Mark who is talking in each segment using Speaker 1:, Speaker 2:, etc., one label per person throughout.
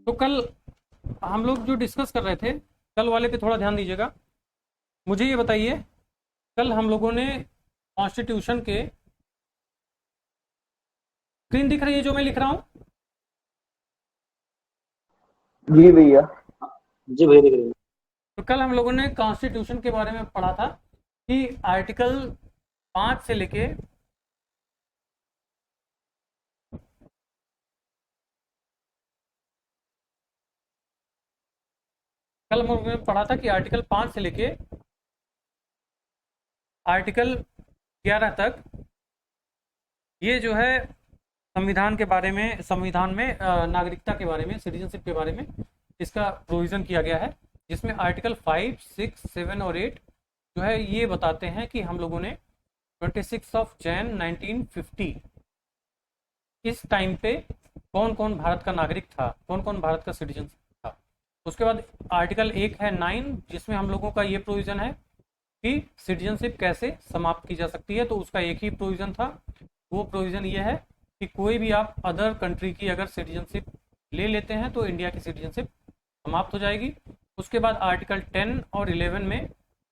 Speaker 1: तो कल हम लोग जो डिस्कस कर रहे थे, कल वाले पे थोड़ा ध्यान दीजिएगा। मुझे ये बताइए, कल हम लोगों ने कॉन्स्टिट्यूशन के, स्क्रीन दिख रही है जो मैं लिख रहा हूँ?
Speaker 2: जी भैया।
Speaker 3: जी भैया दिख रही है।
Speaker 1: तो कल हम लोगों ने कॉन्स्टिट्यूशन के बारे में पढ़ा था कि आर्टिकल 5 से लेके कल हम लोगों ने पढ़ा था कि आर्टिकल 5 से लेके आर्टिकल 11 तक ये जो है संविधान के बारे में, संविधान में नागरिकता के बारे में, सिटीजनशिप के बारे में इसका प्रोविजन किया गया है, जिसमें आर्टिकल 5, 6, 7 और 8 जो है ये बताते हैं कि हम लोगों ने 26 ऑफ जैन 1950 इस टाइम पे कौन कौन भारत का नागरिक था, कौन कौन भारत का सिटीजन था। उसके बाद आर्टिकल 1 है 9, जिसमें हम लोगों का ये प्रोविजन है कि सिटीजनशिप कैसे समाप्त की जा सकती है। तो उसका एक ही प्रोविजन था, वो प्रोविजन ये है कि कोई भी आप अदर कंट्री की अगर सिटीजनशिप ले लेते हैं तो इंडिया की सिटीजनशिप समाप्त हो जाएगी। उसके बाद आर्टिकल 10 और 11 में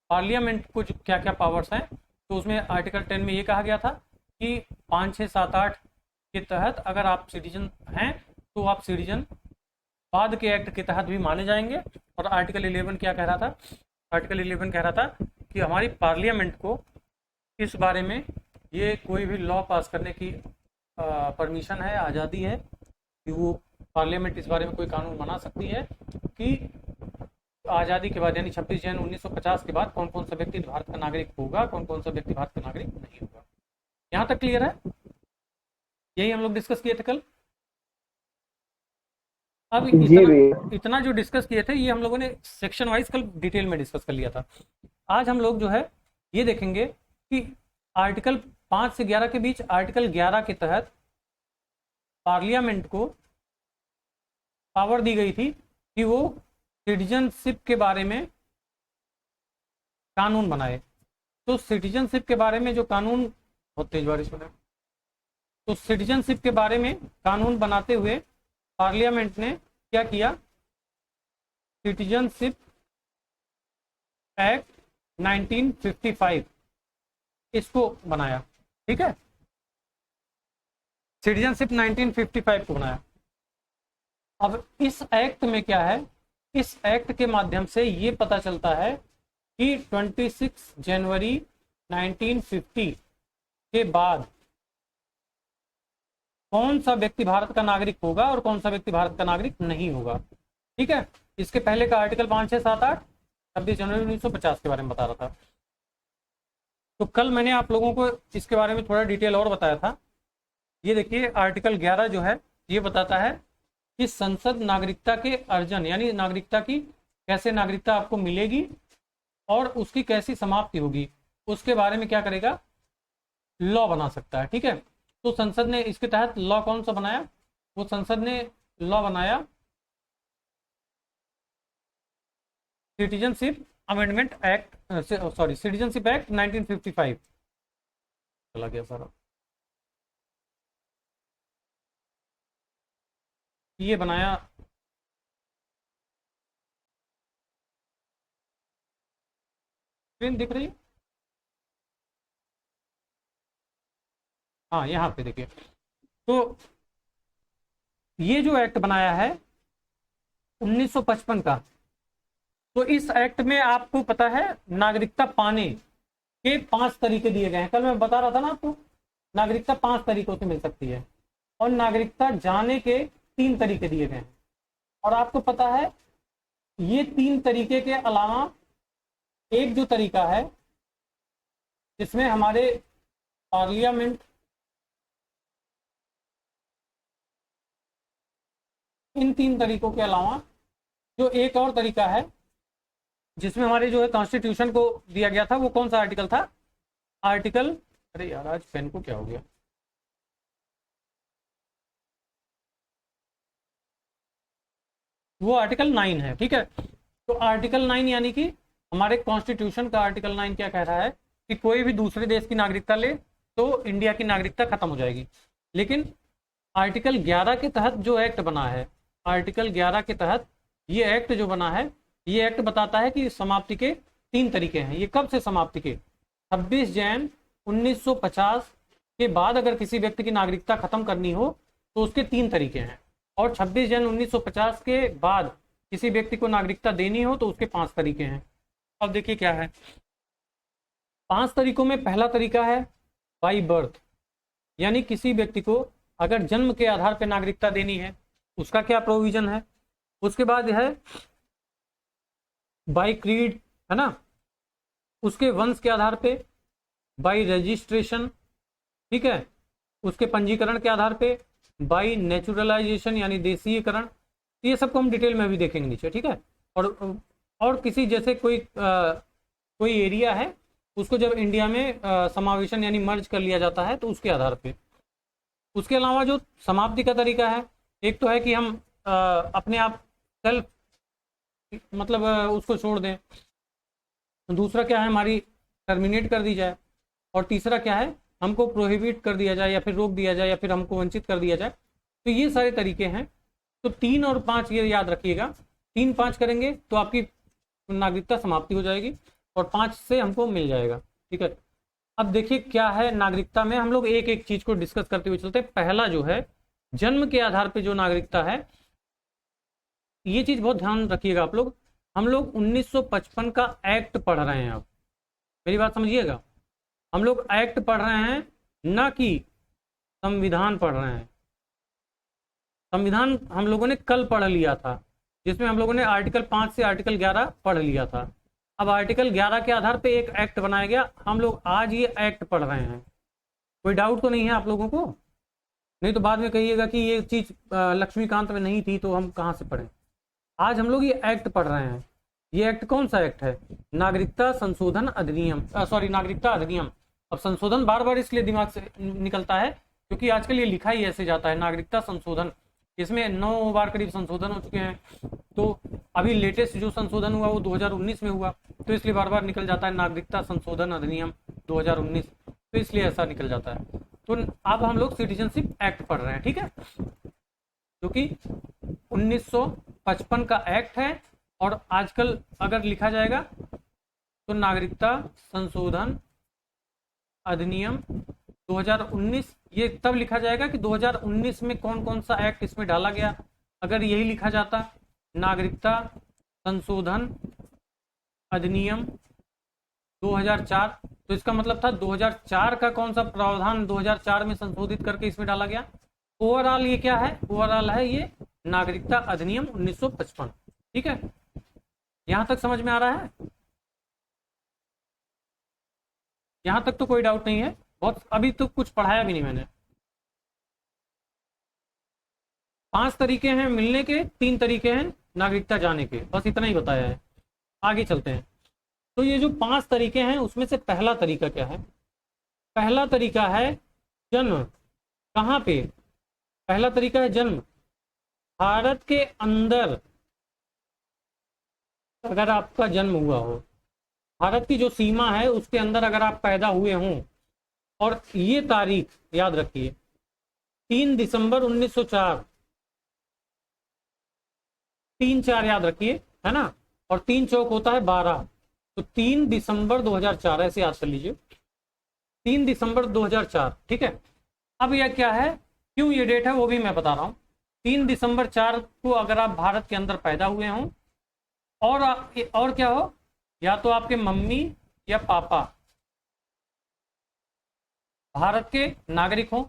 Speaker 1: पार्लियामेंट को क्या क्या पावर्स हैं, तो उसमें आर्टिकल 10 में ये कहा गया था कि 5, 6, 7, 8 के तहत अगर आप सिटीजन हैं तो आप सिटीजन बाद के एक्ट के तहत भी माने जाएंगे। और आर्टिकल 11 क्या कह रहा था? आर्टिकल 11 कह रहा था कि हमारी पार्लियामेंट को इस बारे में ये कोई भी लॉ पास करने की परमिशन है, आज़ादी है कि वो पार्लियामेंट इस बारे में कोई कानून बना सकती है कि आज़ादी के बाद यानी 26 जनवरी 1950 के बाद कौन कौन सा व्यक्ति भारत का नागरिक होगा, कौन कौन सा व्यक्ति भारत का नागरिक नहीं होगा। यहाँ तक क्लियर है? यही हम लोग डिस्कस किए थे कल। अब
Speaker 2: जी भैया।
Speaker 1: इतना जो डिस्कस किए थे ये हम लोगों ने सेक्शन वाइज कल डिटेल में डिस्कस कर लिया था। आज हम लोग जो है ये देखेंगे कि आर्टिकल 5 से 11 के बीच आर्टिकल 11 के तहत पार्लियामेंट को पावर दी गई थी कि वो सिटीजनशिप के बारे में कानून बनाए। तो सिटीजनशिप के बारे में जो कानून, बहुत तेज बारिश हो रहा है, तो सिटीजनशिप के बारे में कानून बनाते हुए पार्लियामेंट ने क्या किया? सिटीजनशिप एक्ट 1955 इसको बनाया। ठीक है, सिटीजनशिप 1955 को बनाया। अब इस एक्ट में क्या है? इस एक्ट के माध्यम से ये पता चलता है कि 26 जनवरी 1950 के बाद कौन सा व्यक्ति भारत का नागरिक होगा और कौन सा व्यक्ति भारत का नागरिक नहीं होगा। ठीक है, इसके पहले का आर्टिकल 5, 6, 7, 8 26 जनवरी 1950 के बारे में बता रहा था। तो कल मैंने आप लोगों को इसके बारे में थोड़ा डिटेल और बताया था। ये देखिए आर्टिकल 11 जो है ये बताता है कि संसद नागरिकता के अर्जन यानी नागरिकता की कैसे नागरिकता आपको मिलेगी और उसकी कैसी समाप्ति होगी, उसके बारे में क्या करेगा? लॉ बना सकता है। ठीक है, तो संसद ने इसके तहत लॉ कौन सा बनाया? वो संसद ने लॉ बनाया citizenship amendment act, sorry citizenship act 1955। चला गया सारा। ये बनाया स्क्रीन दिख रही है? हाँ यहाँ पे देखिए, तो ये जो एक्ट बनाया है 1955 का, तो इस एक्ट में आपको पता है नागरिकता पाने के 5 तरीके दिए गए हैं। कल मैं बता रहा था ना आपको, नागरिकता 5 तरीकों से मिल सकती है और नागरिकता जाने के 3 तरीके दिए गए हैं। और आपको पता है ये 3 तरीके के अलावा एक जो तरीका है जिसमें हमारे पार्लियामेंट इन 3 तरीकों के अलावा जो एक और तरीका है जिसमें हमारे जो है कॉन्स्टिट्यूशन को दिया गया था, वो कौन सा आर्टिकल था? आर्टिकल, अरे यार आज पेन को क्या हो गया, वो आर्टिकल 9 है। ठीक है, तो आर्टिकल 9 यानी कि हमारे कॉन्स्टिट्यूशन का आर्टिकल 9 क्या कह रहा है कि कोई भी दूसरे देश की नागरिकता ले तो इंडिया की नागरिकता खत्म हो जाएगी। लेकिन आर्टिकल 11 के तहत जो एक्ट बना है आर्टिकल 11 के तहत ये एक्ट जो बना है, ये एक्ट बताता है कि समाप्ति के 3 तरीके हैं। ये कब से समाप्ति के? 26 जनवरी 1950 के बाद अगर किसी व्यक्ति की नागरिकता खत्म करनी हो तो उसके 3 तरीके हैं, और 26 जनवरी 1950 के बाद किसी व्यक्ति को नागरिकता देनी हो तो उसके 5 तरीके हैं। अब देखिए क्या है 5 तरीकों में। पहला तरीका है बाई बर्थ, यानी किसी व्यक्ति को अगर जन्म के आधार पर नागरिकता देनी है, उसका क्या प्रोविजन है। उसके बाद है बाई क्रीड, है ना, उसके वंश के आधार पे, बाई रजिस्ट्रेशन, ठीक है, उसके पंजीकरण के आधार पे, बाई नेचुरलाइजेशन यानी देशीयकरण, ये सबको हम डिटेल में भी देखेंगे नीचे, ठीक है। और किसी जैसे कोई एरिया है उसको जब इंडिया में समावेशन यानी मर्ज कर लिया जाता है तो उसके आधार पे। उसके अलावा जो समाप्ति का तरीका है, एक तो है कि हम अपने आप सेल्फ मतलब उसको छोड़ दें, दूसरा क्या है हमारी टर्मिनेट कर दी जाए, और तीसरा क्या है हमको प्रोहिबिट कर दिया जाए या फिर रोक दिया जाए या फिर हमको वंचित कर दिया जाए। तो ये सारे तरीके हैं। तो 3 और 5 ये याद रखिएगा, 3-5 करेंगे तो आपकी नागरिकता समाप्ति हो जाएगी और 5 से हमको मिल जाएगा, ठीक है। अब देखिए क्या है नागरिकता में, हम लोग एक एक चीज को डिस्कस करते हुए चलते हैं। पहला जो है जन्म के आधार पर जो नागरिकता है, ये चीज बहुत ध्यान रखिएगा आप लोग। हम लोग 1955 का एक्ट पढ़ रहे हैं। अब मेरी बात समझिएगा, हम लोग एक्ट पढ़ रहे हैं ना कि संविधान पढ़ रहे हैं। संविधान हम लोगों ने कल पढ़ लिया था, जिसमें हम लोगों ने आर्टिकल 5 से आर्टिकल 11 पढ़ लिया था। अब आर्टिकल 11 के आधार पे एक एक्ट बनाया गया, हम लोग आज ये एक्ट पढ़ रहे हैं। कोई डाउट तो नहीं है आप लोगों को? नहीं तो बाद में कहिएगा कि ये चीज लक्ष्मीकांत में नहीं थी तो हम कहाँ से पढ़ें। आज हम लोग ये एक्ट पढ़ रहे हैं। ये एक्ट कौन सा एक्ट है? नागरिकता संशोधन अधिनियम, नागरिकता अधिनियम। अब संशोधन बार बार इसलिए दिमाग से निकलता है क्योंकि आजकल ये लिखा ही ऐसे जाता है, नागरिकता संशोधन। इसमें 9 बार करीब संशोधन हो चुके हैं। तो अभी लेटेस्ट जो संशोधन हुआ वो 2019 में हुआ, तो इसलिए बार बार निकल जाता है नागरिकता संशोधन अधिनियम 2019, तो इसलिए ऐसा निकल जाता है। तो अब हम लोग सिटीजनशिप एक्ट पढ़ रहे हैं, ठीक है, जो कि 1955 का एक्ट है। और आजकल अगर लिखा जाएगा तो नागरिकता संशोधन अधिनियम 2019, ये तब लिखा जाएगा कि 2019 में कौन कौन सा एक्ट इसमें डाला गया। अगर यही लिखा जाता नागरिकता संशोधन अधिनियम 2004, तो इसका मतलब था 2004 का कौन सा प्रावधान 2004 में संशोधित करके इसमें डाला गया। ओवरऑल ये क्या है? ओवरऑल है ये नागरिकता अधिनियम 1955, ठीक है। यहां तक समझ में आ रहा है? यहां तक तो कोई डाउट नहीं है? बहुत अभी तो कुछ पढ़ाया भी नहीं मैंने। 5 तरीके हैं मिलने के, 3 तरीके हैं नागरिकता जाने के, बस इतना ही बताया है। आगे चलते हैं। तो ये जो 5 तरीके हैं उसमें से पहला तरीका क्या है? पहला तरीका है जन्म। कहां पे? पहला तरीका है जन्म। भारत के अंदर अगर आपका जन्म हुआ हो, भारत की जो सीमा है उसके अंदर अगर आप पैदा हुए हों, और ये तारीख याद रखिए 3 दिसंबर 1904, 3-4 याद रखिए, है ना, और 3 चौक होता है 12, तो 3 दिसंबर 2004 ऐसे याद कर लीजिए, 3 दिसंबर 2004, ठीक है। अब यह क्या है, क्यों ये डेट है वो भी मैं बता रहा हूं। 3 दिसंबर 4 को अगर आप भारत के अंदर पैदा हुए हों, और क्या हो, या तो आपके मम्मी या पापा भारत के नागरिक हो,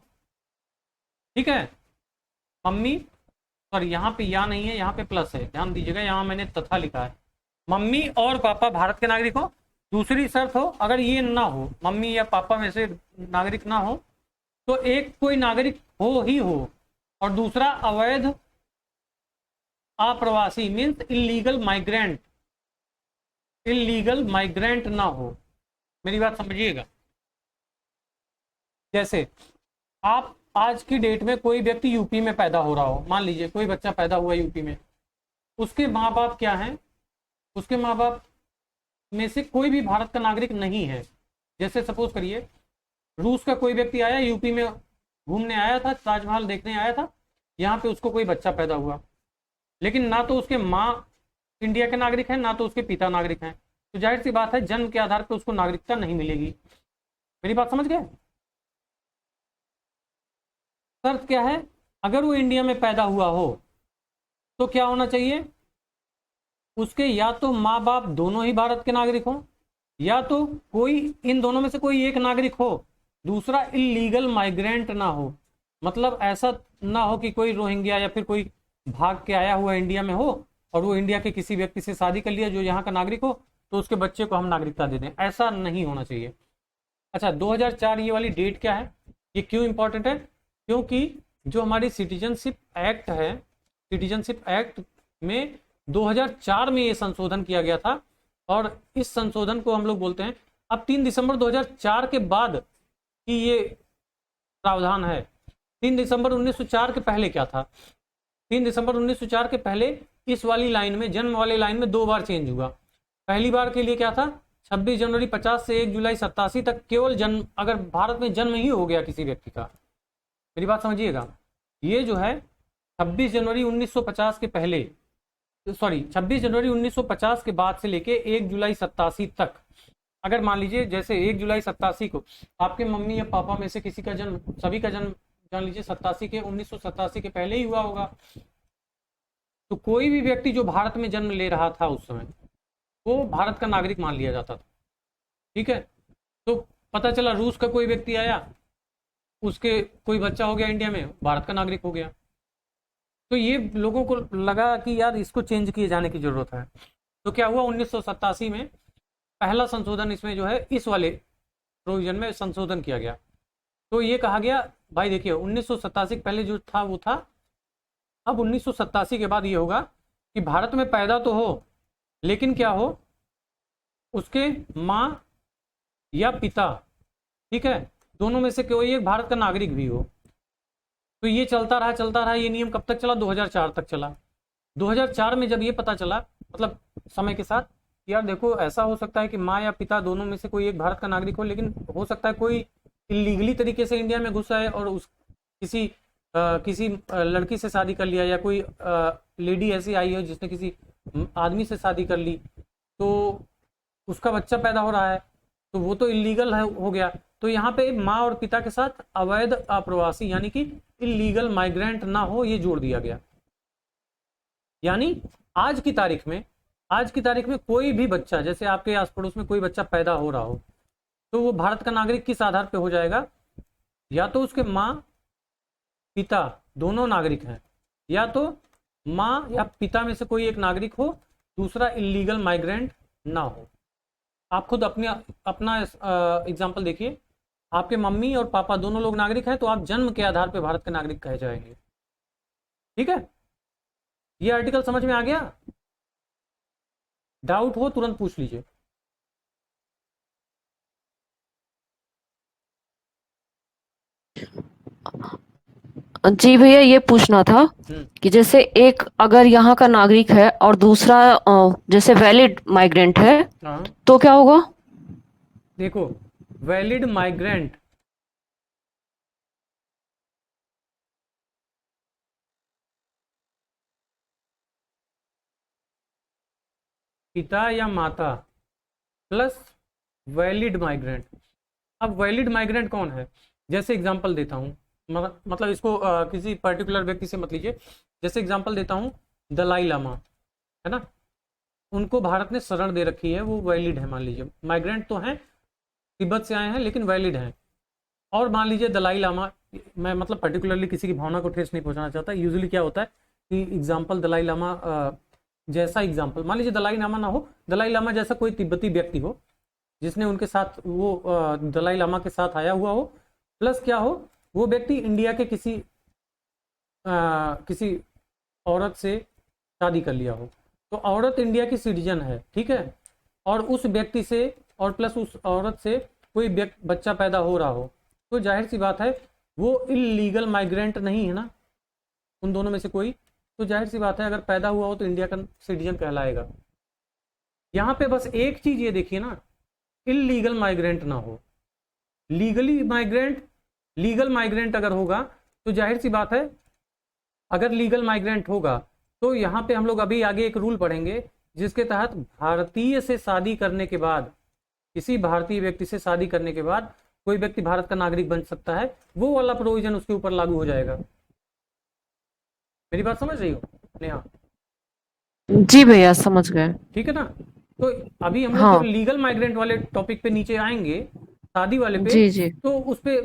Speaker 1: ठीक है। मम्मी, और यहाँ पे या नहीं है, यहाँ पे प्लस है, ध्यान दीजिएगा, यहाँ मैंने तथा लिखा है। मम्मी और पापा भारत के नागरिक हो। दूसरी शर्त हो, अगर ये ना हो, मम्मी या पापा में से नागरिक ना हो, तो एक कोई नागरिक हो ही हो, और दूसरा अवैध अप्रवासी means illegal migrant, illegal migrant ना हो। मेरी बात समझिएगा। जैसे आप आज की डेट में कोई व्यक्ति यूपी में पैदा हो रहा हो, मान लीजिए कोई बच्चा पैदा हुआ यूपी में, उसके माँ बाप क्या हैं, उसके माँ बाप में से कोई भी भारत का नागरिक नहीं है। जैसे सपोज करिए रूस का कोई व्यक्ति आया, यूपी में घूमने आया था, ताजमहल देखने आया था, यहाँ पे उसको कोई बच्चा पैदा हुआ, लेकिन ना तो उसके माँ इंडिया के नागरिक हैं, ना तो उसके पिता नागरिक हैं, तो जाहिर सी बात है जन्म के आधार पर उसको नागरिकता नहीं मिलेगी। मेरी बात समझ गए? शर्त क्या है? अगर वो इंडिया में पैदा हुआ हो तो क्या होना चाहिए? उसके या तो माँ बाप दोनों ही भारत के नागरिक हो, या तो कोई इन दोनों में से कोई एक नागरिक हो, दूसरा इलीगल माइग्रेंट ना हो। मतलब ऐसा ना हो कि कोई रोहिंग्या या फिर कोई भाग के आया हुआ इंडिया में हो और वो इंडिया के किसी व्यक्ति से शादी कर लिया जो यहाँ का नागरिक हो, तो उसके बच्चे को हम नागरिकता दे दें, ऐसा नहीं होना चाहिए। अच्छा, 2004 ये वाली डेट क्या है, ये क्यों इंपॉर्टेंट है? क्योंकि जो हमारी सिटीजनशिप एक्ट है, सिटीजनशिप एक्ट में 2004 में ये संशोधन किया गया था, और इस संशोधन को हम लोग बोलते हैं, अब 3 दिसंबर 2004 के बाद कि ये प्रावधान है। 3 दिसंबर 1904 के पहले क्या था? 3 दिसंबर 1904 के पहले इस वाली लाइन में, जन्म वाली लाइन में 2 बार चेंज हुआ। पहली बार के लिए क्या था? 26 जनवरी 50 से 1 जुलाई 87 तक केवल जन्म, अगर भारत में जन्म ही हो गया किसी व्यक्ति का, मेरी बात समझिएगा, ये जो है 26 जनवरी 1950 के पहले, सॉरी 26 जनवरी 1950 के बाद से लेके 1 जुलाई 87 तक, अगर मान लीजिए जैसे 1 जुलाई 87 को आपके मम्मी या पापा में से किसी का जन्म, सभी का जन्म जान लीजिए 1987 के पहले ही हुआ होगा, तो कोई भी व्यक्ति जो भारत में जन्म ले रहा था उस समय, वो भारत का नागरिक मान लिया जाता था। ठीक है, तो पता चला रूस का कोई व्यक्ति आया, उसके कोई बच्चा हो गया इंडिया में, भारत का नागरिक हो गया। तो ये लोगों को लगा कि यार इसको चेंज किए जाने की जरूरत है। तो क्या हुआ, 1987 में पहला संशोधन इसमें जो है, इस वाले प्रोविजन में संशोधन किया गया। तो ये कहा गया भाई देखिए 1987 पहले जो था वो था, अब 1987 के बाद ये होगा कि भारत में पैदा तो हो, लेकिन क्या हो, उसके माँ या पिता, ठीक है, दोनों में से कोई एक भारत का नागरिक भी हो। तो ये चलता रहा, ये नियम कब तक चला? 2004 तक चला। 2004 में जब ये पता चला, मतलब समय के साथ, यार देखो ऐसा हो सकता है कि माँ या पिता दोनों में से कोई एक भारत का नागरिक हो, लेकिन हो सकता है कोई इलीगली तरीके से इंडिया में घुसा है और उस किसी लड़की से शादी कर लिया, या कोई लेडी ऐसी आई हो जिसने किसी आदमी से शादी कर ली, तो उसका बच्चा पैदा हो रहा है, तो वो तो इलीगल हो गया। तो यहाँ पे माँ और पिता के साथ अवैध अप्रवासी यानी कि इलीगल माइग्रेंट ना हो, ये जोड़ दिया गया। यानी आज की तारीख में कोई भी बच्चा, जैसे आपके आस पड़ोस में कोई बच्चा पैदा हो रहा हो, तो वो भारत का नागरिक किस आधार पे हो जाएगा? या तो उसके माँ पिता दोनों नागरिक हैं, या तो माँ या पिता में से कोई एक नागरिक हो, दूसरा इलीगल माइग्रेंट ना हो। आप खुद अपना एग्जाम्पल देखिए, आपके मम्मी और पापा दोनों लोग नागरिक हैं, तो आप जन्म के आधार पर भारत के नागरिक कहे जाएंगे। ठीक है, ये आर्टिकल समझ में आ गया? डाउट हो तुरंत पूछ लीजिए।
Speaker 2: जी भैया, ये पूछना था कि जैसे एक अगर यहाँ का नागरिक है और दूसरा जैसे वैलिड माइग्रेंट है,
Speaker 1: हाँ,
Speaker 2: तो क्या होगा?
Speaker 1: देखो वैलिड माइग्रेंट, पिता या माता प्लस वैलिड माइग्रेंट। अब वैलिड माइग्रेंट कौन है? जैसे एग्जांपल देता हूँ, मतलब इसको किसी पर्टिकुलर व्यक्ति से मत लीजिए, जैसे एग्जांपल देता हूँ, दलाई लामा है ना, उनको भारत ने शरण दे रखी है, वो वैलिड है, मान लीजिए माइग्रेंट तो हैं, तिब्बत से आए हैं लेकिन वैलिड हैं। और मान लीजिए दलाई लामा, मैं मतलब पर्टिकुलरली किसी की भावना को ठेस नहीं पहुंचाना चाहता, यूजुअली क्या होता है कि एग्जाम्पल दलाई लामा जैसा एग्जाम्पल, मान लीजिए दलाई लामा ना हो, दलाई लामा जैसा कोई तिब्बती व्यक्ति हो जिसने उनके साथ, वो दलाई लामा के साथ आया हुआ हो, प्लस क्या हो, वो व्यक्ति इंडिया के किसी औरत से शादी कर लिया हो, तो औरत इंडिया की सिटीजन है, ठीक है, और उस व्यक्ति से और प्लस उस औरत से कोई बच्चा पैदा हो रहा हो, तो जाहिर सी बात है वो इलीगल माइग्रेंट नहीं है ना, उन दोनों में से कोई, तो जाहिर सी बात है अगर पैदा हुआ हो तो इंडिया का सिटीजन कहलाएगा। यहाँ पे बस एक चीज ये देखिए ना, इलीगल माइग्रेंट ना हो, लीगल माइग्रेंट अगर होगा तो जाहिर सी बात है, अगर लीगल माइग्रेंट होगा तो यहाँ पे हम लोग अभी आगे एक रूल पढ़ेंगे जिसके तहत भारतीय से शादी करने के बाद, किसी भारतीय व्यक्ति से शादी करने के बाद कोई व्यक्ति भारत का नागरिक बन सकता है, वो वाला प्रोविजन उसके ऊपर लागू हो जाएगा। मेरी बात समझ रही हो नेहा?
Speaker 2: जी भैया समझ गए।
Speaker 1: ठीक है ना? तो अभी हम लोग
Speaker 2: हाँ।
Speaker 1: जब लीगल माइग्रेंट वाले टॉपिक पे नीचे आएंगे, शादी वाले पे,
Speaker 2: जी जी।
Speaker 1: तो उस पे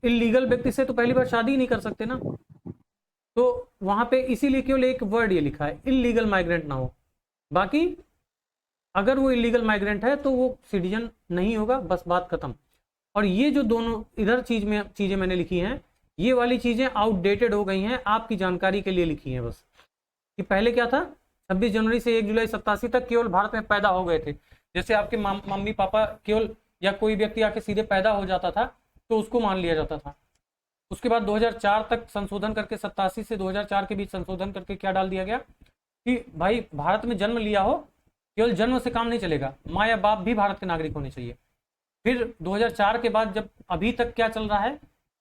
Speaker 1: इलीगल व्यक्ति से तो पहली बार शादी ही नहीं कर सकते ना। तो वहां पे इसीलिए केवल एक वर्ड ये लिखा है, इलीगल माइग्रेंट ना हो। बाकी अगर वो इलीगल माइग्रेंट है तो वो सिटीजन नहीं होगा, बस बात खत्म। और ये जो दोनों इधर चीजें मैंने लिखी हैं, ये वाली चीजें आउटडेटेड हो गई हैं, आपकी जानकारी के लिए लिखी हैं बस। कि पहले क्या था, 26 जनवरी से 1 जुलाई 87 तक केवल भारत में पैदा हो गए थे। जैसे आपके मम्मी पापा केवल, या कोई व्यक्ति आके सीधे पैदा हो जाता था तो उसको मान लिया जाता था। उसके बाद 2004 तक संशोधन करके, 87 से 2004 के बीच संशोधन करके क्या डाल दिया गया कि भाई भारत में जन्म लिया हो, केवल जन्म से काम नहीं चलेगा, माँ या बाप भी भारत के नागरिक होने चाहिए। फिर 2004 के बाद जब अभी तक क्या चल रहा है,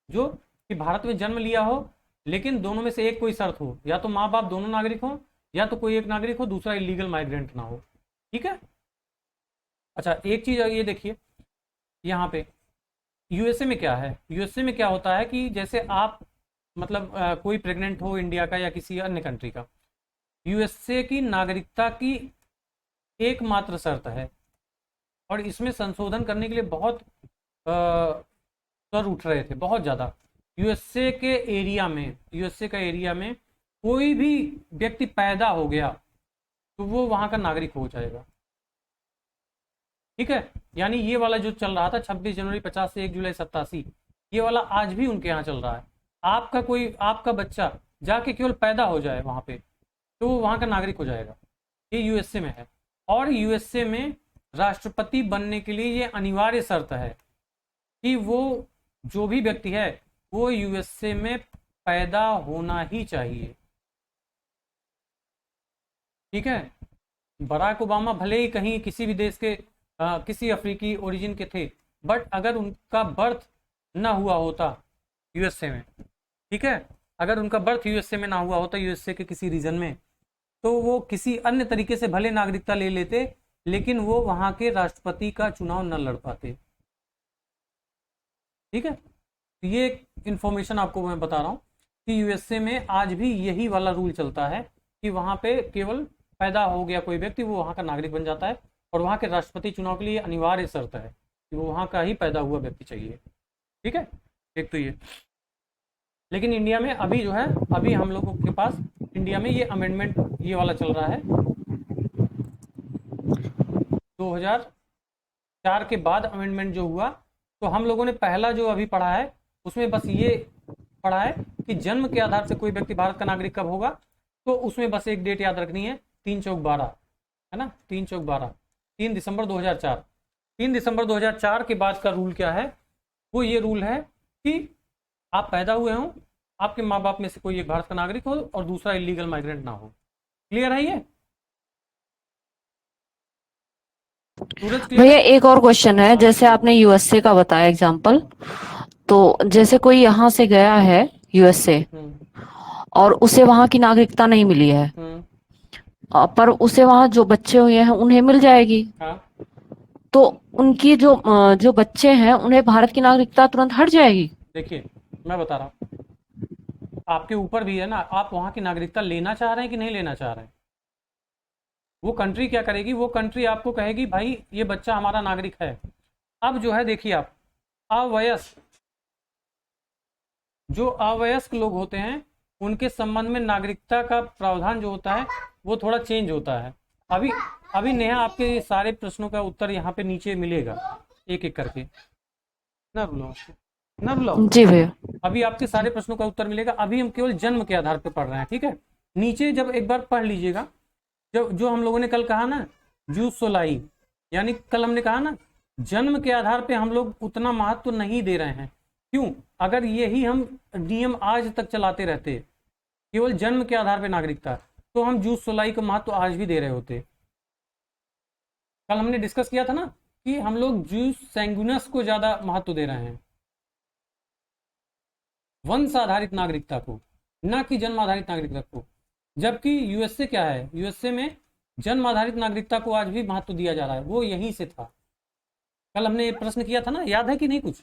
Speaker 1: जो कि भारत में जन्म लिया हो लेकिन दोनों में से एक कोई शर्त हो, या तो माँ बाप दोनों नागरिक हो, या तो कोई एक नागरिक हो, दूसरा इलीगल माइग्रेंट ना हो। ठीक है? अच्छा, एक चीज ये देखिए यहाँ पे यूएसए में क्या है। यूएसए में क्या होता है कि जैसे आप मतलब कोई प्रेग्नेंट हो इंडिया का या किसी अन्य कंट्री का, यूएसए की नागरिकता की एकमात्र शर्त है, और इसमें संशोधन करने के लिए बहुत स्वर उठ रहे थे, बहुत ज़्यादा। यूएसए का एरिया में कोई भी व्यक्ति पैदा हो गया तो वो वहाँ का नागरिक हो जाएगा। ठीक है? यानी ये वाला जो चल रहा था 26 जनवरी 50 से 1 जुलाई 87, ये वाला आज भी उनके यहाँ चल रहा है। आपका बच्चा जाके केवल पैदा हो जाए वहाँ पे तो वो वहाँ का नागरिक हो जाएगा। ये यूएसए में है। और यूएसए में राष्ट्रपति बनने के लिए ये अनिवार्य शर्त है कि वो जो भी व्यक्ति है वो यूएसए में पैदा होना ही चाहिए। ठीक है? बराक ओबामा भले ही कहीं किसी भी देश के किसी अफ्रीकी ओरिजिन के थे, बट अगर उनका बर्थ ना हुआ होता यूएसए में, ठीक है, अगर उनका बर्थ यूएसए में ना हुआ होता, यूएसए के किसी रीजन में, तो वो किसी अन्य तरीके से भले नागरिकता ले लेते, लेकिन वो वहां के राष्ट्रपति का चुनाव न लड़ पाते। ठीक है? तो ये इंफॉर्मेशन आपको मैं बता रहा हूँ कि यूएसए में आज भी यही वाला रूल चलता है कि वहां पे केवल पैदा हो गया कोई व्यक्ति वो वहां का नागरिक बन जाता है, और वहां के राष्ट्रपति चुनाव के लिए अनिवार्य शर्त है कि वो वहां का ही पैदा हुआ व्यक्ति चाहिए। ठीक है? एक तो ये। लेकिन इंडिया में अभी जो है, अभी हम लोगों के पास इंडिया में ये अमेंडमेंट ये वाला चल रहा है। 2004 के बाद अमेंडमेंट जो हुआ, तो हम लोगों ने पहला जो अभी पढ़ा है उसमें बस ये पढ़ा है कि जन्म के आधार से कोई व्यक्ति भारत का नागरिक कब होगा, तो उसमें बस एक डेट याद रखनी है, 3/4/12, है ना? 3/4/12, 3 दिसंबर 2004। 3 दिसंबर 2004 के बाद का रूल क्या है? वो ये रूल है कि आप पैदा हुए हो, आपके माँ बाप में से कोई एक भारत का नागरिक हो और दूसरा इलीगल माइग्रेंट ना हो। क्लियर है ये? सूरज क्लियर
Speaker 2: भैया
Speaker 1: है?
Speaker 2: एक और क्वेश्चन है, जैसे आपने यूएसए का बताया एग्जाम्पल, तो जैसे कोई यहाँ से गया है यूएसए और उसे वहां की नागरिकता नहीं मिली है, पर उसे वहां जो बच्चे हुए हैं उन्हें मिल जाएगी,
Speaker 1: हाँ,
Speaker 2: तो उनकी जो बच्चे हैं उन्हें भारत की नागरिकता तुरंत हट जाएगी?
Speaker 1: देखिए मैं बता रहा हूँ, आपके ऊपर भी है ना, आप वहां की नागरिकता लेना चाह रहे हैं कि नहीं लेना चाह रहे हैं। वो कंट्री क्या करेगी, वो कंट्री आपको कहेगी भाई ये बच्चा हमारा नागरिक है। अब जो है देखिए, आप अवयस्क, जो अवयस्क लोग होते हैं उनके संबंध में नागरिकता का प्रावधान जो होता है वो थोड़ा चेंज होता है। अभी नेहा आपके सारे प्रश्नों का उत्तर यहाँ पे नीचे मिलेगा एक एक करके। ना रुलाओ।
Speaker 2: जी भैया।
Speaker 1: अभी आपके सारे प्रश्नों का उत्तर मिलेगा। अभी हम केवल जन्म के आधार पर पढ़ रहे हैं। ठीक है? नीचे जब एक बार पढ़ लीजिएगा, जो हम लोगों ने कल कहा ना, जूस सोलाई, यानी कल हमने कहा ना जन्म के आधार पे हम लोग उतना महत्व नहीं दे रहे हैं। क्यों? अगर यही हम नियम आज तक चलाते रहते, केवल जन्म के आधार पे नागरिकता, तो हम जूस सोलाई का महत्व आज भी दे रहे होते। कल हमने डिस्कस किया था ना कि हम लोग जूस सैंगुइनस को ज्यादा महत्व दे रहे हैं, वंश आधारित नागरिकता को, ना कि जन्म आधारित नागरिकता को। जबकि यूएसए क्या है, यूएसए में जन्म आधारित नागरिकता को आज भी महत्व दिया जा रहा है, वो यहीं से था। कल हमने ये प्रश्न किया था ना, याद है कि नहीं कुछ,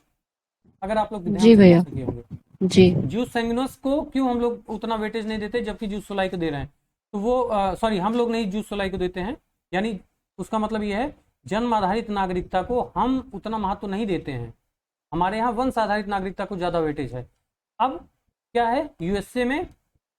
Speaker 1: अगर आप लोग ध्यान
Speaker 2: जी
Speaker 1: से
Speaker 2: भैया,
Speaker 1: प्रश्न किए होंगे।
Speaker 2: जी।
Speaker 1: जूस सैंगनोस को क्यों हम लोग उतना वेटेज नहीं देते जबकि जूस सोलाई को दे रहे हैं, तो वो सॉरी हम लोग नहीं, जूस सोलाई को देते हैं, यानी उसका मतलब ये है जन्म आधारित नागरिकता को हम उतना महत्व नहीं देते हैं, हमारे यहाँ वंश आधारित नागरिकता को ज़्यादा वेटेज है। अब क्या है, यूएसए में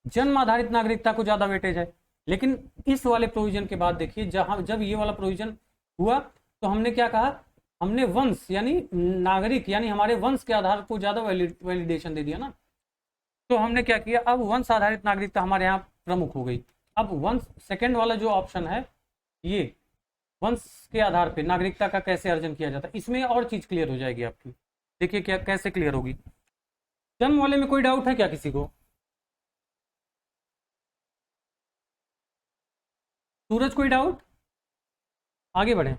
Speaker 1: जन्म आधारित नागरिकता को ज़्यादा वेटेज है, लेकिन इस वाले प्रोविजन के बाद देखिए, जब ये वाला प्रोविजन हुआ तो हमने क्या कहा, हमने वंश यानी नागरिक यानी हमारे वंश के आधार को ज़्यादा वैलिडेशन दे दिया ना, तो हमने क्या किया, अब वंश आधारित नागरिकता हमारे यहाँ प्रमुख हो गई। अब वंश सेकंड वाला जो ऑप्शन है, ये वंश के आधार पे नागरिकता का कैसे अर्जन किया जाता है, इसमें और चीज क्लियर हो जाएगी आपकी। देखिए क्या कैसे क्लियर होगी। जन्म वाले में कोई डाउट है क्या किसी को? सूरज कोई डाउट? आगे बढ़े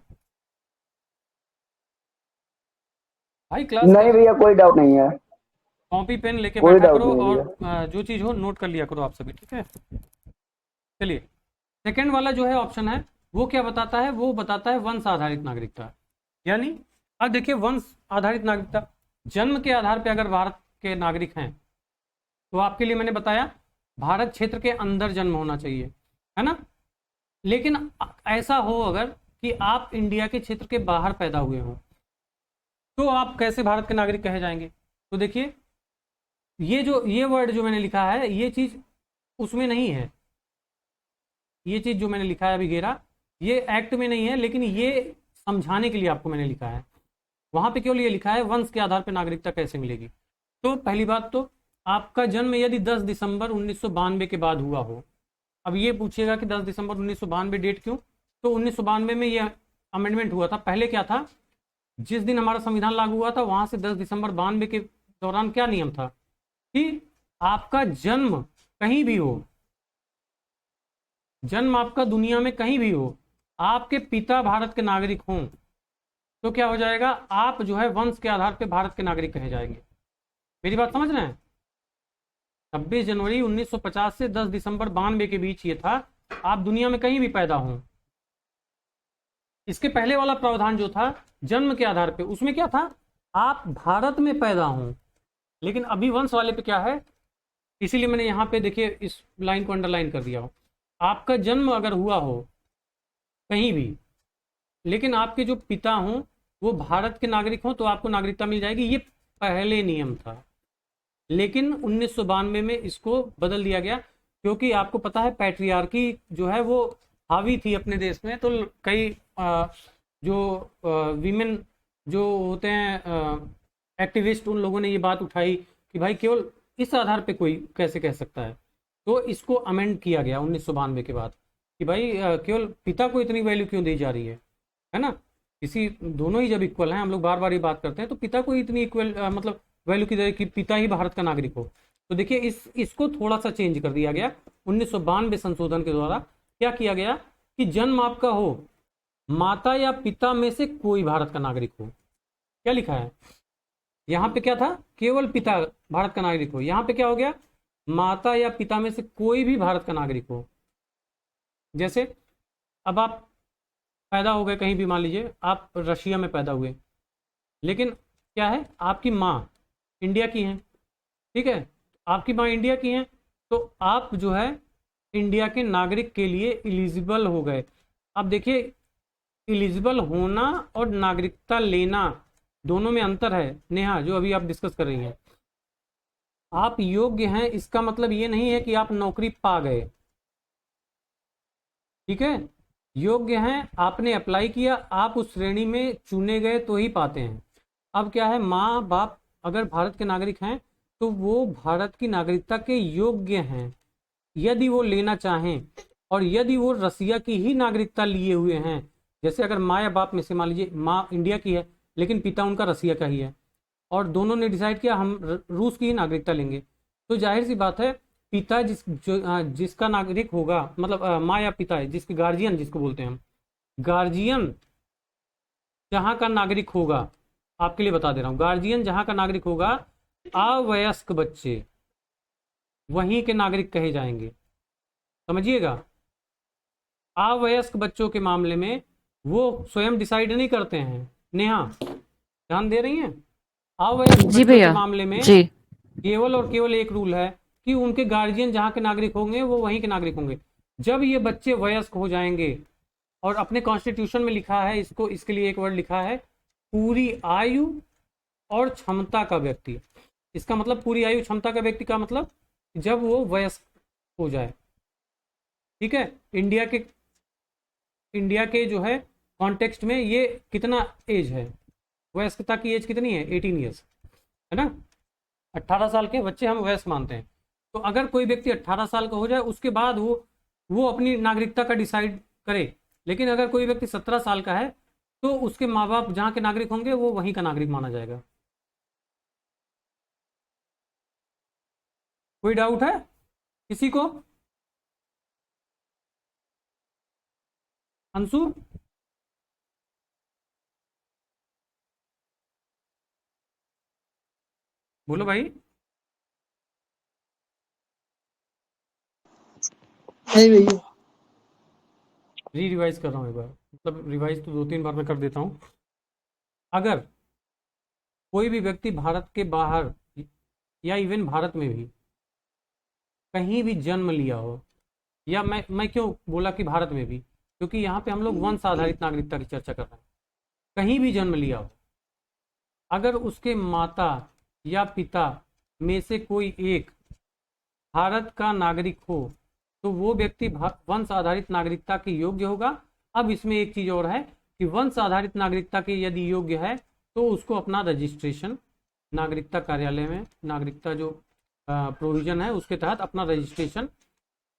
Speaker 1: भाई, क्लास
Speaker 4: नहीं भैया, कोई डाउट नहीं है।
Speaker 1: कॉपी पेन लेके
Speaker 4: कोई
Speaker 1: बैठा
Speaker 4: डाउट
Speaker 1: करो
Speaker 4: नहीं
Speaker 1: और जो चीज हो नोट कर लिया करो आप सभी, ठीक है। चलिए, सेकंड वाला जो है ऑप्शन है, वो क्या बताता है, वो बताता है वंश आधारित नागरिकता। यानी अब देखिए, वंश आधारित नागरिकता, जन्म के आधार पर अगर भारत के नागरिक हैं तो आपके लिए मैंने बताया भारत क्षेत्र के अंदर जन्म होना चाहिए, है ना। लेकिन ऐसा हो अगर कि आप इंडिया के क्षेत्र के बाहर पैदा हुए हो, तो आप कैसे भारत के नागरिक कहे जाएंगे? तो देखिए, ये वर्ड जो मैंने लिखा है, ये चीज उसमें नहीं है, ये चीज जो मैंने लिखा है अभी घेरा, ये एक्ट में नहीं है, लेकिन ये समझाने के लिए आपको मैंने लिखा है। वहां पे केवल ये लिखा है वंश के आधार पर नागरिकता कैसे मिलेगी। तो पहली बात तो, आपका जन्म यदि 10 दिसंबर 1992 के बाद हुआ हो, अब ये पूछिएगा कि 10 दिसंबर 1992 डेट क्यों, तो 1992 में ये अमेंडमेंट हुआ था। पहले क्या था, जिस दिन हमारा संविधान लागू हुआ था वहां से 10 दिसंबर 92 के दौरान क्या नियम था कि आपका जन्म कहीं भी हो, जन्म आपका दुनिया में कहीं भी हो, आपके पिता भारत के नागरिक हों, तो क्या हो जाएगा, आप जो है वंश के आधार पर भारत के नागरिक कहे जाएंगे। मेरी बात समझ रहे हैं? 26 जनवरी 1950 से 10 दिसंबर 92 के बीच ये था, आप दुनिया में कहीं भी पैदा हों। इसके पहले वाला प्रावधान जो था जन्म के आधार पे, उसमें क्या था, आप भारत में पैदा हों। लेकिन अभी वंश वाले पे क्या है, इसीलिए मैंने यहाँ पे देखिए इस लाइन को अंडरलाइन कर दिया हो, आपका जन्म अगर हुआ हो कहीं भी, लेकिन आपके जो पिता हों वो भारत के नागरिक हों, तो आपको नागरिकता मिल जाएगी। ये पहले नियम था, लेकिन 1992 में इसको बदल दिया गया, क्योंकि आपको पता है पैट्रियार्की जो है वो हावी थी अपने देश में। तो कई जो वीमेन जो होते हैं एक्टिविस्ट, उन लोगों ने ये बात उठाई कि भाई केवल इस आधार पे कोई कैसे कह सकता है। तो इसको अमेंड किया गया 1992 के बाद कि भाई केवल पिता को इतनी वैल्यू क्यों दी जा रही है ना। किसी दोनों ही जब इक्वल हैं, हम लोग बार बार ये बात करते हैं, तो पिता को इतनी इक्वल मतलब वैल्यू की दे कि पिता ही भारत का नागरिक हो। तो देखिए इसको थोड़ा सा चेंज कर दिया गया 1992 संशोधन के द्वारा। क्या किया गया कि जन्म आपका हो, माता या पिता में से कोई भारत का नागरिक हो। क्या लिखा है यहाँ पे, क्या था, केवल पिता भारत का नागरिक हो। यहाँ पे क्या हो गया, माता या पिता में से कोई भी भारत का नागरिक हो। जैसे अब आप पैदा हो गए कहीं भी, मान लीजिए आप रशिया में पैदा हुए, लेकिन क्या है, आपकी माँ इंडिया की हैं, ठीक है, आपकी माँ इंडिया की हैं, तो आप जो है इंडिया के नागरिक के लिए एलिजिबल हो गए। अब देखिए, एलिजिबल होना और नागरिकता लेना दोनों में अंतर है नेहा, जो अभी आप डिस्कस कर रही हैं। आप योग्य हैं इसका मतलब ये नहीं है कि आप नौकरी पा गए, ठीक है। योग्य हैं, आपने अप्लाई किया, आप उस श्रेणी में चुने गए तो ही पाते हैं। अब क्या है, माँ बाप अगर भारत के नागरिक हैं तो वो भारत की नागरिकता के योग्य हैं यदि वो लेना चाहें, और यदि वो रसिया की ही नागरिकता लिए हुए हैं। जैसे अगर माँ या बाप में से, मान लीजिए माँ इंडिया की है लेकिन पिता उनका रसिया का ही है, और दोनों ने डिसाइड किया हम रूस की ही नागरिकता लेंगे, तो जाहिर सी बात है पिता जिसका नागरिक होगा, मतलब माँ या पिता है, जिसके गार्जियन जिसको बोलते हैं हम, गार्जियन जहाँ का नागरिक होगा, आपके लिए बता दे रहा हूँ, गार्जियन जहाँ का नागरिक होगा, अवयस्क बच्चे वहीं के नागरिक कहे जाएंगे। समझिएगा। अवयस्क बच्चों के मामले में वो स्वयं डिसाइड नहीं करते हैं। नेहा ध्यान दे रही हैं? अवयस्क
Speaker 2: जी
Speaker 1: बच्चों के
Speaker 2: भैया।
Speaker 1: मामले में
Speaker 2: जी।
Speaker 1: केवल और केवल एक रूल है कि उनके गार्जियन जहाँ के नागरिक होंगे वो वहीं के नागरिक होंगे। जब ये बच्चे वयस्क हो जाएंगे, और अपने कॉन्स्टिट्यूशन में लिखा है इसको, इसके लिए एक वर्ड लिखा है, पूरी आयु और क्षमता का व्यक्ति। इसका मतलब पूरी आयु क्षमता का व्यक्ति का मतलब जब वो वयस्क हो जाए। ठीक है, इंडिया के जो है कॉन्टेक्स्ट में ये कितना एज है, वयस्कता की एज कितनी है? 18 ईयर्स, है ना। 18 साल के बच्चे हम वयस्क मानते हैं। तो अगर कोई व्यक्ति 18 साल का हो जाए उसके बाद वो अपनी नागरिकता का डिसाइड करे। लेकिन अगर कोई व्यक्ति 17 साल का है तो उसके माँ बाप जहाँ के नागरिक होंगे वो वहीं का नागरिक माना जाएगा। कोई डाउट है किसी को? अंशु? बोलो भाई।
Speaker 3: नहीं भैया।
Speaker 1: रिवाइज कर रहा हूँ एक बार, मतलब रिवाइज तो 2-3 बार मैं कर देता हूँ। अगर कोई भी व्यक्ति भारत के बाहर या इवन भारत में भी कहीं भी जन्म लिया हो, या मैं क्यों बोला कि भारत में भी, क्योंकि यहाँ पे हम लोग वंश आधारित नागरिकता की चर्चा कर रहे हैं। कहीं भी जन्म लिया हो, अगर उसके माता या पिता में से कोई एक भारत का नागरिक हो तो वो व्यक्ति वंश आधारित नागरिकता के योग्य होगा। अब इसमें एक चीज और है कि वंश आधारित नागरिकता के यदि योग्य है तो उसको अपना रजिस्ट्रेशन नागरिकता कार्यालय में, नागरिकता जो प्रोविजन है उसके तहत अपना रजिस्ट्रेशन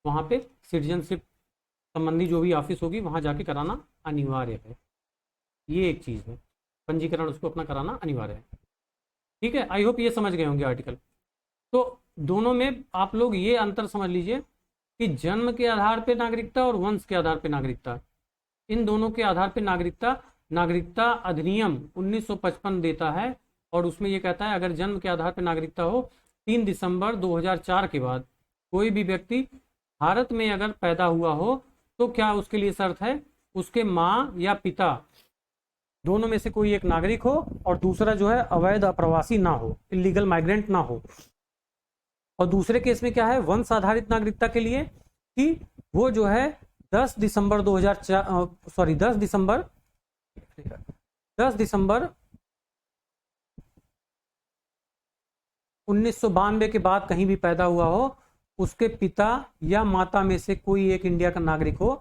Speaker 1: वहाँ पे सिटीजनशिप संबंधी जो भी ऑफिस होगी वहाँ जाके कराना अनिवार्य है। ये एक चीज़ है, पंजीकरण उसको अपना कराना अनिवार्य है। ठीक है, आई होप ये समझ गए होंगे आर्टिकल। तो दोनों में आप लोग ये अंतर समझ लीजिए कि जन्म के आधार पे नागरिकता और वंश के आधार पे नागरिकता, इन दोनों के आधार पे नागरिकता अधिनियम 1955 देता है। और उसमें ये कहता है अगर जन्म के आधार पे नागरिकता हो 3 दिसंबर 2004 के बाद कोई भी व्यक्ति भारत में अगर पैदा हुआ हो तो क्या उसके लिए शर्त है, उसके माँ या पिता दोनों में से कोई एक नागरिक हो और दूसरा जो है अवैध अप्रवासी ना हो, इलीगल माइग्रेंट ना हो। और दूसरे केस में क्या है वंश आधारित नागरिकता के लिए कि वो जो है 10 दिसंबर 1992 के बाद कहीं भी पैदा हुआ हो, उसके पिता या माता में से कोई एक इंडिया का नागरिक हो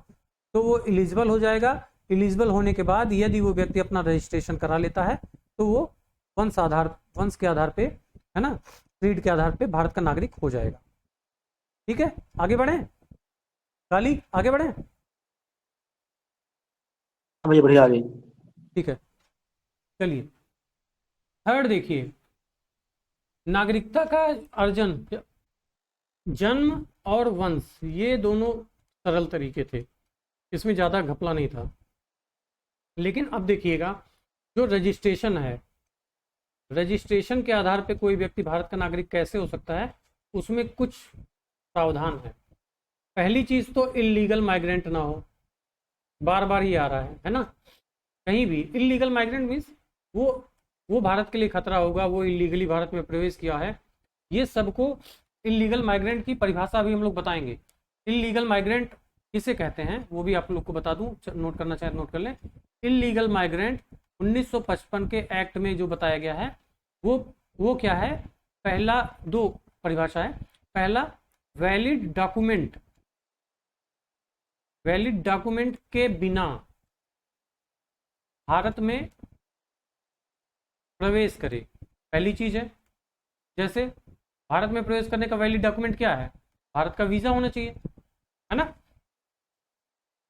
Speaker 1: तो वो एलिजिबल हो जाएगा। एलिजिबल होने के बाद यदि वो व्यक्ति अपना रजिस्ट्रेशन करा लेता है तो वो वंश के आधार पे, है ना, क्रीड के आधार पे भारत का नागरिक हो जाएगा। ठीक है, आगे बढ़े काली, आगे बढ़े।
Speaker 3: भैया बढ़िया आ गई।
Speaker 1: ठीक है, चलिए थर्ड देखिए, नागरिकता का अर्जन, जन्म और वंश ये दोनों सरल तरीके थे, इसमें ज़्यादा घपला नहीं था। लेकिन अब देखिएगा जो रजिस्ट्रेशन है, रजिस्ट्रेशन के आधार पे कोई व्यक्ति भारत का नागरिक कैसे हो सकता है, उसमें कुछ प्रावधान है। पहली चीज़ तो इलीगल माइग्रेंट ना हो, बार बार ही आ रहा है ना। कहीं भी इलीगल माइग्रेंट मीन्स वो भारत के लिए खतरा होगा, वो इलीगली भारत में प्रवेश किया है। ये सबको इलीगल माइग्रेंट की परिभाषा भी हम लोग बताएंगे। इलीगल माइग्रेंट किसे कहते हैं वो भी आप लोग को बता दूं, नोट करना चाहे नोट कर लें। इलीगल माइग्रेंट 1955 के एक्ट में जो बताया गया है वो क्या है, पहला दो परिभाषा है। पहला, वैलिड डॉक्यूमेंट के बिना भारत में प्रवेश करे, पहली चीज है। जैसे भारत में प्रवेश करने का वैलिड डॉक्यूमेंट क्या है, भारत का वीजा होना चाहिए, है ना,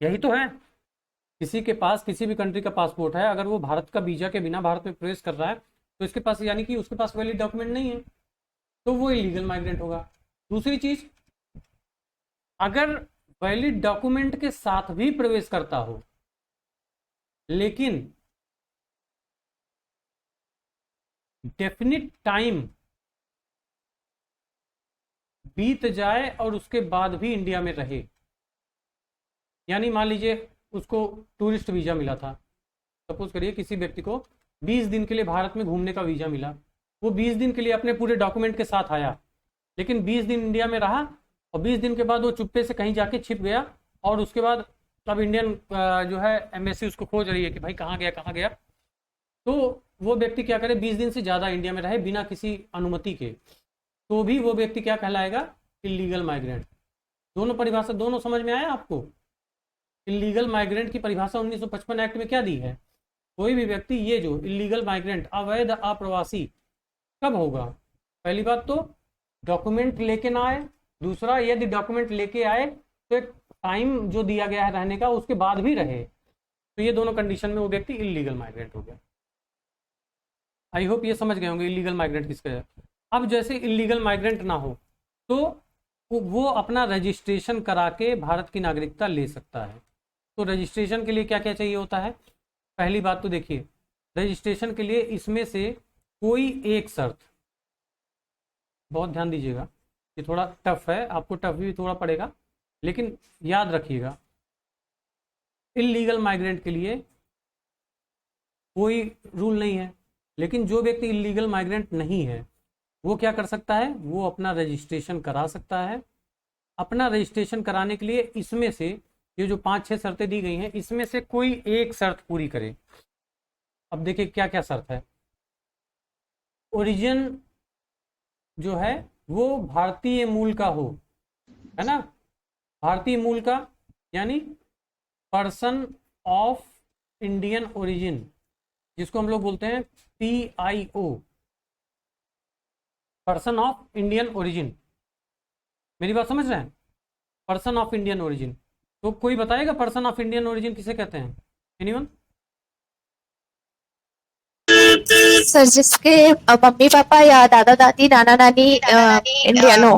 Speaker 1: यही तो है। किसी के पास किसी भी कंट्री का पासपोर्ट है, अगर वो भारत का वीजा के बिना भारत में प्रवेश कर रहा है तो इसके पास यानी कि उसके पास वैलिड डॉक्यूमेंट नहीं है, तो वो इलीगल माइग्रेंट होगा। दूसरी चीज, अगर वैलिड डॉक्यूमेंट के साथ भी प्रवेश करता हो लेकिन डेफिनिट टाइम बीत जाए और उसके बाद भी इंडिया में रहे, यानी मान लीजिए उसको टूरिस्ट वीज़ा मिला था, सपोज करिए किसी व्यक्ति को 20 दिन के लिए भारत में घूमने का वीज़ा मिला, वो 20 दिन के लिए अपने पूरे डॉक्यूमेंट के साथ आया, लेकिन 20 दिन इंडिया में रहा और 20 दिन के बाद वो चुप्पे से कहीं जाके छिप गया, और उसके बाद अब इंडियन जो है एम्बेसी उसको खोज रही है कि भाई कहाँ गया कहाँ गया। तो वो व्यक्ति क्या करे, 20 दिन से ज़्यादा इंडिया में रहे बिना किसी अनुमति के, तो भी वो व्यक्ति क्या कहलाएगा, इलीगल माइग्रेंट। दोनों परिभाषा, दोनों समझ में आया आपको? इलीगल माइग्रेंट की परिभाषा 1955 एक्ट में क्या दी है, कोई भी व्यक्ति, ये जो इलीगल माइग्रेंट अवैध अप्रवासी कब होगा, पहली बात तो डॉक्यूमेंट लेके ना आए, दूसरा यदि डॉक्यूमेंट लेके आए तो एक टाइम जो दिया गया है रहने का उसके बाद भी रहे, तो ये दोनों कंडीशन में वो व्यक्ति इलीगल माइग्रेंट हो गया। आई होप ये समझ गए होंगे इलीगल माइग्रेंट किसका है। अब जैसे इलीगल माइग्रेंट ना हो तो वो अपना रजिस्ट्रेशन करा के भारत की नागरिकता ले सकता है। तो रजिस्ट्रेशन के लिए क्या क्या चाहिए होता है, पहली बात तो देखिए, रजिस्ट्रेशन के लिए इसमें से कोई एक शर्त, बहुत ध्यान दीजिएगा, ये थोड़ा टफ है, आपको टफ भी थोड़ा पड़ेगा, लेकिन याद रखिएगा, इलीगल माइग्रेंट के लिए कोई रूल नहीं है, लेकिन जो व्यक्ति इलीगल माइग्रेंट नहीं है वो क्या कर सकता है, वो अपना रजिस्ट्रेशन करा सकता है। अपना रजिस्ट्रेशन कराने के लिए इसमें से ये जो 5-6 शर्तें दी गई हैं, इसमें से कोई एक शर्त पूरी करे। अब देखिए क्या क्या शर्त है, ओरिजिन जो है वो भारतीय मूल का हो, है ना, भारतीय मूल का, यानी पर्सन ऑफ इंडियन ओरिजिन, जिसको हम लोग बोलते हैं PIO, person of Indian origin. मेरी बात समझ रहे हैं, पर्सन ऑफ इंडियन ओरिजिन। तो कोई बताएगा पर्सन ऑफ इंडियन ओरिजिन किसे कहते हैं, एनीवन?
Speaker 4: सर जिसके मम्मी पापा या दादा दादी नाना नानी इंडियन हो।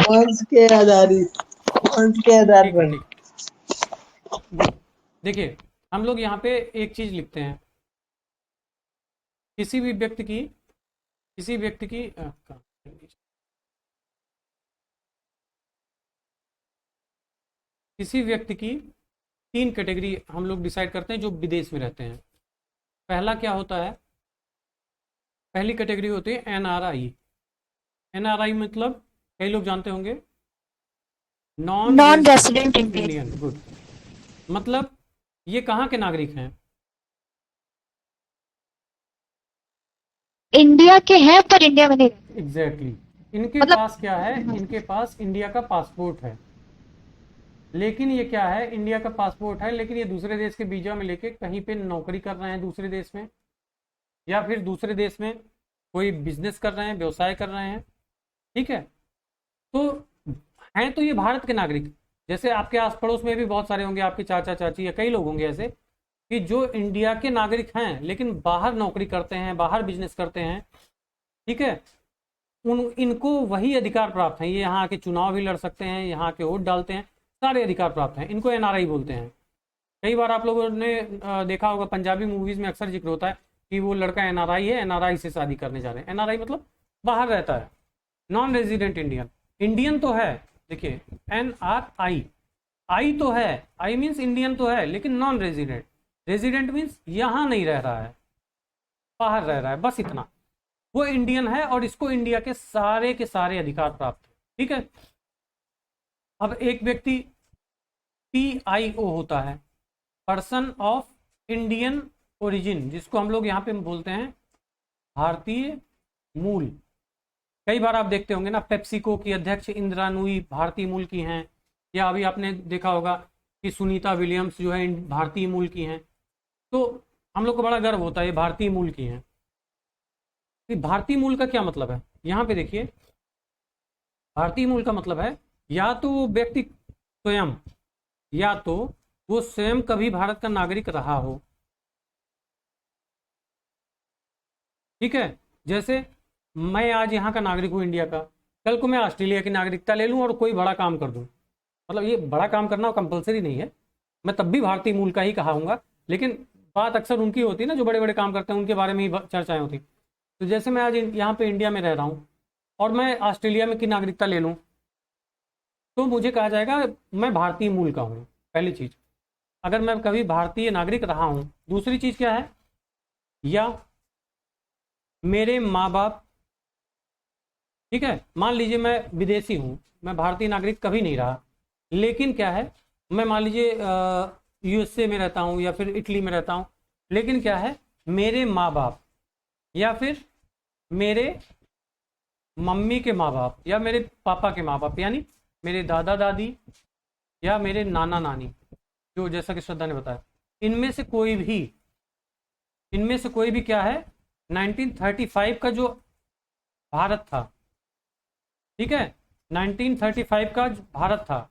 Speaker 3: वंश के आधार
Speaker 1: ठीक है,
Speaker 3: पर।
Speaker 1: ठीक। देखिए हम लोग यहाँ पे एक चीज लिखते हैं, किसी व्यक्ति की किसी व्यक्ति की 3 कैटेगरी हम लोग डिसाइड करते हैं जो विदेश में रहते हैं। पहला क्या होता है, पहली कैटेगरी होती है NRI। NRI मतलब कई लोग जानते होंगे,
Speaker 4: non resident Indian.
Speaker 1: Indian. Good, मतलब ये कहाँ के नागरिक हैं,
Speaker 4: इंडिया के हैं पर इंडिया में नहीं।
Speaker 1: एग्जैक्टली इनके
Speaker 4: मतलब-
Speaker 1: पास क्या है, इनके पास इंडिया का पासपोर्ट है, लेकिन ये क्या है, इंडिया का पासपोर्ट है, लेकिन ये दूसरे देश के वीजा में लेके कहीं पे नौकरी कर रहे हैं दूसरे देश में, या फिर दूसरे देश में कोई बिजनेस कर रहे हैं, व्यवसाय कर रहे हैं, ठीक है। तो हैं तो ये भारत के नागरिक, जैसे आपके आस पड़ोस में भी बहुत सारे होंगे, आपके चाचा चाची या कई लोग होंगे ऐसे कि जो इंडिया के नागरिक हैं लेकिन बाहर नौकरी करते हैं, बाहर बिजनेस करते हैं, ठीक है। इनको वही अधिकार प्राप्त हैं, ये यहाँ के चुनाव भी लड़ सकते हैं, यहाँ के वोट डालते हैं, सारे अधिकार प्राप्त हैं, इनको NRI बोलते हैं। कई बार आप लोगों ने देखा होगा पंजाबी मूवीज में अक्सर जिक्र होता है कि वो लड़का NRI है, NRI से शादी करने जा रहे हैं। NRI मतलब बाहर रहता है, नॉन रेजिडेंट इंडियन। इंडियन तो है, देखिए NRI, आई तो है, आई मीन्स इंडियन तो है लेकिन नॉन रेजिडेंट। रेजिडेंट मीन्स यहाँ नहीं रह रहा है, बाहर रह रहा है, बस इतना। वो इंडियन है और इसको इंडिया के सारे अधिकार प्राप्त है, ठीक है। अब एक व्यक्ति PIO होता है, पर्सन ऑफ इंडियन ओरिजिन, जिसको हम लोग यहाँ पे बोलते हैं भारतीय मूल। कई बार आप देखते होंगे ना, पेप्सिको की अध्यक्ष इंदिरा नूई भारतीय मूल की हैं, या अभी आपने देखा होगा कि सुनीता विलियम्स जो है भारतीय मूल की हैं। तो हम लोग को बड़ा गर्व होता है ये भारतीय मूल की हैं। कि भारतीय मूल का क्या मतलब है, यहाँ पे देखिए, भारतीय मूल का मतलब है या तो वो व्यक्ति स्वयं, या तो वो स्वयं कभी भारत का नागरिक रहा हो, ठीक है। जैसे मैं आज यहाँ का नागरिक हूँ इंडिया का, कल को मैं ऑस्ट्रेलिया की नागरिकता ले लूँ और कोई बड़ा काम कर दूँ, मतलब ये बड़ा काम करना कंपलसरी नहीं है, मैं तब भी भारतीय मूल का ही कहाऊंगा, लेकिन बात अक्सर उनकी होती है ना जो बड़े बड़े काम करते हैं, उनके बारे में ही चर्चाएं होती। तो जैसे मैं आज यहाँ पे इंडिया में रह रहा हूँ और मैं ऑस्ट्रेलिया में की नागरिकता ले लूँ, तो मुझे कहा जाएगा मैं भारतीय मूल का हूँ, पहली चीज। अगर मैं कभी भारतीय नागरिक रहा हूँ, दूसरी चीज क्या है, या मेरे माँ बाप, ठीक है, मान लीजिए मैं विदेशी हूँ, मैं भारतीय नागरिक कभी नहीं रहा, लेकिन क्या है, मैं मान लीजिए यूएसए में रहता हूँ या फिर इटली में रहता हूँ, लेकिन क्या है, मेरे माँ बाप या फिर मेरे मम्मी के माँ बाप या मेरे पापा के माँ बाप, यानी मेरे दादा दादी या मेरे नाना नानी, जो जैसा कि श्रद्धा ने बताया, इनमें से कोई भी क्या है, 1935 का जो भारत था, ठीक है, 1935 का जो भारत था,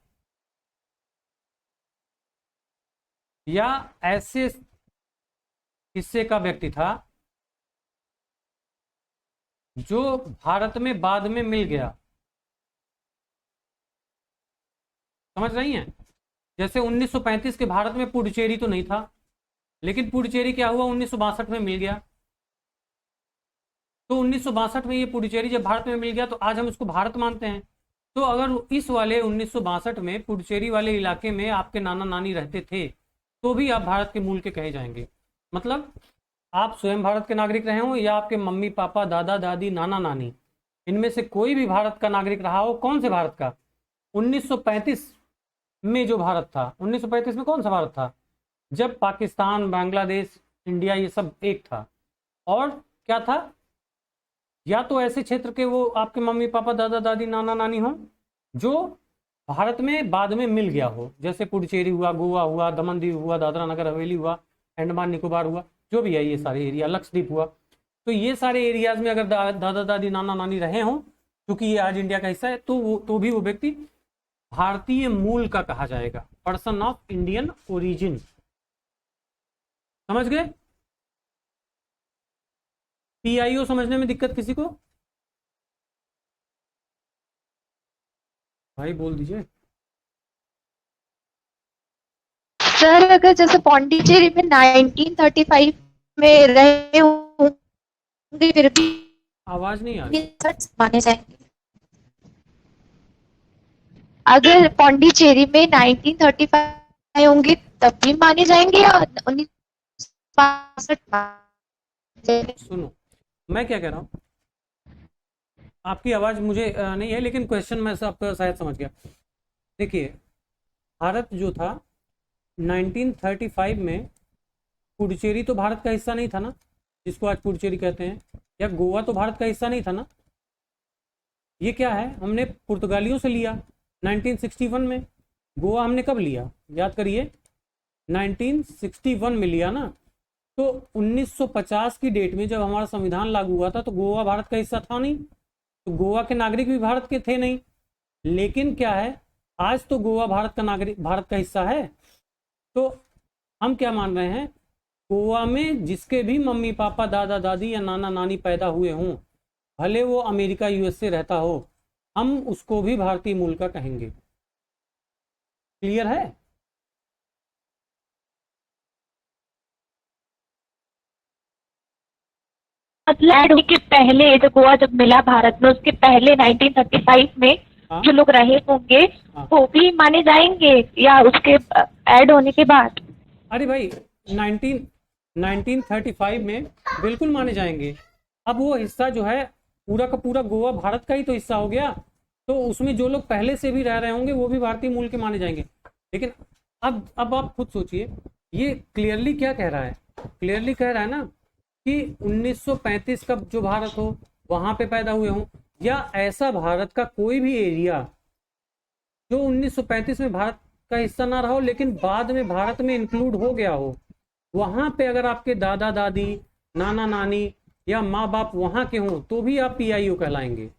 Speaker 1: या ऐसे हिस्से का व्यक्ति था जो भारत में बाद में मिल गया। समझ रही हैं? जैसे 1935 के भारत में पुडुचेरी तो नहीं था, लेकिन पुडुचेरी क्या हुआ, 1962 में मिल गया। तो 1962 में ये पुडुचेरी जब भारत में मिल गया तो आज हम इसको भारत मानते हैं। तो अगर इस वाले 1962 में पुडुचेरी वाले इलाके में आपके नाना नानी रहते थे तो भी आप भारत के मूल के कहे जाएंगे। मतलब आप स्वयं भारत के नागरिक रहे हो या आपके मम्मी पापा दादा दादी नाना नानी, इनमें से कोई भी भारत का नागरिक रहा हो। कौन से भारत का? 1935 में जो भारत था, 1935 में कौन सा भारत था? जब पाकिस्तान, बांग्लादेश, इंडिया ये सब एक था। और क्या था, या तो ऐसे क्षेत्र के वो आपके मम्मी पापा दादा दादी नाना नानी हो जो भारत में बाद में मिल गया हो, जैसे पुडुचेरी हुआ, गोवा हुआ, दमन दीव हुआ, दादरा नगर हवेली हुआ, अंडमान निकोबार हुआ, जो भी है ये सारे एरिया, लक्षद्वीप हुआ। तो ये सारे एरियाज में अगर दादा दादी नाना नानी रहे हों, क्योंकि ये आज इंडिया का हिस्सा है, तो भी वो व्यक्ति भारतीय मूल का कहा जाएगा, पर्सन ऑफ इंडियन ओरिजिन। समझ गए? पीआईओ समझने में दिक्कत किसी को? भाई बोल दीजिए।
Speaker 4: सर अगर जैसे पौंडीचेरी में 1935 में रहे होंगे फिर भी
Speaker 1: आवाज नहीं आ रही।
Speaker 4: माने जाएंगे। अगर पौंडीचेरी में 1935 होंगे तब भी माने जाएंगे या 1962?
Speaker 1: सुनो मैं क्या कह रहा हूँ, आपकी आवाज मुझे नहीं है, लेकिन क्वेश्चन मैं आपका शायद समझ गया। देखिए, भारत जो था 1935 में, पुडुचेरी तो भारत का हिस्सा नहीं था ना, जिसको आज पुडुचेरी कहते हैं, या गोवा तो भारत का हिस्सा नहीं था ना। ये क्या है, हमने पुर्तगालियों से लिया 1961 में। गोवा हमने कब लिया, याद करिए, 1961 में लिया ना। तो 1950 की डेट में जब हमारा संविधान लागू हुआ था तो गोवा भारत का हिस्सा था नहीं, तो गोवा के नागरिक भी भारत के थे नहीं। लेकिन क्या है, आज तो गोवा भारत का नागरिक, भारत का हिस्सा है। तो हम क्या मान रहे हैं, गोवा में जिसके भी मम्मी पापा दादा दादी या नाना नानी पैदा हुए हों, भले वो अमेरिका यूएसए रहता हो, हम उसको भी भारतीय मूल का कहेंगे। क्लियर है?
Speaker 5: मतलब के पहले जो गोवा जब मिला भारत में, उसके पहले 1935 में
Speaker 1: हाँ?
Speaker 5: जो लोग रहे होंगे
Speaker 1: हाँ।
Speaker 5: वो भी माने जाएंगे या उसके ऐड होने के बाद?
Speaker 1: अरे भाई 1935 में बिल्कुल माने जाएंगे। अब वो हिस्सा जो है पूरा का पूरा गोवा भारत का ही तो हिस्सा हो गया, तो उसमें जो लोग पहले से भी रह रहे होंगे वो भी भारतीय मूल के माने जाएंगे। लेकिन अब आप खुद सोचिए, ये क्लियरली क्या कह रहा है, क्लियरली कह रहा है ना कि 1935 का जो भारत हो वहां पे पैदा हुए हों, या ऐसा भारत का कोई भी एरिया जो 1935 में भारत का हिस्सा ना रहा हो लेकिन बाद में भारत में इंक्लूड हो गया हो, वहां पे अगर आपके दादा दादी नाना नानी या माँ बाप वहां के हों तो भी आप पीआईओ कहलाएंगे।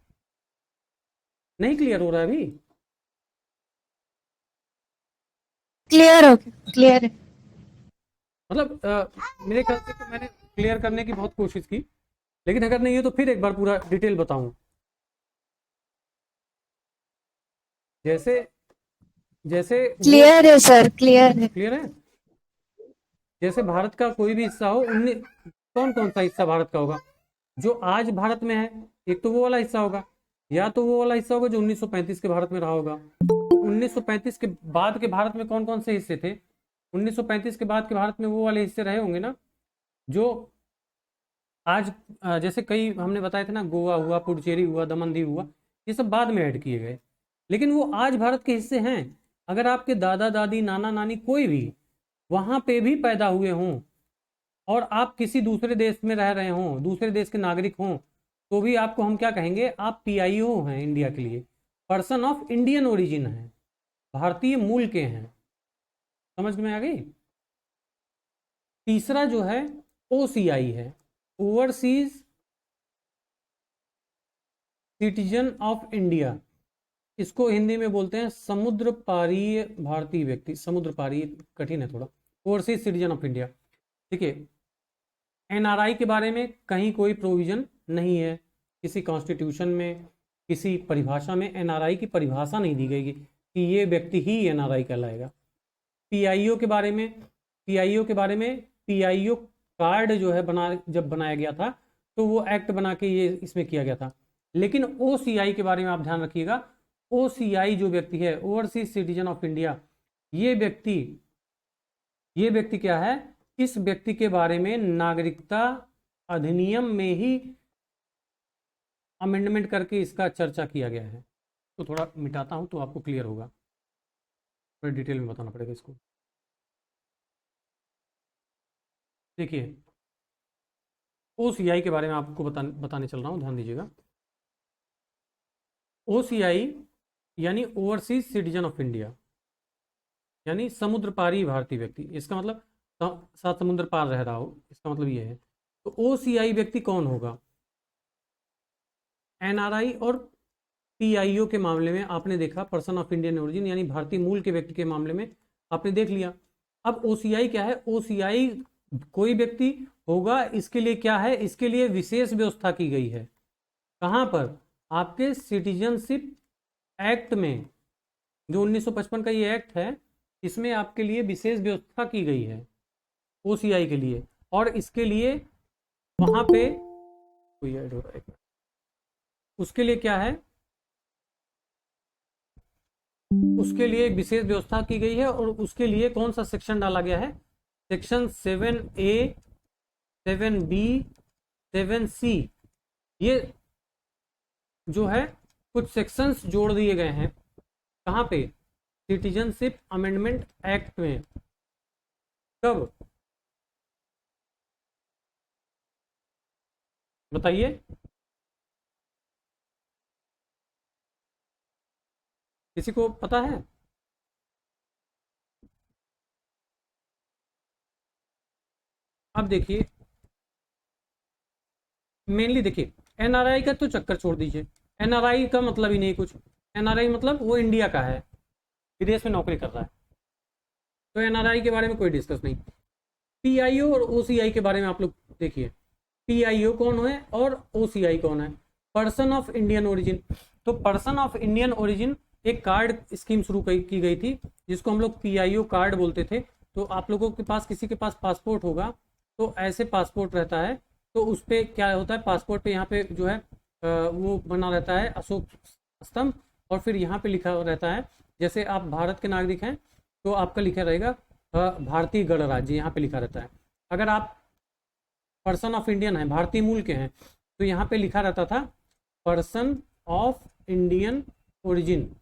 Speaker 1: नहीं क्लियर हो रहा है अभी?
Speaker 4: क्लियर हो गया, क्लियर है।
Speaker 1: मतलब मेरे ख्याल से तो मैंने क्लियर करने की बहुत कोशिश की, लेकिन अगर नहीं है तो फिर एक बार पूरा डिटेल बताऊं। जैसे जैसे
Speaker 4: क्लियर है सर, क्लियर है।
Speaker 1: क्लियर है? जैसे भारत का कोई भी हिस्सा हो, कौन कौन सा हिस्सा भारत का होगा जो आज भारत में है? एक तो वो वाला हिस्सा होगा, या तो वो वाला हिस्सा होगा जो 1935 के भारत में रहा होगा, 1935 के बाद के भारत में कौन कौन से हिस्से थे? 1935 के बाद के भारत में वो वाले हिस्से रहे होंगे ना जो आज जैसे कई हमने बताए थे ना, गोवा हुआ, पुडुचेरी हुआ, दमन दीव हुआ, ये सब बाद में ऐड किए गए, लेकिन वो आज भारत के हिस्से हैं। अगर आपके दादा दादी, नाना नानी कोई भी वहां पे भी पैदा हुए हों और आप किसी दूसरे देश में रह रहे हों, दूसरे देश के नागरिक हों, तो भी आपको हम क्या कहेंगे? आप पीआईओ हैं इंडिया के लिए, पर्सन ऑफ इंडियन ओरिजिन है, भारतीय मूल के हैं। समझ में आ गई? तीसरा जो है ओसीआई है, ओवरसीज सिटीजन ऑफ इंडिया। इसको हिंदी में बोलते हैं समुद्र पारीय भारतीय व्यक्ति। समुद्र पारीय कठिन है थोड़ा। Overseas citizen of India. देखिए, एनआरआई के बारे में कहीं कोई प्रोविजन नहीं है, किसी कॉन्स्टिट्यूशन में, किसी परिभाषा में एनआरआई की परिभाषा नहीं दी गई कि ये व्यक्ति ही एनआरआई कहलाएगा। पीआईओ के बारे में पीआईओ कार्ड जो है जब बनाया गया था तो वो एक्ट बना के ये इसमें किया गया था। लेकिन ओसीआई के बारे में आप ध्यान रखिएगा, ओसीआई जो व्यक्ति है, ओवरसीज सिटीजन ऑफ इंडिया, ये व्यक्ति क्या है? इस व्यक्ति के बारे में नागरिकता अधिनियम में ही अमेंडमेंट करके इसका चर्चा किया गया है। तो थोड़ा मिटाता हूं तो आपको क्लियर होगा, थोड़ा डिटेल में बताना पड़ेगा इसको। देखिए, ओसीआई के बारे में आपको बताने चल रहा हूं, ध्यान दीजिएगा। ओसीआई यानी ओवरसीज सिटीजन ऑफ इंडिया, यानी समुद्र पारी भारतीय व्यक्ति। इसका मतलब सात समुद्र पार रह रहा हो, इसका मतलब ये है। तो ओसीआई व्यक्ति कौन होगा? एनआरआई और पीआईओ के मामले में आपने देखा, पर्सन ऑफ इंडियन ओरिजिन यानी भारतीय मूल के व्यक्ति के मामले में आपने देख लिया। अब ओसीआई क्या है? ओसीआई कोई व्यक्ति होगा, इसके लिए क्या है? इसके लिए विशेष व्यवस्था की गई है। कहां पर? आपके सिटीजनशिप एक्ट में, जो 1955 का ये एक्ट है, इसमें आपके लिए विशेष व्यवस्था की गई है ओसीआई के लिए। और इसके लिए वहां पे कोई ऐड हो रहा है, उसके लिए क्या है? उसके लिए एक विशेष व्यवस्था की गई है। और उसके लिए कौन सा सेक्शन डाला गया है? सेक्शन 7A, 7B, 7C, ये जो है कुछ सेक्शंस जोड़ दिए गए हैं। कहां पे? सिटीजनशिप अमेंडमेंट एक्ट में। कब? बताइए। किसी को पता है? अब देखिए, मेनली देखिए, एनआरआई का तो चक्कर छोड़ दीजिए, एनआरआई का मतलब ही नहीं कुछ। एनआरआई मतलब वो इंडिया का है, विदेश में नौकरी कर रहा है, तो एनआरआई के बारे में कोई डिस्कस नहीं। पीआईओ और ओसीआई के बारे में आप लोग देखिए, पीआईओ कौन है और ओसीआई कौन है? Person of Indian origin. तो पर्सन ऑफ इंडियन ओरिजिन एक कार्ड स्कीम शुरू की गई थी, जिसको हम लोग पीआईओ कार्ड बोलते थे। तो आप लोगों के पास, किसी के पास पासपोर्ट होगा तो ऐसे पासपोर्ट रहता है, तो उस पर क्या होता है? पासपोर्ट पे यहाँ पे जो है वो बना रहता है अशोक स्तंभ, और फिर यहाँ पे लिखा रहता है, जैसे आप भारत के नागरिक हैं तो आपका लिखा रहेगा भारतीय गणराज्य, यहाँ पे लिखा रहता है। अगर आप पर्सन ऑफ इंडियन है, भारतीय मूल के हैं, तो यहाँ पे लिखा रहता था पर्सन ऑफ इंडियन ओरिजिन।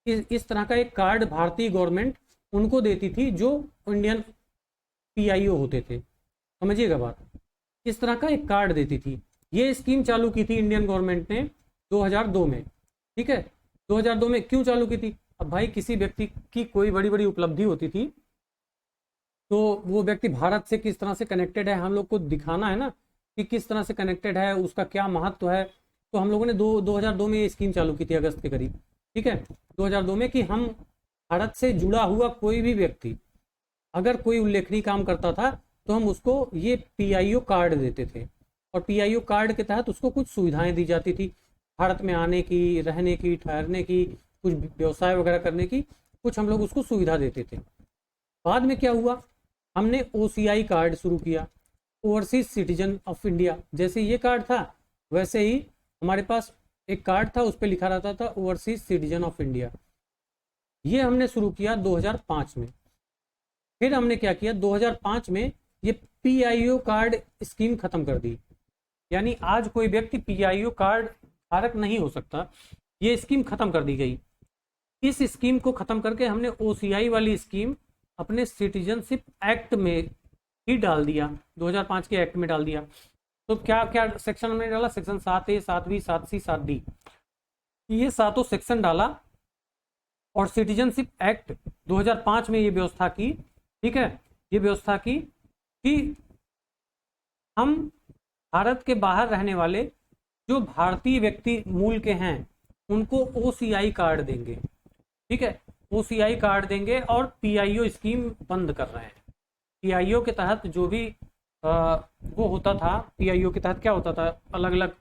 Speaker 1: इस तरह का एक कार्ड भारतीय गवर्नमेंट उनको देती थी जो इंडियन पीआईओ होते थे। समझिएगा बात, इस तरह का एक कार्ड देती थी। ये स्कीम चालू की थी इंडियन गवर्नमेंट ने 2002 में। ठीक है, 2002 में क्यों चालू की थी? अब भाई, किसी व्यक्ति की कोई बड़ी बड़ी उपलब्धि होती थी तो वो व्यक्ति भारत से किस तरह से कनेक्टेड है, हम लोग को दिखाना है ना कि किस तरह से कनेक्टेड है, उसका क्या महत्व है। तो हम लोगों ने 2002 में ये स्कीम चालू की थी, अगस्त के करीब। ठीक है, 2002 में, कि हम भारत से जुड़ा हुआ कोई भी व्यक्ति अगर कोई उल्लेखनीय काम करता था तो हम उसको ये पीआईओ कार्ड देते थे, और पीआईओ कार्ड के तहत उसको कुछ सुविधाएं दी जाती थी, भारत में आने की, रहने की, ठहरने की, कुछ व्यवसाय वगैरह करने की, कुछ हम लोग उसको सुविधा देते थे। बाद में क्या हुआ? हमने ओसीआई कार्ड शुरू किया, ओवरसीज सिटीजन ऑफ इंडिया। जैसे ये कार्ड था वैसे ही हमारे पास एक कार्ड था, उस पर लिखा रहता था ओवरसीज सिटीजन ऑफ इंडिया। ये हमने शुरू किया 2005 में। फिर हमने क्या किया, 2005 में ये पीआईओ कार्ड स्कीम खत्म कर दी, यानी आज कोई व्यक्ति पीआईओ कार्ड धारक नहीं हो सकता, ये स्कीम खत्म कर दी गई। इस स्कीम को खत्म करके हमने ओसीआई वाली स्कीम अपने सिटीजनशिप एक्ट में ही डाल दिया, 2005 के एक्ट में डाल दिया। तो क्या क्या सेक्शन हमने डाला, section 7A, 7B, 7C, 7D, ये सातों सेक्शन डाला और सिटीजनशिप एक्ट 2005 में ये व्यवस्था की, ठीक है, ये व्यवस्था की कि हम भारत के बाहर रहने वाले जो भारतीय व्यक्ति मूल के हैं उनको ओसीआई कार्ड देंगे, ठीक है, ओसीआई कार्ड देंगे और पीआईओ स्कीम बंद कर रहे हैं। पीआईओ के तहत जो भी वो होता था, पीआईओ के तहत क्या होता था, अलग अलग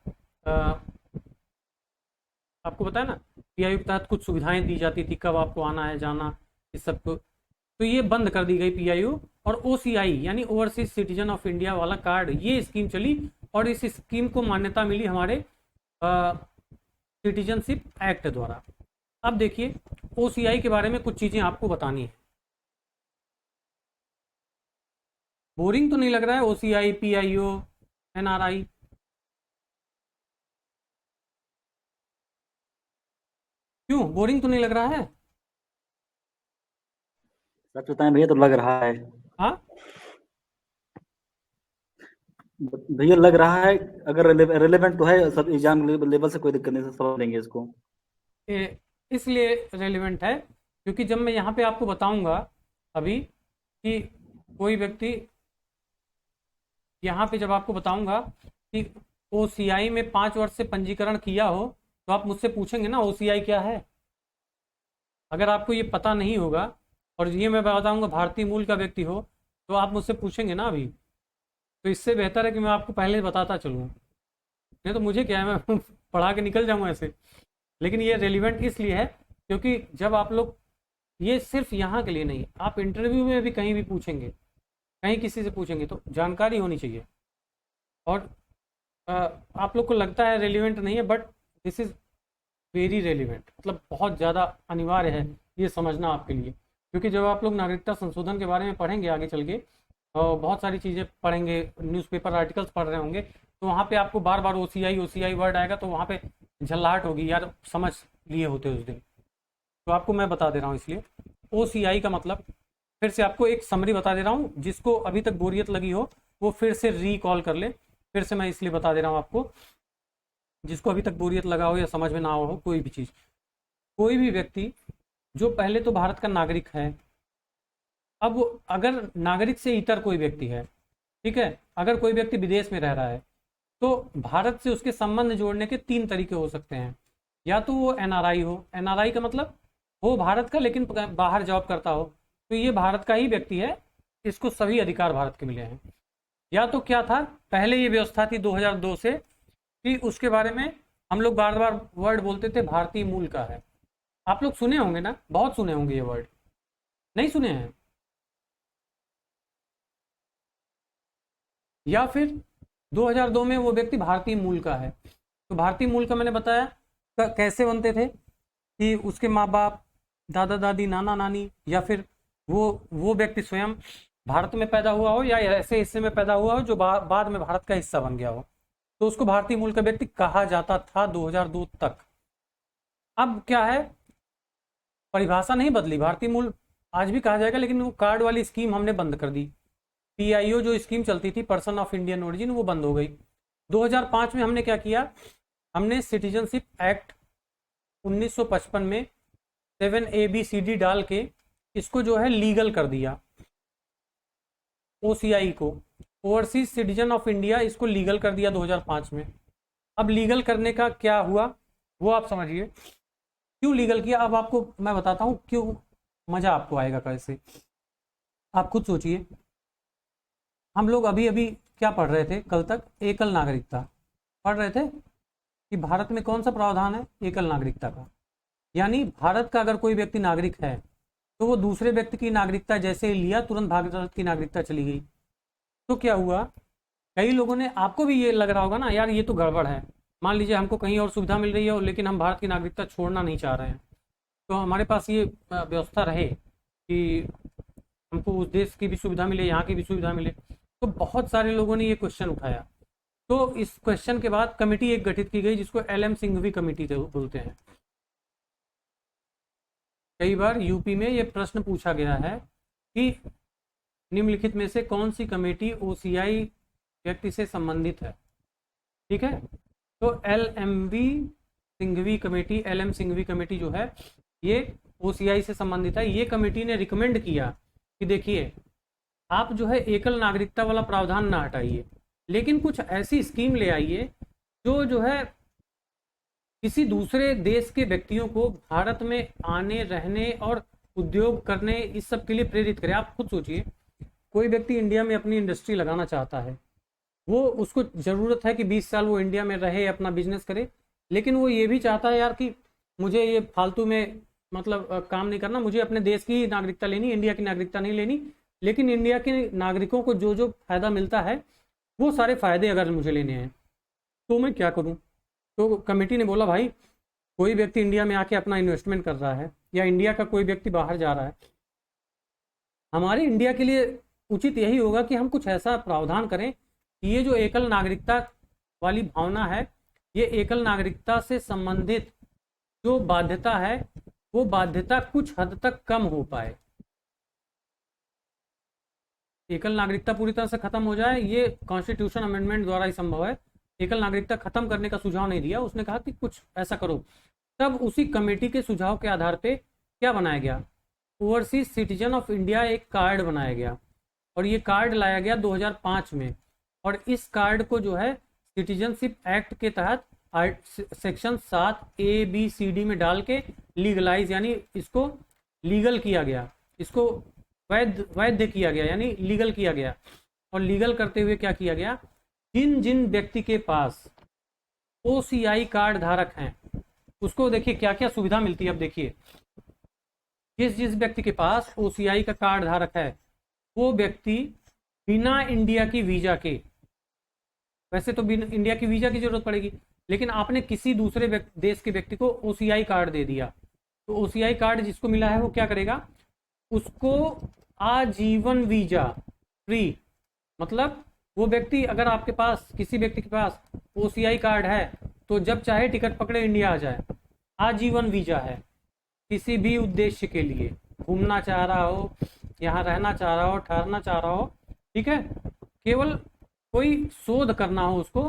Speaker 1: आपको पता है ना, पीआईओ के तहत कुछ सुविधाएं दी जाती थी, कब आपको आना है जाना, इस सब को, तो ये बंद कर दी गई पीआईओ। और ओसीआई यानी ओवरसीज सिटीजन ऑफ इंडिया वाला कार्ड, ये स्कीम चली और इस स्कीम को मान्यता मिली हमारे सिटीजनशिप एक्ट द्वारा। अब देखिए ओसीआई के बारे में कुछ चीजें आपको बतानी है। बोरिंग तो नहीं लग रहा है ओसीआई, पीआईओ, एनआरआई? क्यों बोरिंग तो नहीं लग रहा है?
Speaker 6: सच बताएं भैया तो लग रहा है।
Speaker 1: हाँ
Speaker 6: भैया लग रहा है, अगर रेलेवेंट तो है, सब एग्जाम लेवल से कोई दिक्कत नहीं, समझ लेंगे इसको।
Speaker 1: इसलिए रेलिवेंट है क्योंकि जब मैं यहाँ पे आपको बताऊंगा अभी कि कोई व्यक्ति, यहाँ पे जब आपको बताऊंगा कि ओसीआई में 5 वर्ष से पंजीकरण किया हो तो आप मुझसे पूछेंगे ना ओसीआई क्या है। अगर आपको ये पता नहीं होगा और ये मैं बताऊंगा भारतीय मूल का व्यक्ति हो तो आप मुझसे पूछेंगे ना अभी, तो इससे बेहतर है कि मैं आपको पहले बताता चलूँ, नहीं तो मुझे क्या है, मैं पढ़ा के निकल जाऊँगा ऐसे। लेकिन ये रेलिवेंट इसलिए है क्योंकि जब आप लोग, ये सिर्फ यहाँ के लिए नहीं, आप इंटरव्यू में भी कहीं भी पूछेंगे, कहीं किसी से पूछेंगे तो जानकारी होनी चाहिए। और आप लोग को लगता है रेलिवेंट नहीं है, but this is very relevant, मतलब बहुत ज़्यादा अनिवार्य है ये समझना आपके लिए, क्योंकि जब आप लोग नागरिकता संशोधन के बारे में पढ़ेंगे आगे चल के, बहुत सारी चीज़ें पढ़ेंगे, न्यूज़पेपर आर्टिकल्स पढ़ रहे होंगे, तो वहाँ पे आपको बार बार ओसीआई वर्ड आएगा, तो वहाँ पे झल्लाहट होगी, यार समझ लिए होते उस दिन। तो आपको मैं बता दे रहा हूँ, इसलिए ओसीआई का मतलब फिर से आपको एक समरी बता दे रहा हूँ, जिसको अभी तक बोरियत लगी हो वो फिर से रिकॉल कर ले। फिर से मैं इसलिए बता दे रहा हूँ आपको, जिसको अभी तक बोरियत लगा हो या समझ में ना हो कोई भी चीज़, कोई भी व्यक्ति जो पहले तो भारत का नागरिक है, अब अगर नागरिक से इतर कोई व्यक्ति है, ठीक है, अगर कोई व्यक्ति विदेश में रह रहा है तो भारत से उसके संबंध जोड़ने के 3 तरीके हो सकते हैं। या तो वो एनआरआई हो, एनआरआई का मतलब वो भारत का लेकिन बाहर जॉब करता हो, तो ये भारत का ही व्यक्ति है, इसको सभी अधिकार भारत के मिले हैं। या तो क्या था, पहले ये व्यवस्था थी 2002 से कि उसके बारे में हम लोग बार बार वर्ड बोलते थे भारतीय मूल का है। आप लोग सुने होंगे ना, बहुत सुने होंगे ये वर्ड, नहीं सुने हैं? या फिर 2002 में वो व्यक्ति भारतीय मूल का है। तो भारतीय मूल का मैंने बताया कैसे बनते थे कि उसके माँ बाप, दादा दादी, नाना नानी, या फिर वो व्यक्ति स्वयं भारत में पैदा हुआ हो या ऐसे हिस्से में पैदा हुआ हो जो बाद में भारत का हिस्सा बन गया हो, तो उसको भारतीय मूल का व्यक्ति कहा जाता था 2002 तक। अब क्या है, परिभाषा नहीं बदली, भारतीय मूल आज भी कहा जाएगा, लेकिन वो कार्ड वाली स्कीम हमने बंद कर दी। पीआईओ जो स्कीम चलती थी, पर्सन ऑफ इंडियन ओरिजिन, वो बंद हो गई। 2005 में हमने क्या किया, हमने सिटीजनशिप एक्ट 1955 में 7ABCD डाल के इसको जो है लीगल कर दिया। ओसीआई को, ओवरसीज सिटीजन ऑफ इंडिया, इसको लीगल कर दिया 2005 में। अब लीगल करने का क्या हुआ वो आप समझिए, क्यों लीगल किया अब आपको मैं बताता हूँ, क्यों मजा आपको आएगा कैसे, आप खुद सोचिए। हम लोग अभी अभी क्या पढ़ रहे थे, कल तक एकल नागरिकता पढ़ रहे थे कि भारत में कौन सा प्रावधान है, एकल नागरिकता का। यानी भारत का अगर कोई व्यक्ति नागरिक है तो वो दूसरे व्यक्ति की नागरिकता जैसे ही लिया तुरंत भारत की नागरिकता चली गई। तो क्या हुआ, कई लोगों ने, आपको भी ये लग रहा होगा ना, यार ये तो गड़बड़ है, मान लीजिए हमको कहीं और सुविधा मिल रही है लेकिन हम भारत की नागरिकता छोड़ना नहीं चाह रहे हैं, तो हमारे पास ये व्यवस्था रहे कि हमको उस देश की भी सुविधा मिले, यहाँ की भी सुविधा मिले। तो बहुत सारे लोगों ने ये क्वेश्चन उठाया। तो इस क्वेश्चन के बाद कमेटी एक गठित की गई जिसको LM सिंघवी कमेटी बोलते हैं। कई बार यूपी में ये प्रश्न पूछा गया है कि निम्नलिखित में से कौन सी कमेटी OCI व्यक्ति से संबंधित है। ठीक है, तो LM सिंघवी कमेटी जो है ये OCI से संबंधित है। ये कमेटी ने रिकमेंड किया कि देखिए आप जो है एकल नागरिकता वाला प्रावधान ना हटाइए, लेकिन कुछ ऐसी स्कीम ले आइए जो है किसी दूसरे देश के व्यक्तियों को भारत में आने, रहने और उद्योग करने, इस सब के लिए प्रेरित करे। आप खुद सोचिए, कोई व्यक्ति इंडिया में अपनी इंडस्ट्री लगाना चाहता है, वो उसको ज़रूरत है कि 20 साल वो इंडिया में रहे, अपना बिजनेस करे, लेकिन वो ये भी चाहता है यार कि मुझे ये फालतू में मतलब काम नहीं करना, मुझे अपने देश की नागरिकता लेनी, इंडिया की नागरिकता नहीं लेनी, लेकिन इंडिया के नागरिकों को जो जो फायदा मिलता है वो सारे फायदे अगर मुझे लेने हैं तो मैं क्या करूं। तो कमेटी ने बोला भाई कोई व्यक्ति इंडिया में आके अपना इन्वेस्टमेंट कर रहा है या इंडिया का कोई व्यक्ति बाहर जा रहा है, हमारे इंडिया के लिए उचित यही होगा कि हम कुछ ऐसा प्रावधान करें कि ये जो एकल नागरिकता वाली भावना है, ये एकल नागरिकता से संबंधित जो बाध्यता है वो बाध्यता कुछ हद तक कम हो पाए। एकल नागरिकता पूरी तरह से खत्म हो जाए ये कॉन्स्टिट्यूशन अमेंडमेंट द्वारा ही संभव है। एकल नागरिकता खत्म करने का सुझाव नहीं दिया, उसने कहा कि कुछ ऐसा करो। तब उसी कमेटी के सुझाव के आधार पे क्या बनाया गया, ओवरसीज सिटीजन ऑफ इंडिया एक कार्ड बनाया गया, और ये कार्ड लाया गया 2005 में। और इस कार्ड को जो है सिटीजनशिप एक्ट के तहत सेक्शन 7 ABCD में डाल के लीगलाइज यानी इसको लीगल किया गया, इसको वैध किया गया, यानी लीगल किया गया। और लीगल करते हुए क्या किया गया, जिन जिन व्यक्ति के पास OCI कार्ड धारक हैं उसको देखिए क्या क्या सुविधा मिलती है। अब देखिए जिस व्यक्ति के पास OCI का कार्ड धारक है वो व्यक्ति बिना इंडिया की वीजा के, वैसे तो बिना इंडिया की वीजा की जरूरत पड़ेगी, लेकिन आपने किसी दूसरे देश के व्यक्ति को OCI कार्ड दे दिया, तो OCI कार्ड जिसको मिला है वो क्या करेगा, उसको आजीवन वीजा फ्री, मतलब वो व्यक्ति अगर आपके पास किसी व्यक्ति के पास OCI कार्ड है तो जब चाहे टिकट पकड़े इंडिया आ जाए, आजीवन वीजा है। किसी भी उद्देश्य के लिए घूमना चाह रहा हो, यहाँ रहना चाह रहा हो, ठहरना चाह रहा हो, ठीक है, केवल कोई शोध करना हो उसको,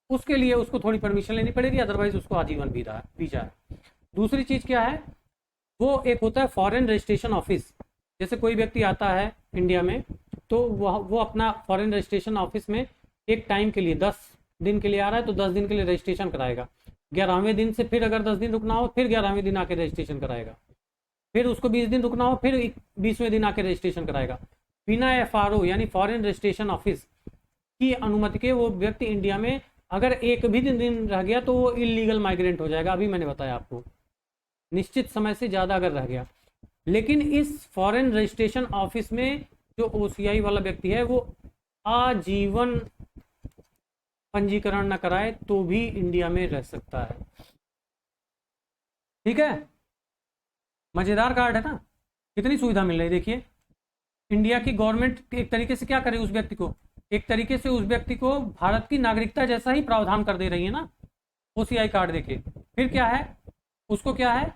Speaker 1: उसके लिए उसको थोड़ी परमिशन लेनी पड़ेगी, अदरवाइज उसको आजीवन वीजा है। दूसरी चीज क्या है, वो एक होता है फॉरेन रजिस्ट्रेशन ऑफिस। जैसे कोई व्यक्ति आता है इंडिया में तो वो अपना फॉरेन रजिस्ट्रेशन ऑफिस में एक टाइम के लिए 10 दिन के लिए आ रहा है तो 10 दिन के लिए रजिस्ट्रेशन कराएगा, 11वें दिन से फिर अगर 10 दिन रुकना हो फिर 11वें दिन आके रजिस्ट्रेशन कराएगा, फिर उसको 20 दिन रुकना हो फिर 20वें दिन आके रजिस्ट्रेशन कराएगा। बिना FRO यानी फॉरेन रजिस्ट्रेशन ऑफिस की अनुमति के वो व्यक्ति इंडिया में अगर एक भी दिन रह गया तो वो इलीगल माइग्रेंट हो जाएगा। अभी मैंने बताया आपको, निश्चित समय से ज़्यादा अगर रह गया। लेकिन इस फॉरेन रजिस्ट्रेशन ऑफिस में जो OCI वाला व्यक्ति है वो आजीवन पंजीकरण न कराए तो भी इंडिया में रह सकता है। ठीक है, मजेदार कार्ड है ना, कितनी सुविधा मिल रही। देखिए इंडिया की गवर्नमेंट एक तरीके से क्या करे, उस व्यक्ति को एक तरीके से उस व्यक्ति को भारत की नागरिकता जैसा ही प्रावधान कर दे रही है ना OCI कार्ड देके। फिर क्या है, उसको क्या है,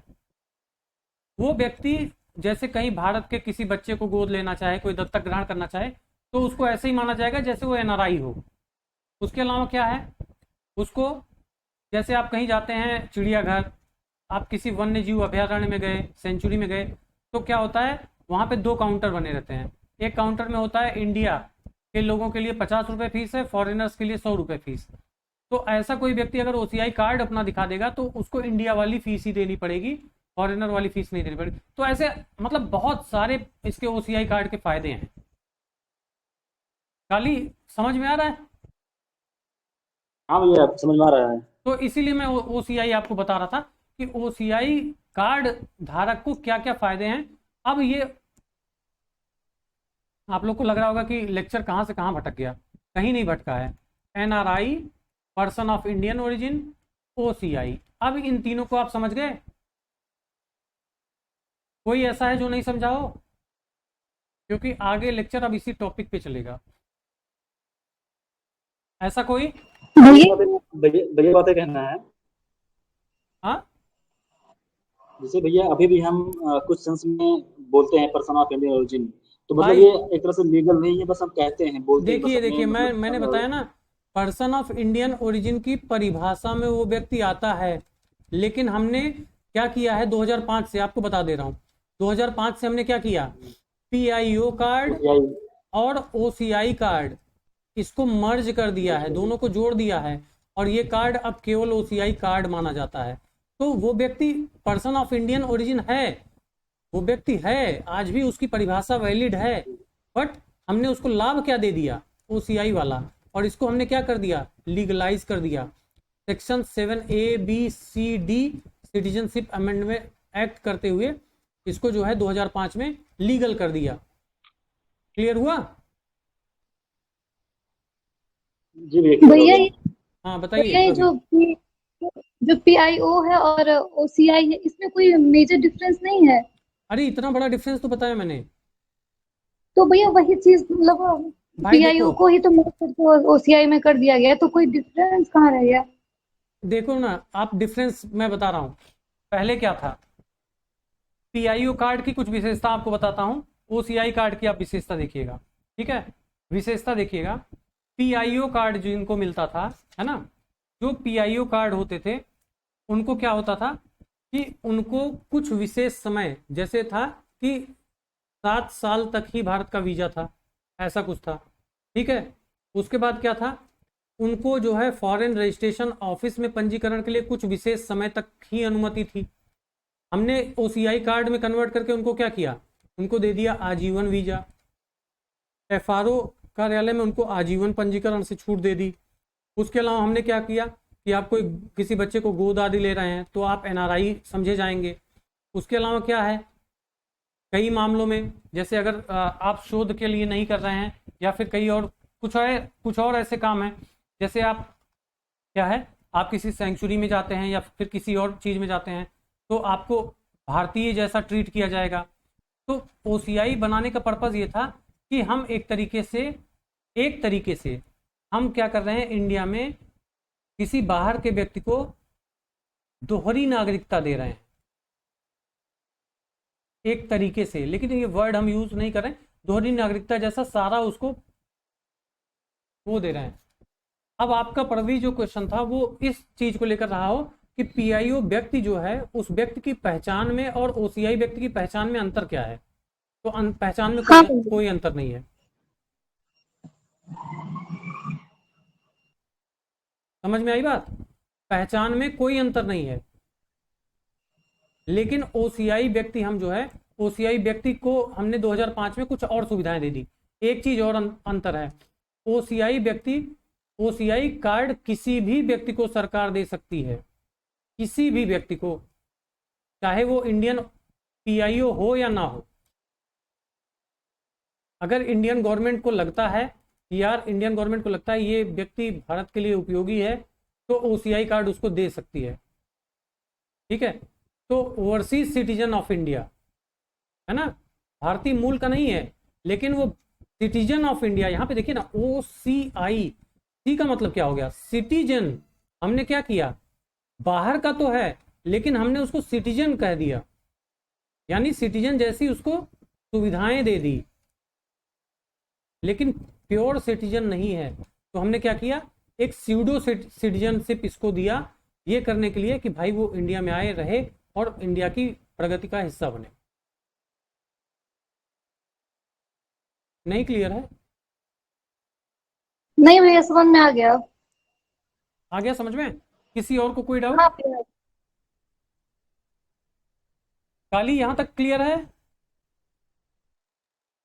Speaker 1: वो व्यक्ति जैसे कहीं भारत के किसी बच्चे को गोद लेना चाहे, कोई दत्तक ग्रहण करना चाहे तो उसको ऐसे ही माना जाएगा जैसे वो NRI हो। उसके अलावा क्या है, उसको जैसे आप कहीं जाते हैं चिड़ियाघर, आप किसी वन्य जीव अभयारण्य में गए, सेंचुरी में गए, तो क्या होता है वहाँ पे 2 काउंटर बने रहते हैं। एक काउंटर में होता है इंडिया के लोगों के लिए 50 रुपये फीस है, फॉरेनर्स के लिए 100 रुपये फीस। तो ऐसा कोई व्यक्ति अगर OCI कार्ड अपना दिखा देगा तो उसको इंडिया वाली फीस ही देनी पड़ेगी, फॉरेनर वाली फीस नहीं देनी पड़ेगी। तो ऐसे मतलब बहुत सारे इसके OCI कार्ड के फायदे हैं। खाली समझ में आ रहा है?
Speaker 6: हाँ भैया समझ में आ रहा है।
Speaker 1: तो इसीलिए मैं OCI आपको बता रहा था कि OCI कार्ड धारक को क्या क्या फायदे हैं। अब ये आप लोग को लग रहा होगा कि लेक्चर कहाँ से कहाँ भटक गया, कहीं नहीं भटका है। NRI, person of Indian origin, OCI, अब इन तीनों को आप समझ गए। कोई ऐसा है जो नहीं समझाओ, क्योंकि आगे लेक्चर अब इसी टॉपिक पे चलेगा। ऐसा कोई?
Speaker 4: भैया
Speaker 6: भैया भैया बातें कहना है,
Speaker 1: हाँ
Speaker 6: जैसे भैया अभी भी हम कुछ सेंस में बोलते हैं पर्सन ऑफ इंडियन ओरिजिन, तो मतलब
Speaker 1: भाई
Speaker 6: ये एक तरह से लीगल नहीं है, बस हम कहते हैं, बोलते हैं बस
Speaker 1: देखिए
Speaker 6: अपने
Speaker 1: देखिए, मैंने बताया
Speaker 6: मतलब।
Speaker 1: ना, पर्सन ऑफ इंडियन ओरिजिन की परिभाषा में वो व्यक्ति आता है, लेकिन हमने क्या किया है 2005 से, आपको बता दे रहा हूँ, 2005 से हमने क्या किया, पीआईओ कार्ड
Speaker 6: ओसीआई।
Speaker 1: और ओसीआई कार्ड, इसको मर्ज कर दिया है, दोनों को जोड़ दिया है, और ये कार्ड अब केवल ओसीआई कार्ड माना जाता है। तो वो व्यक्ति पर्सन ऑफ इंडियन ओरिजिन है, वो व्यक्ति है, आज भी उसकी परिभाषा वैलिड है, बट हमने उसको लाभ क्या दे दिया, ओसीआई वाला, और इसको हमने क्या कर दिया, लीगलाइज कर दिया। Section 7A B C D citizenship amendment act करते हुए इसको जो है 2005 में लीगल कर दिया। क्लियर हुआ?
Speaker 6: जी भैया
Speaker 4: भैया ये
Speaker 1: हाँ
Speaker 4: भैया
Speaker 1: बताइए
Speaker 4: ये
Speaker 1: रवि।
Speaker 4: जो पीआईओ है और ओसीआई है, इसमें कोई मेजर डिफरेंस नहीं है?
Speaker 1: अरे इतना बड़ा डिफरेंस तो बताया मैंने।
Speaker 4: तो भैया वही चीज मतलब
Speaker 1: भाई
Speaker 4: पीआईओ
Speaker 1: देखो,
Speaker 4: को ही तो merge करके ओसीआई में कर दिया गया है, तो कोई डिफरेंस कहाँ रह गया?
Speaker 1: देखो ना आप, डिफरेंस मैं बता रहा हूँ। पहले क्या था, पीआईओ कार्ड की कुछ विशेषता आपको बताता हूँ, ओसीआई कार्ड की आप विशेषता देखिएगा, ठीक है? विशेषता देखिएगा, पीआईओ कार्ड जिनको मिलता था, है ना, जो पीआईओ कार्ड होते थे उनको क्या होता था कि उनको कुछ विशेष समय, जैसे था कि 7 साल तक ही भारत का वीजा था, ऐसा कुछ था, ठीक है? उसके बाद क्या था, उनको जो है फॉरेन रजिस्ट्रेशन ऑफिस में पंजीकरण के लिए कुछ विशेष समय तक ही अनुमति थी। हमने ओसीआई कार्ड में कन्वर्ट करके उनको क्या किया, उनको दे दिया आजीवन वीजा। एफआरओ कार्यालय में उनको आजीवन पंजीकरण से छूट दे दी। उसके अलावा हमने क्या किया कि आप कोई किसी बच्चे को गोद आदि ले रहे हैं तो आप एनआरआई समझे जाएंगे। उसके अलावा क्या है, कई मामलों में जैसे अगर आप शोध के लिए नहीं कर रहे हैं, या फिर कई और कुछ और ऐसे काम हैं, जैसे आप क्या है, आप किसी सेंचुरी में जाते हैं या फिर किसी और चीज़ में जाते हैं, तो आपको भारतीय जैसा ट्रीट किया जाएगा। तो ओसीआई बनाने का पर्पज़ ये था कि हम एक तरीके से हम क्या कर रहे हैं, इंडिया में किसी बाहर के व्यक्ति को दोहरी नागरिकता दे रहे हैं एक तरीके से, लेकिन ये वर्ड हम यूज नहीं कर रहे हैं, दोहरी नागरिकता जैसा सारा उसको वो दे रहे हैं। अब आपका परवी जो क्वेश्चन था वो इस चीज को लेकर रहा हो कि पीआईओ व्यक्ति जो है उस व्यक्ति की पहचान में और ओसीआई व्यक्ति की पहचान में अंतर क्या है, तो पहचान में
Speaker 4: हाँ
Speaker 1: कोई अंतर नहीं है। समझ में आई बात? पहचान में कोई अंतर नहीं है, लेकिन ओसीआई व्यक्ति हम जो है, ओसीआई व्यक्ति को हमने 2005 में कुछ और सुविधाएं दे दी। एक चीज और अंतर है, ओसीआई कार्ड किसी भी व्यक्ति को सरकार दे सकती है, किसी भी व्यक्ति को, चाहे वो इंडियन पीआईओ हो या ना हो। अगर इंडियन गवर्नमेंट को लगता है कि यार, इंडियन गवर्नमेंट को लगता है ये व्यक्ति भारत के लिए उपयोगी है, तो ओसीआई कार्ड उसको दे सकती है, ठीक है? तो ओवरसीज सिटीजन ऑफ इंडिया है ना, भारतीय मूल का नहीं है, लेकिन वो सिटीजन ऑफ इंडिया, यहां पे देखिए ना, ओसीआई, सी का मतलब क्या हो गया, सिटीजन। हमने क्या किया, बाहर का तो है लेकिन हमने उसको सिटीजन कह दिया, यानी सिटीजन जैसी उसको सुविधाएं दे दी, लेकिन प्योर सिटीजन नहीं है। तो हमने क्या किया, एक स्यूडो सिटीजनशिप इसको दिया, ये करने के लिए कि भाई वो इंडिया में आए, रहे और इंडिया की प्रगति का हिस्सा बने। नहीं क्लियर है?
Speaker 4: नहीं भैया, समझ में आ गया।
Speaker 1: आ गया समझ में? किसी और को कोई डाउट?
Speaker 4: हाँ भैया।
Speaker 1: काली यहां तक क्लियर है?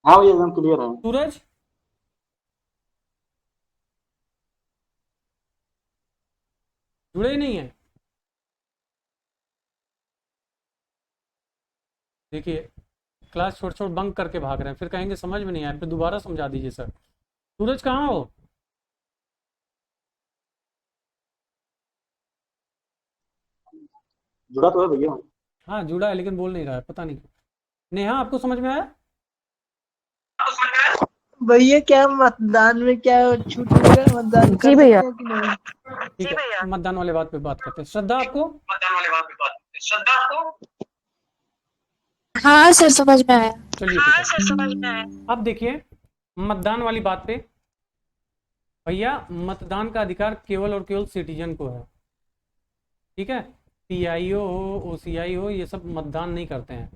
Speaker 6: हाँ भैया एकदम क्लियर है।
Speaker 1: सूरज? जुड़े ही नहीं है? देखिए, क्लास छोड़ छोड़ बंक करके भाग रहे हैं, फिर कहेंगे समझ में नहीं आया, फिर दोबारा समझा दीजिए सर। सूरज कहाँ हो?
Speaker 6: जुड़ा तो है भैया।
Speaker 1: हाँ जुड़ा है लेकिन बोल नहीं रहा है, पता नहीं। नेहा आपको समझ में आया?
Speaker 3: भैया क्या मतदान में क्या छूट मिलेगा, मतदान
Speaker 2: जी
Speaker 3: कर सकते
Speaker 2: भैया।
Speaker 3: हैं कि नहीं?
Speaker 1: ठीक है, मतदान वाले बात पे बात करते हैं। श्रद्धा आपको?
Speaker 4: हाँ सर, समझ में आया।
Speaker 1: चलिए ठीक है। अब देखिए मतदान वाली बात पे, भैया मतदान का अधिकार केवल और केवल सिटीजन को है, ठीक है। पीआईओ हो, ओसीआई हो, ये सब मतदान नहीं करते हैं,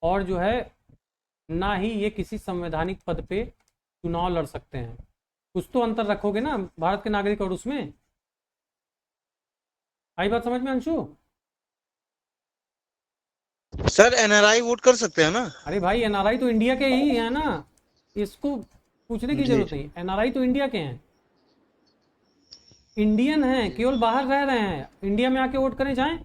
Speaker 1: और जो है ना ही ये किसी संवैधानिक पद पे चुनाव लड़ सकते हैं। कुछ तो अंतर रखोगे ना भारत के नागरिक और उसमें। आई बात समझ में अंशु?
Speaker 7: सर एनआरआई वोट कर सकते हैं ना?
Speaker 1: अरे भाई एनआरआई तो इंडिया के ही है ना, इसको पूछने की
Speaker 7: जी।
Speaker 1: जरूरत नहीं। एनआरआई तो इंडिया के हैं, इंडियन हैं, केवल बाहर रह रहे हैं, इंडिया में आके वोट करें चाहें।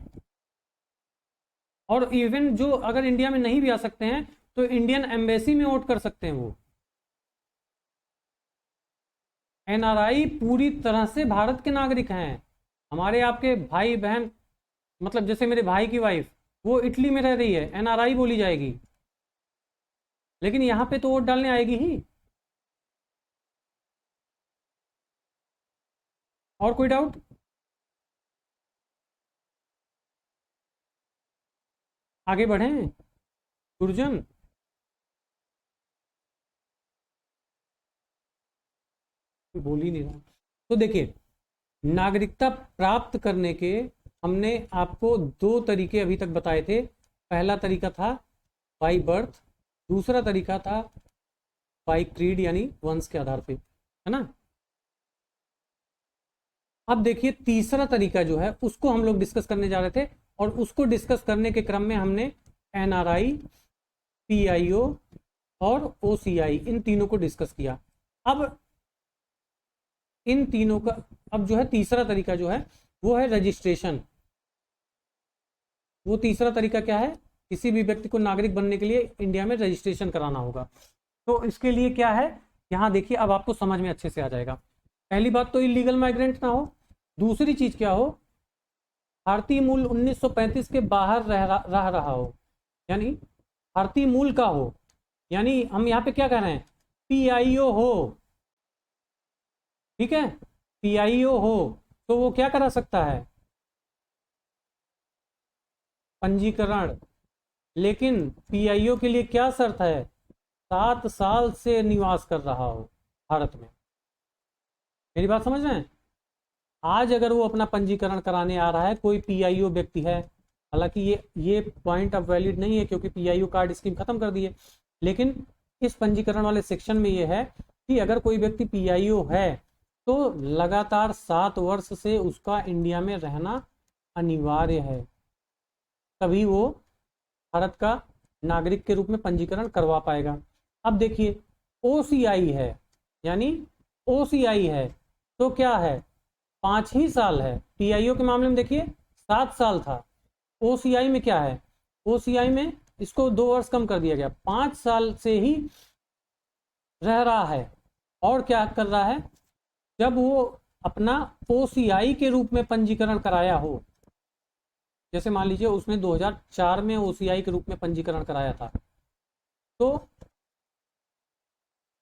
Speaker 1: और इवन जो अगर इंडिया में नहीं भी आ सकते हैं तो इंडियन एम्बेसी में वोट कर सकते हैं वो। एनआरआई पूरी तरह से भारत के नागरिक हैं। हमारे आपके भाई बहन, मतलब जैसे मेरे भाई की वाइफ वो इटली में रह रही है, एनआरआई बोली जाएगी, लेकिन यहां पे तो वोट डालने आएगी ही। और कोई डाउट? आगे बढ़ें गुरुजन। बोल ही नहीं रहा। तो देखिए नागरिकता प्राप्त करने के हमने आपको दो तरीके अभी तक बताए थे। पहला तरीका था बाई बर्थ, दूसरा तरीका था बाई क्रीड यानी वंश के आधार पे, है ना। अब देखिए तीसरा तरीका जो है उसको हम लोग डिस्कस करने जा रहे थे, और उसको डिस्कस करने के क्रम में हमने एनआरआई, पीआईओ और ओसीआई इन तीनों को डिस्कस किया। अब इन तीनों का अब जो है तीसरा तरीका जो है वो है रजिस्ट्रेशन। वो तीसरा तरीका क्या है? किसी भी व्यक्ति को नागरिक बनने के लिए इंडिया में रजिस्ट्रेशन कराना होगा। तो इसके लिए क्या है, यहाँ देखिए अब आपको समझ में अच्छे से आ जाएगा। पहली बात तो इलीगल माइग्रेंट ना हो, दूसरी चीज क्या हो, भारतीय मूल 1935 के बाहर रह रहा हो, यानी भारतीय मूल का हो। यानी हम यहाँ पे क्या कह रहे हैं, पीआईओ हो, ठीक है, पीआईओ हो तो वो क्या करा सकता है, पंजीकरण। लेकिन पीआईओ के लिए क्या शर्त है, 7 साल से निवास कर रहा हो भारत में। मेरी बात समझ रहे हैं? आज अगर वो अपना पंजीकरण कराने आ रहा है कोई पीआईओ व्यक्ति है, हालांकि ये पॉइंट अब वैलिड नहीं है क्योंकि पीआईओ कार्ड स्कीम खत्म कर दी है, लेकिन इस पंजीकरण वाले सेक्शन में ये है कि अगर कोई व्यक्ति पीआईओ है तो लगातार 7 वर्ष से उसका इंडिया में रहना अनिवार्य है, तभी वो भारत का नागरिक के रूप में पंजीकरण करवा पाएगा। अब देखिए ओसीआई है, यानी ओसीआई है तो क्या है, 5 ही साल है। पीआईओ के मामले में देखिए 7 साल था, ओसीआई में क्या है, ओसीआई में इसको 2 वर्ष कम कर दिया गया, 5 साल से ही रह रहा है। और क्या कर रहा है, जब वो अपना ओसीआई के रूप में पंजीकरण कराया हो, जैसे मान लीजिए उसने 2004 में ओसीआई के रूप में पंजीकरण कराया था, तो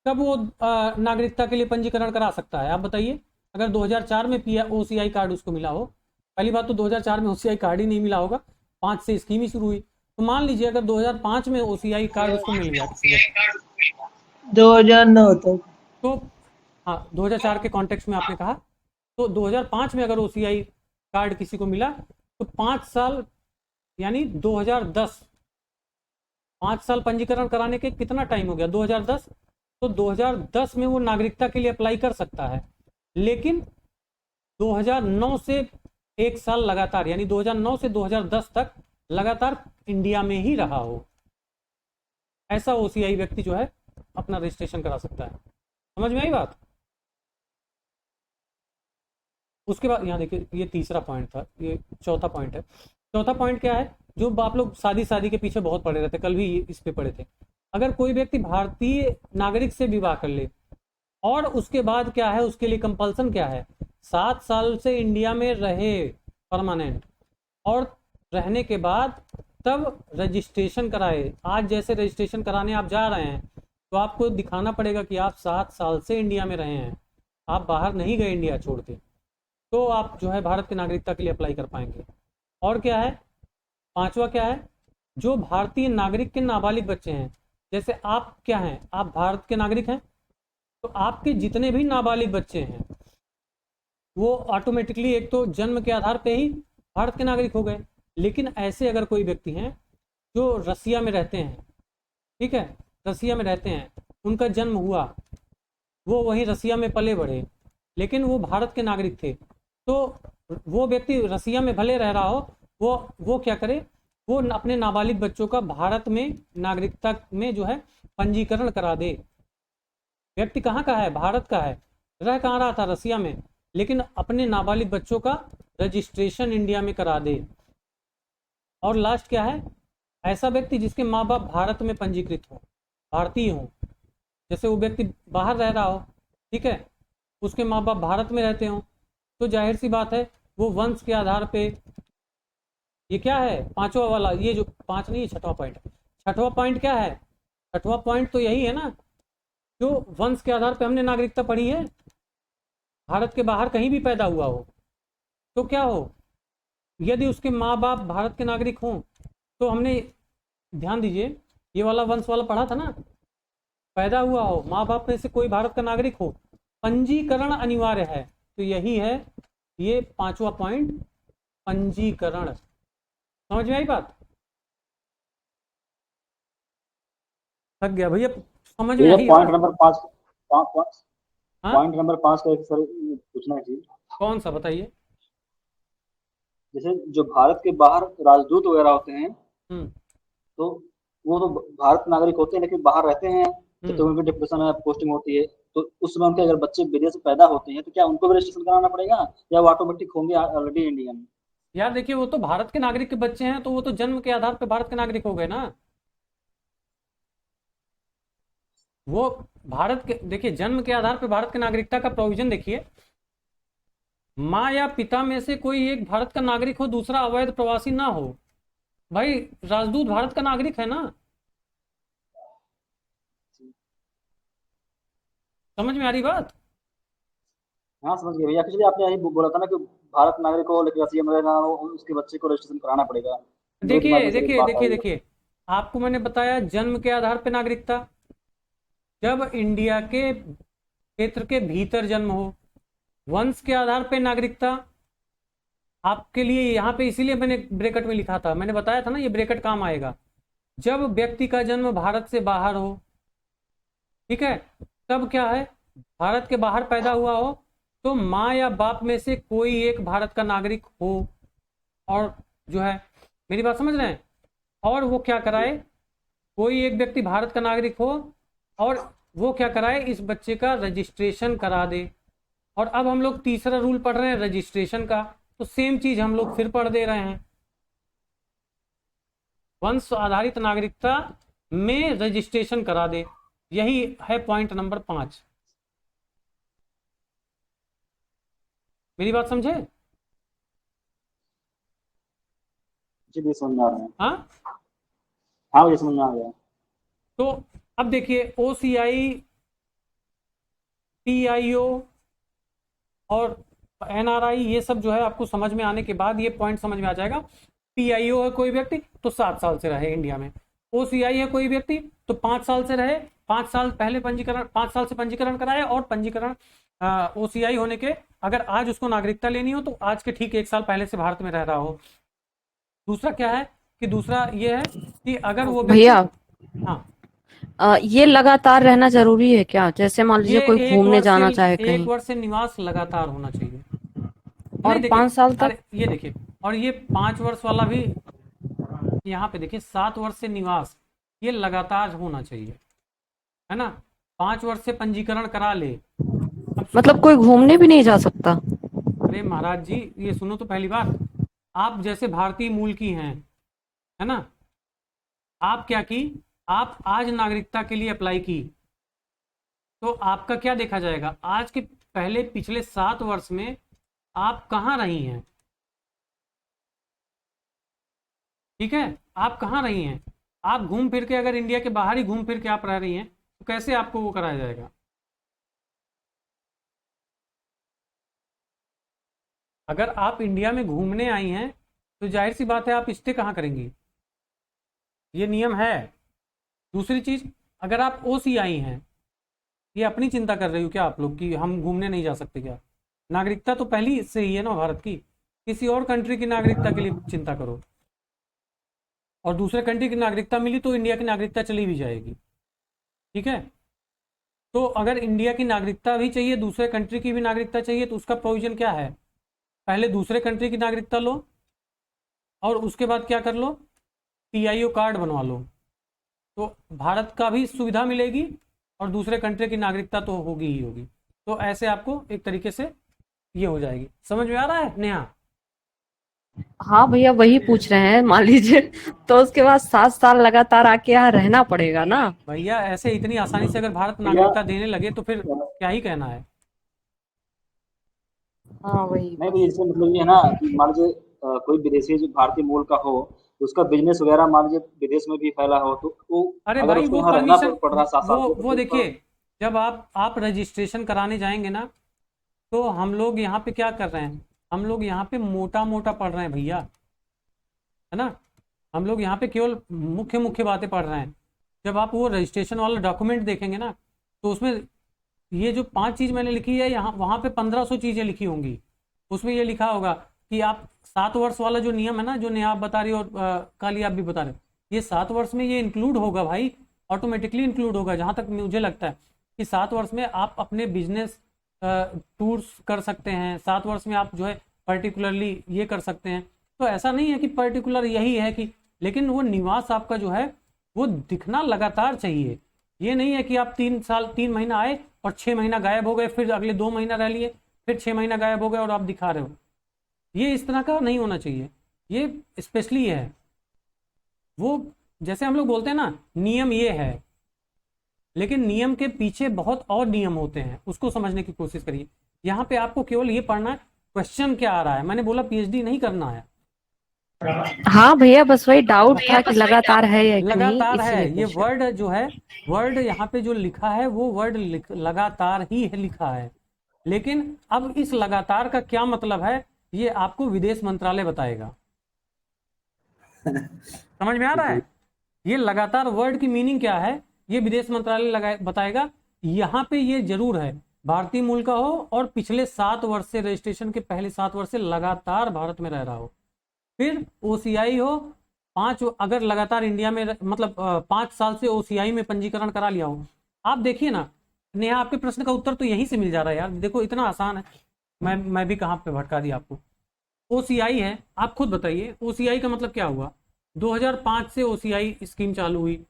Speaker 1: कब वो नागरिकता के लिए पंजीकरण करा सकता है, आप बताइए। अगर 2004 में ओसीआई कार्ड उसको मिला हो, पहली बात तो 2004 में ओसीआई कार्ड ही नहीं मिला होगा, 5 से स्कीम ही शुरू हुई। तो मान लीजिए अगर 2005 में ओसीआई कार्ड उसको मिल गया,
Speaker 3: 2009 तक,
Speaker 1: तो हाँ 2004 के कॉन्टेक्स्ट में आपने कहा, तो 2005 में अगर ओसीआई कार्ड किसी को मिला तो 5 साल यानी 2010, 5 साल पंजीकरण कराने के कितना टाइम हो गया, 2010। तो 2010 में वो नागरिकता के लिए अप्लाई कर सकता है, लेकिन 2009 से 1 साल लगातार, यानी 2009 से 2010 तक लगातार इंडिया में ही रहा हो, ऐसा ओसीआई व्यक्ति जो है अपना रजिस्ट्रेशन करा सकता है। समझ में आई बात? उसके बाद यहाँ देखिए ये तीसरा पॉइंट था, ये चौथा पॉइंट है। चौथा पॉइंट क्या है, जो आप लोग शादी के पीछे बहुत पड़े रहते, कल भी इस पे पड़े थे। अगर कोई व्यक्ति भारतीय नागरिक से विवाह कर ले और उसके बाद क्या है, उसके लिए कंपल्सन क्या है, 7 साल से इंडिया में रहे परमानेंट, और रहने के बाद तब रजिस्ट्रेशन कराए। आज जैसे रजिस्ट्रेशन कराने आप जा रहे हैं तो आपको दिखाना पड़ेगा कि आप 7 साल से इंडिया में रहे हैं, आप बाहर नहीं गए इंडिया छोड़ के, तो आप जो है भारत की नागरिकता के लिए अप्लाई कर पाएंगे। और क्या है, पांचवा क्या है, जो भारतीय नागरिक के नाबालिग बच्चे हैं, जैसे आप क्या हैं, आप भारत के नागरिक हैं, तो आपके जितने भी नाबालिग बच्चे हैं वो ऑटोमेटिकली एक तो जन्म के आधार पे ही भारत के नागरिक हो गए। लेकिन ऐसे अगर कोई व्यक्ति हैं जो रसिया में रहते हैं, ठीक है, रसिया में रहते हैं, उनका जन्म हुआ, वो वहीं रसिया में पले बढ़े, लेकिन वो भारत के नागरिक थे, तो वो व्यक्ति रसिया में भले रह रहा हो, वो क्या करे, वो अपने नाबालिग बच्चों का भारत में नागरिकता में जो है पंजीकरण करा दे। व्यक्ति कहाँ का है, भारत का है, रह कहाँ रहा था, रसिया में, लेकिन अपने नाबालिग बच्चों का रजिस्ट्रेशन इंडिया में करा दे। और लास्ट क्या है, ऐसा व्यक्ति जिसके माँ बाप भारत में पंजीकृत हो, भारतीय हो, जैसे वो व्यक्ति बाहर रह रहा हो, ठीक है, उसके माँ बाप भारत में रहते हो, तो जाहिर सी बात है वो वंश के आधार पे, ये क्या है पांचवा वाला, ये जो पांच नहीं, छठवां पॉइंट, छठवां पॉइंट क्या है, छठवां पॉइंट तो यही है ना, जो वंश के आधार पे हमने नागरिकता पढ़ी है, भारत के बाहर कहीं भी पैदा हुआ हो तो क्या हो, यदि उसके माँ बाप भारत के नागरिक हों, तो हमने, ध्यान दीजिए, ये वाला वंश वाला पढ़ा था ना, पैदा हुआ हो, माँ बाप में से कोई भारत का नागरिक हो, पंजीकरण अनिवार्य है। तो यही है ये पांचवा पॉइंट, पंजीकरण। समझ में आई बात? थक गया भैया, समझ में आई?
Speaker 6: पॉइंट नंबर 5,
Speaker 1: हाँ?
Speaker 6: पॉइंट नंबर 5 का एक सर पूछना है जी।
Speaker 1: कौन सा बताइए?
Speaker 6: जैसे जो भारत के बाहर राजदूत वगैरह होते हैं, तो वो तो भारत नागरिक होते हैं लेकिन बाहर रहते हैं, तो उनकी डिप्यूटेशन है, पोस्टिंग होती है, तो उस समय उनके अगर बच्चे विदेश से पैदा होते हैं तो क्या उनको भी रजिस्ट्रेशन कराना पड़ेगा या वो ऑटोमेटिक होंगे ऑलरेडी इंडियन में?
Speaker 1: यार देखिए, वो तो भारत के नागरिक के बच्चे हैं, तो वो तो जन्म के आधार पे भारत के नागरिक हो गए ना। वो भारत के, देखिए, जन्म के आधार पे भारत के नागरिकता का प्रोविजन देखिए, माँ या पिता में से कोई एक भारत का नागरिक हो, दूसरा अवैध प्रवासी ना हो। भाई राजदूत भारत का नागरिक है ना, समझ में आ रही बात?
Speaker 6: हाँ समझ गए भैया, एक्चुअली आपने यही बोला था ना कि भारत नागरिक हो लेकिन रसिया में रहना हो, उसके बच्चे को रजिस्ट्रेशन कराना पड़ेगा।
Speaker 1: देखिए देखिए देखिए देखिए, आपको मैंने बताया जन्म के आधार पे नागरिकता, जब इंडिया के क्षेत्र के भीतर जन्म हो। वंश के आधार पे नागरिकता आपके लिए यहाँ पे, इसीलिए मैंने ब्रैकेट में लिखा था, मैंने बताया था ना ये ब्रैकेट काम आएगा, जब व्यक्ति का जन्म भारत से बाहर हो, ठीक है, तब क्या है, भारत के बाहर पैदा हुआ हो, तो माँ या बाप में से कोई एक भारत का नागरिक हो, और जो है, मेरी बात समझ रहे हैं, और वो क्या कराए, कोई एक व्यक्ति भारत का नागरिक हो और वो क्या कराए, इस बच्चे का रजिस्ट्रेशन करा दे। और अब हम लोग तीसरा रूल पढ़ रहे हैं रजिस्ट्रेशन का, तो सेम चीज हम लोग फिर पढ़ दे रहे हैं, वंश आधारित नागरिकता में रजिस्ट्रेशन करा दे। यही है पॉइंट नंबर 5। मेरी बात समझे?
Speaker 6: जी भी समझ में आ रहा है।
Speaker 1: हाँ
Speaker 6: हाँ मुझे समझ में आ गया।
Speaker 1: तो अब देखिए, OCI, PIO और NRI, ये सब जो है आपको समझ में आने के बाद ये पॉइंट समझ में आ जाएगा। PIO है कोई व्यक्ति तो 7 साल से रहे इंडिया में, OCI है कोई व्यक्ति तो 5 साल से रहे, 5 साल पहले पंजीकरण, 5 साल से पंजीकरण कराया, और पंजीकरण OCI होने के अगर आज उसको नागरिकता लेनी हो तो आज के ठीक 1 साल पहले से भारत में रह रहा हो। दूसरा क्या है कि, दूसरा ये है कि अगर वो
Speaker 2: भैया,
Speaker 1: हाँ,
Speaker 2: ये लगातार रहना जरूरी है क्या? जैसे मान लीजिए कोई घूमने जाना चाहे कहीं,
Speaker 1: 1 वर्ष से निवास लगातार होना चाहिए,
Speaker 2: और 5 साल तक,
Speaker 1: ये देखिए, और ये 5 वर्ष वाला भी यहाँ पे देखिए, 7 वर्ष से निवास, ये लगातार होना चाहिए, है ना। 5 वर्ष से पंजीकरण करा ले,
Speaker 2: मतलब कोई घूमने भी नहीं जा सकता?
Speaker 1: अरे महाराज जी, ये सुनो तो, पहली बात, आप जैसे भारतीय मूल की हैं, है ना, आप क्या की, आप आज नागरिकता के लिए अप्लाई की, तो आपका क्या देखा जाएगा, आज के पहले पिछले 7 वर्ष में आप कहाँ रही हैं, ठीक है, आप कहाँ रही हैं? आप घूम फिर के, अगर इंडिया के बाहर ही घूम फिर के आप रह रही हैं, तो कैसे आपको वो कराया जाएगा? अगर आप इंडिया में घूमने आई हैं तो जाहिर सी बात है आप स्टे कहाँ करेंगी, ये नियम है। दूसरी चीज, अगर आप OCI हैं, ये अपनी चिंता कर रही हो क्या आप लोग कि हम घूमने नहीं जा सकते क्या? नागरिकता तो पहली से ही है ना भारत की, किसी और कंट्री की नागरिकता के लिए चिंता करो। और दूसरे कंट्री की नागरिकता मिली तो इंडिया की नागरिकता चली भी जाएगी, ठीक है। तो अगर इंडिया की नागरिकता भी चाहिए, दूसरे कंट्री की भी नागरिकता चाहिए, तो उसका प्रोविजन क्या है? पहले दूसरे कंट्री की नागरिकता लो और उसके बाद क्या कर लो, PIO कार्ड बनवा लो, तो भारत का भी सुविधा मिलेगी और दूसरे कंट्री की नागरिकता तो होगी ही होगी। तो ऐसे आपको एक तरीके से ये हो जाएगी। समझ में आ रहा है नेहा?
Speaker 2: हाँ भैया, वही पूछ रहे हैं। मान लीजिए तो उसके बाद 7 साल लगातार आके यहाँ रहना पड़ेगा ना?
Speaker 1: भैया ऐसे इतनी आसानी से अगर भारत
Speaker 6: भैया
Speaker 1: नागरिकता देने लगे तो फिर क्या ही कहना है।
Speaker 2: हाँ वही।
Speaker 6: नहीं भैया, इससे मतलब ये है ना कि मान लीजिए कोई विदेशी जो भारतीय मूल का हो, तो उसका बिजनेस वगैरह मान लीजिए विदेश में भी फैला हो, तो वो
Speaker 1: अरे
Speaker 6: अगर
Speaker 1: भाई
Speaker 6: उसको
Speaker 1: वो
Speaker 6: यहाँ रहना
Speaker 1: परमिशन,
Speaker 6: पड़ रहा है 7 साल
Speaker 1: वो
Speaker 6: से, तो
Speaker 1: वो
Speaker 6: फिर
Speaker 1: देखिए, जब आप रजिस्ट्रेशन कराने जाएंगे ना, तो हम लोग यहाँ पे क्या कर रहे हैं, हम लोग यहाँ पे मोटा मोटा पढ़ रहे हैं भैया, है ना। हम लोग यहाँ पे केवल मुख्य मुख्य बातें पढ़ रहे हैं। जब आप वो रजिस्ट्रेशन वाला डॉक्यूमेंट देखेंगे ना, तो उसमें ये जो 5 चीज़ मैंने लिखी है, यहाँ वहाँ पे 1500 चीज़ें लिखी होंगी। उसमें ये लिखा होगा कि आप 7 वर्ष वाला जो नियम है ना, जो नेहा आप बता रही हो और काली आप भी बता रहे हो, ये 7 वर्ष में ये इंक्लूड होगा भाई, ऑटोमेटिकली इंक्लूड होगा। जहाँ तक मुझे लगता है कि 7 वर्ष में आप अपने बिजनेस टूर्स कर सकते हैं, 7 वर्ष में आप जो है पर्टिकुलरली ये कर सकते हैं। तो ऐसा नहीं है कि पर्टिकुलर यही है कि, लेकिन वो निवास आपका जो है वो दिखना लगातार चाहिए। ये नहीं है कि आप 3 महीना आए और 6 महीना गायब हो गए, फिर अगले 2 महीना रह लिए, फिर 6 महीना गायब हो गए और आप दिखा रहे हो। ये इस तरह का नहीं होना चाहिए। ये स्पेशली है वो, जैसे हम लोग बोलते हैं ना, नियम ये है, लेकिन नियम के पीछे बहुत और नियम होते हैं, उसको समझने की कोशिश करिए। यहाँ पे आपको केवल ये पढ़ना है क्वेश्चन क्या आ रहा है। मैंने बोला PhD नहीं करना है,
Speaker 2: हाँ भैया, बस वही डाउट था कि लगातार है या नहीं,
Speaker 1: लगातार है।
Speaker 2: इसलिए
Speaker 1: ये
Speaker 2: पूछ रहे
Speaker 1: वर्ड जो है, वर्ड यहाँ पे जो लिखा है वो वर्ड लगातार ही है लिखा है, लेकिन अब इस लगातार का क्या मतलब है ये आपको विदेश मंत्रालय बताएगा। समझ में आ रहा है? ये लगातार वर्ड की मीनिंग क्या है ये विदेश मंत्रालय बताएगा। यहाँ पे ये जरूर है, भारतीय मूल का हो और पिछले 7 वर्ष से, रजिस्ट्रेशन के पहले 7 वर्ष से लगातार भारत में रह रहा हो। फिर OCI हो 5, अगर लगातार इंडिया में मतलब 5 साल से OCI में पंजीकरण करा लिया हो। आप देखिए ना नेहा, आपके प्रश्न का उत्तर तो यहीं से मिल जा रहा है यार। देखो इतना आसान है, मैं भी कहाँ पे भटका दिया आपको। OCI है, आप खुद बताइए OCI का मतलब क्या हुआ। 2005 से OCI स्कीम चालू हुई।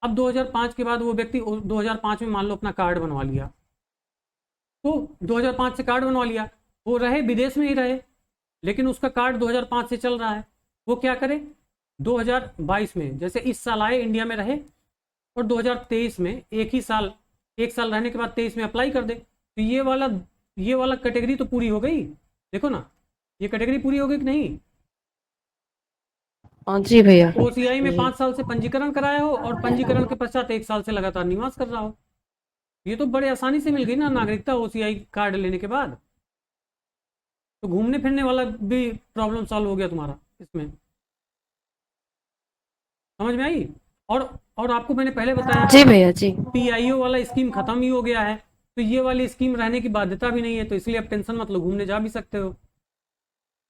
Speaker 1: अब 2005 के बाद वो व्यक्ति 2005 में मान लो अपना कार्ड बनवा लिया, तो 2005 से कार्ड बनवा लिया, वो रहे विदेश में ही रहे, लेकिन उसका कार्ड 2005 से चल रहा है। वो क्या करे, 2022 में जैसे इस साल आए इंडिया में रहे और 2023 में एक साल रहने के बाद 23 में अप्लाई कर दे, तो ये वाला कैटेगरी तो पूरी हो गई। देखो ना, ये कैटेगरी पूरी हो गई कि नहीं।
Speaker 2: हैं। जी भैया।
Speaker 1: OCI में 5 साल से पंजीकरण कराया हो और पंजीकरण के पश्चात 1 साल से लगातार निवास कर रहा हो, ये तो बड़े आसानी से मिल गई ना नागरिकता OCI कार्ड लेने के बाद। तो घूमने फिरने वाला भी प्रॉब्लम सॉल्व हो गया तुम्हारा इसमें। समझ में आई? और आपको मैंने पहले बताया
Speaker 2: जी भैया जी।
Speaker 1: PIO वाला स्कीम खत्म ही हो गया है, तो ये वाली स्कीम रहने की बाध्यता भी नहीं है, तो इसलिए आप टेंशन मत लो, घूमने जा भी सकते हो।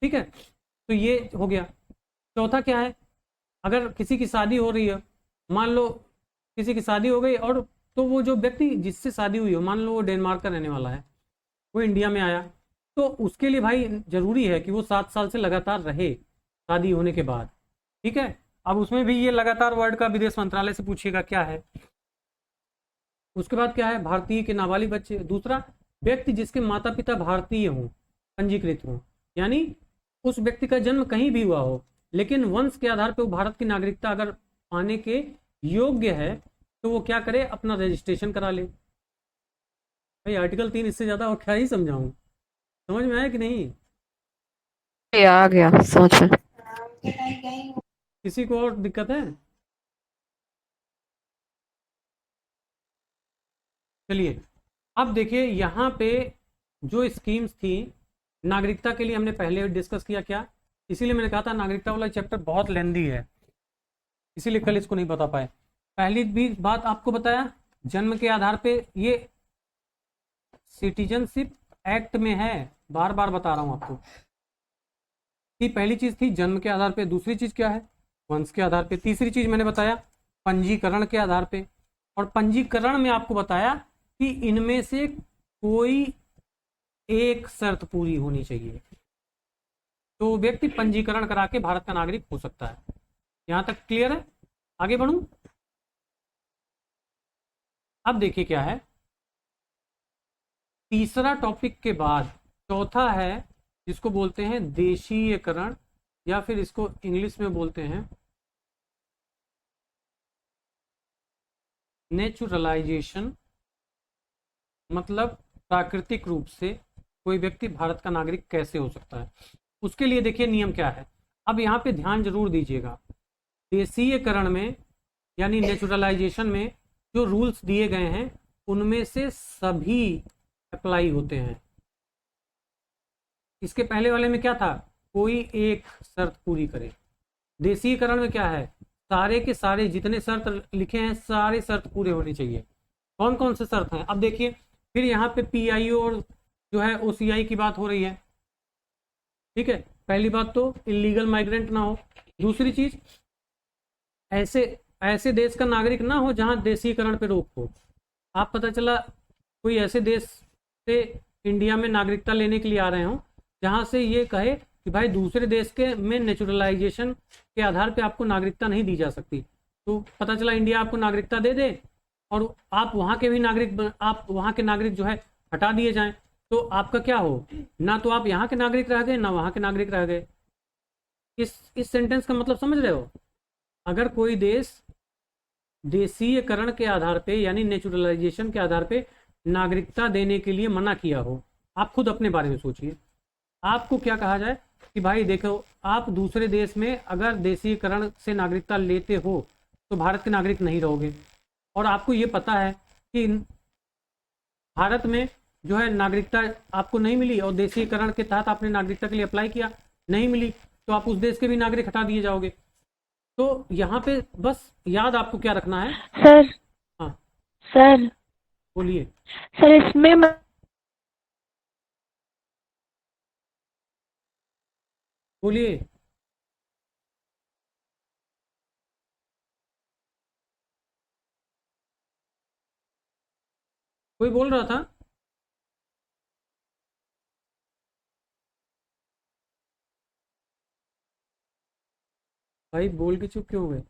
Speaker 1: ठीक है, तो ये हो गया। चौथा क्या है, अगर किसी की शादी हो रही है, मान लो किसी की शादी हो गई, और तो वो जो व्यक्ति जिससे शादी हुई हो, मान लो वो डेनमार्क का रहने वाला है, वो इंडिया में आया, तो उसके लिए भाई जरूरी है कि वो 7 साल से लगातार रहे शादी होने के बाद। ठीक है, अब उसमें भी ये लगातार वर्ड का विदेश मंत्रालय से पूछिएगा क्या है। उसके बाद क्या है, भारतीय के नाबालिग बच्चे। दूसरा, व्यक्ति जिसके माता पिता भारतीय हों, पंजीकृत हों, यानी उस व्यक्ति का जन्म कहीं भी हुआ हो, लेकिन वंश के आधार पर वो भारत की नागरिकता अगर पाने के योग्य है, तो वो क्या करे, अपना रजिस्ट्रेशन करा ले। भाई आर्टिकल 3 इससे ज्यादा और क्या ही समझाऊं, समझ में आया कि नहीं?
Speaker 2: आ गया समझ में।
Speaker 1: किसी को और दिक्कत है? चलिए अब देखिए यहाँ पे जो स्कीम्स थी नागरिकता के लिए हमने पहले डिस्कस किया क्या, इसीलिए मैंने कहा था नागरिकता वाला चैप्टर बहुत लेंदी है, इसीलिए कल इसको नहीं बता पाए। पहली भी बात आपको बताया, जन्म के आधार पे, ये सिटीजनशिप एक्ट में है, बार बार बता रहा हूं आपको कि पहली चीज थी जन्म के आधार पे, दूसरी चीज क्या है वंश के आधार पे, तीसरी चीज मैंने बताया पंजीकरण के आधार पे, और पंजीकरण में आपको बताया कि इनमें से कोई एक शर्त पूरी होनी चाहिए तो व्यक्ति पंजीकरण करा के भारत का नागरिक हो सकता है। यहां तक क्लियर है? आगे बढ़ूं? अब देखिए क्या है, तीसरा टॉपिक के बाद चौथा है जिसको बोलते हैं देशीयकरण, या फिर इसको इंग्लिश में बोलते हैं नेचुरलाइजेशन, मतलब प्राकृतिक रूप से कोई व्यक्ति भारत का नागरिक कैसे हो सकता है। उसके लिए देखिए नियम क्या है। अब यहाँ पे ध्यान जरूर दीजिएगा, देशीयकरण में यानी नेचुरलाइजेशन में जो रूल्स दिए गए हैं उनमें से सभी अप्लाई होते हैं। इसके पहले वाले में क्या था, कोई एक शर्त पूरी करे। देशीयकरण में क्या है, सारे के सारे जितने शर्त लिखे हैं सारे शर्त पूरे होने चाहिए। कौन कौन से शर्त हैं अब देखिए, फिर यहाँ पे PIO और जो है OCI की बात हो रही है, ठीक है। पहली बात तो इलीगल माइग्रेंट ना हो, दूसरी चीज ऐसे देश का नागरिक ना हो जहां देशीकरण पे रोक हो। आप पता चला कोई ऐसे देश से इंडिया में नागरिकता लेने के लिए आ रहे हो जहां से ये कहे कि भाई दूसरे देश के में नेचुरलाइजेशन के आधार पे आपको नागरिकता नहीं दी जा सकती, तो पता चला इंडिया आपको नागरिकता दे दे और आप वहां के भी नागरिक, आप वहां के नागरिक जो है हटा दिए जाएं, तो आपका क्या हो, ना तो आप यहाँ के नागरिक रह गए ना वहां के नागरिक रह गए। इस सेंटेंस का मतलब समझ रहे हो? अगर कोई देश देशीयकरण के आधार पे यानी नेचुरलाइजेशन के आधार पे नागरिकता देने के लिए मना किया हो, आप खुद अपने बारे में सोचिए, आपको क्या कहा जाए कि भाई देखो आप दूसरे देश में अगर देशीयकरण से नागरिकता लेते हो तो भारत के नागरिक नहीं रहोगे, और आपको ये पता है कि भारत में जो है नागरिकता आपको नहीं मिली और देशीयकरण के तहत आपने नागरिकता के लिए अप्लाई किया, नहीं मिली, तो आप उस देश के भी नागरिक हटा दिए जाओगे। तो यहाँ पे बस याद आपको क्या रखना है।
Speaker 5: सर
Speaker 1: हाँ
Speaker 5: सर
Speaker 1: बोलिए।
Speaker 5: सर इसमें
Speaker 1: बोलिए। कोई बोल रहा था? भाई बोल के चुप क्यों हो गए?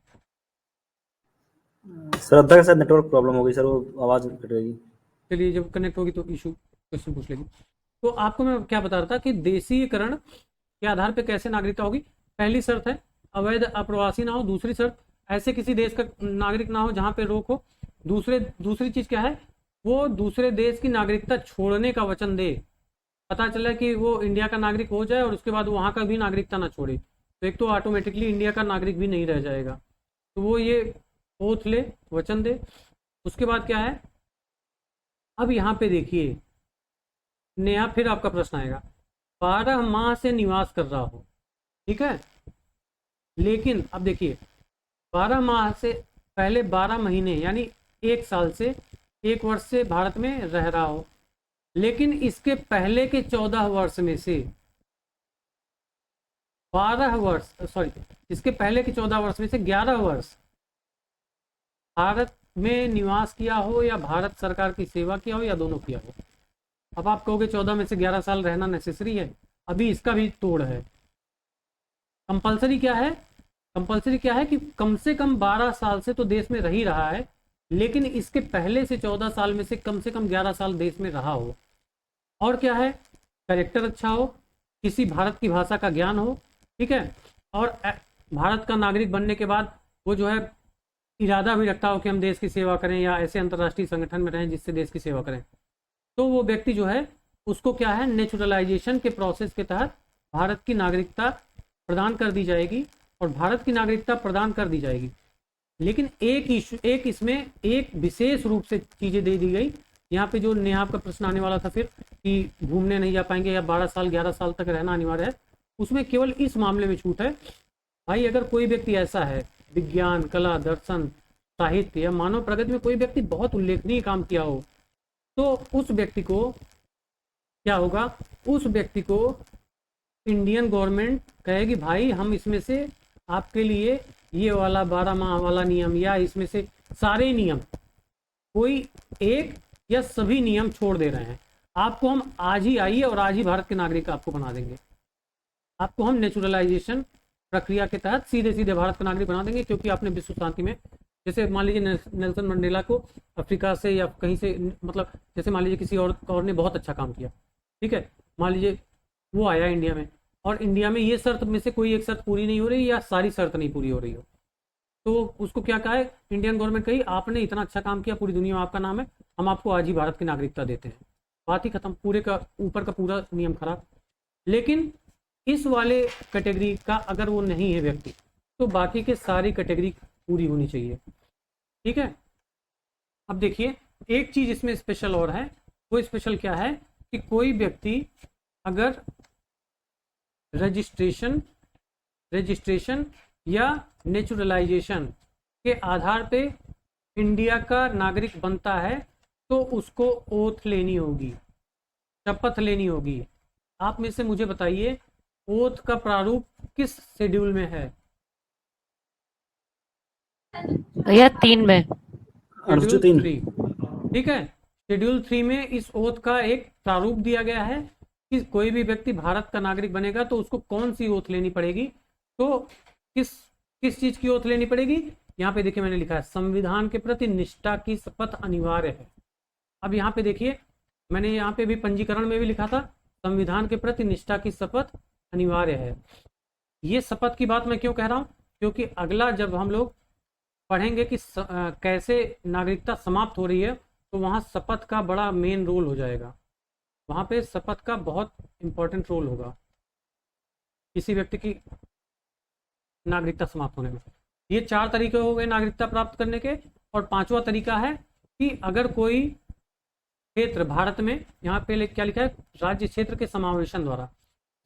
Speaker 6: श्रद्धा के साथ नेटवर्क प्रॉब्लम हो गई सर, वो आवाज कट रही।
Speaker 1: चलिए जब कनेक्ट होगी तो इशू क्वेश्चन पूछ लेगी। तो आपको मैं क्या बता रहा था कि देशीयकरण के आधार पे कैसे नागरिकता होगी। पहली शर्त है अवैध अप्रवासी ना हो, दूसरी शर्त ऐसे किसी देश का नागरिक ना हो जहां पे रोक हो, दूसरी चीज क्या है, वो दूसरे देश की नागरिकता छोड़ने का वचन दे। पता चला कि वो इंडिया का नागरिक हो जाए और उसके बाद वहां का भी नागरिकता ना छोड़े, तो एक तो ऑटोमेटिकली इंडिया का नागरिक भी नहीं रह जाएगा, तो वो ये ओथ ले, वचन दे। उसके बाद क्या है, अब यहाँ पे देखिए नेहा फिर आपका प्रश्न आएगा, 12 माह से निवास कर रहा हो, ठीक है, लेकिन अब देखिए 12 माह से पहले 12 महीने यानी 1 साल से 1 वर्ष से भारत में रह रहा हो, लेकिन इसके पहले के 14 वर्ष में से 12 वर्ष, सॉरी इसके पहले के 14 वर्ष में से 11 वर्ष भारत में निवास किया हो या भारत सरकार की सेवा किया हो या दोनों किया हो। अब आप कहोगे 14 में से 11 साल रहना नेसेसरी है, अभी इसका भी तोड़ है। कंपलसरी क्या है, कंपलसरी क्या है कि कम से कम 12 साल से तो देश में रह ही रहा है, लेकिन इसके पहले से 14 साल में से कम 11 साल देश में रहा हो। और क्या है, कैरेक्टर अच्छा हो, किसी भारत की भाषा का ज्ञान हो, ठीक है, और भारत का नागरिक बनने के बाद वो जो है इरादा भी रखता हो कि हम देश की सेवा करें या ऐसे अंतर्राष्ट्रीय संगठन में रहें जिससे देश की सेवा करें, तो वो व्यक्ति जो है उसको क्या है नेचुरलाइजेशन के प्रोसेस के तहत भारत की नागरिकता प्रदान कर दी जाएगी और भारत की नागरिकता प्रदान कर दी जाएगी। लेकिन एक इसमें एक विशेष रूप से चीजें दे दी गई। यहाँ पे जो नेहा का प्रश्न आने वाला था फिर कि घूमने नहीं जा पाएंगे या 12 साल 11 साल तक रहना अनिवार्य है, उसमें केवल इस मामले में छूट है। भाई अगर कोई व्यक्ति ऐसा है, विज्ञान, कला, दर्शन, साहित्य या मानव प्रगति में कोई व्यक्ति बहुत उल्लेखनीय काम किया हो, तो उस व्यक्ति को क्या होगा, उस व्यक्ति को इंडियन गवर्नमेंट कहेगी भाई हम इसमें से आपके लिए ये वाला 12 माह वाला नियम या इसमें से सारे नियम, कोई एक या सभी नियम छोड़ दे रहे हैं, आपको हम आज ही आइए और आज ही भारत के नागरिक आपको बना देंगे। आपको हम नेचुरलाइजेशन प्रक्रिया के तहत सीधे सीधे भारत का नागरिक बना देंगे, क्योंकि आपने विश्व शांति में, जैसे मान लीजिए नेल्सन मंडेला को अफ्रीका से या कहीं से, मतलब जैसे मान लीजिए किसी और ने बहुत अच्छा काम किया, ठीक है, मान लीजिए वो आया इंडिया में और इंडिया में ये शर्त में से कोई एक शर्त पूरी नहीं हो रही या सारी शर्त नहीं पूरी हो रही हो, तो उसको क्या कहा है इंडियन गवर्नमेंट, कही आपने इतना अच्छा काम किया, पूरी दुनिया में आपका नाम है, हम आपको आज ही भारत की नागरिकता देते हैं। बात ही खत्म, पूरे का ऊपर का पूरा नियम खराब। लेकिन इस वाले कैटेगरी का अगर वो नहीं है व्यक्ति, तो बाकी के सारी कैटेगरी पूरी होनी चाहिए, ठीक है। अब देखिए एक चीज इसमें स्पेशल और है, वो स्पेशल क्या है कि कोई व्यक्ति अगर रजिस्ट्रेशन या नेचुरलाइजेशन के आधार पे इंडिया का नागरिक बनता है, तो उसको ओथ लेनी होगी, शपथ लेनी होगी। आप में से मुझे बताइए ओथ का प्रारूप किस शेड्यूल में है?
Speaker 2: या 3 में।
Speaker 1: शेड्यूल 3, ठीक है। शेड्यूल 3 में इस ओथ का एक प्रारूप दिया गया है कि कोई भी व्यक्ति भारत का नागरिक बनेगा तो उसको कौन सी ओथ लेनी पड़ेगी। तो किस चीज की ओथ लेनी पड़ेगी? यहाँ पे देखिए मैंने लिखा है संविधान के प्रति निष्ठा की शपथ अनिवार्य है। अब यहाँ पे देखिए मैंने यहाँ पे भी पंजीकरण में भी लिखा था संविधान के प्रति निष्ठा की शपथ अनिवार्य है। ये शपथ की बात मैं क्यों कह रहा हूँ, क्योंकि अगला जब हम लोग पढ़ेंगे कि कैसे नागरिकता समाप्त हो रही है, तो वहाँ शपथ का बड़ा मेन रोल हो जाएगा। वहाँ पे शपथ का बहुत इंपॉर्टेंट रोल होगा किसी व्यक्ति की नागरिकता समाप्त होने में। ये 4 तरीके हो गए नागरिकता प्राप्त करने के। और 5वां तरीका है कि अगर कोई क्षेत्र भारत में, यहाँ पे क्या लिखा है, राज्य क्षेत्र के समावेशन द्वारा,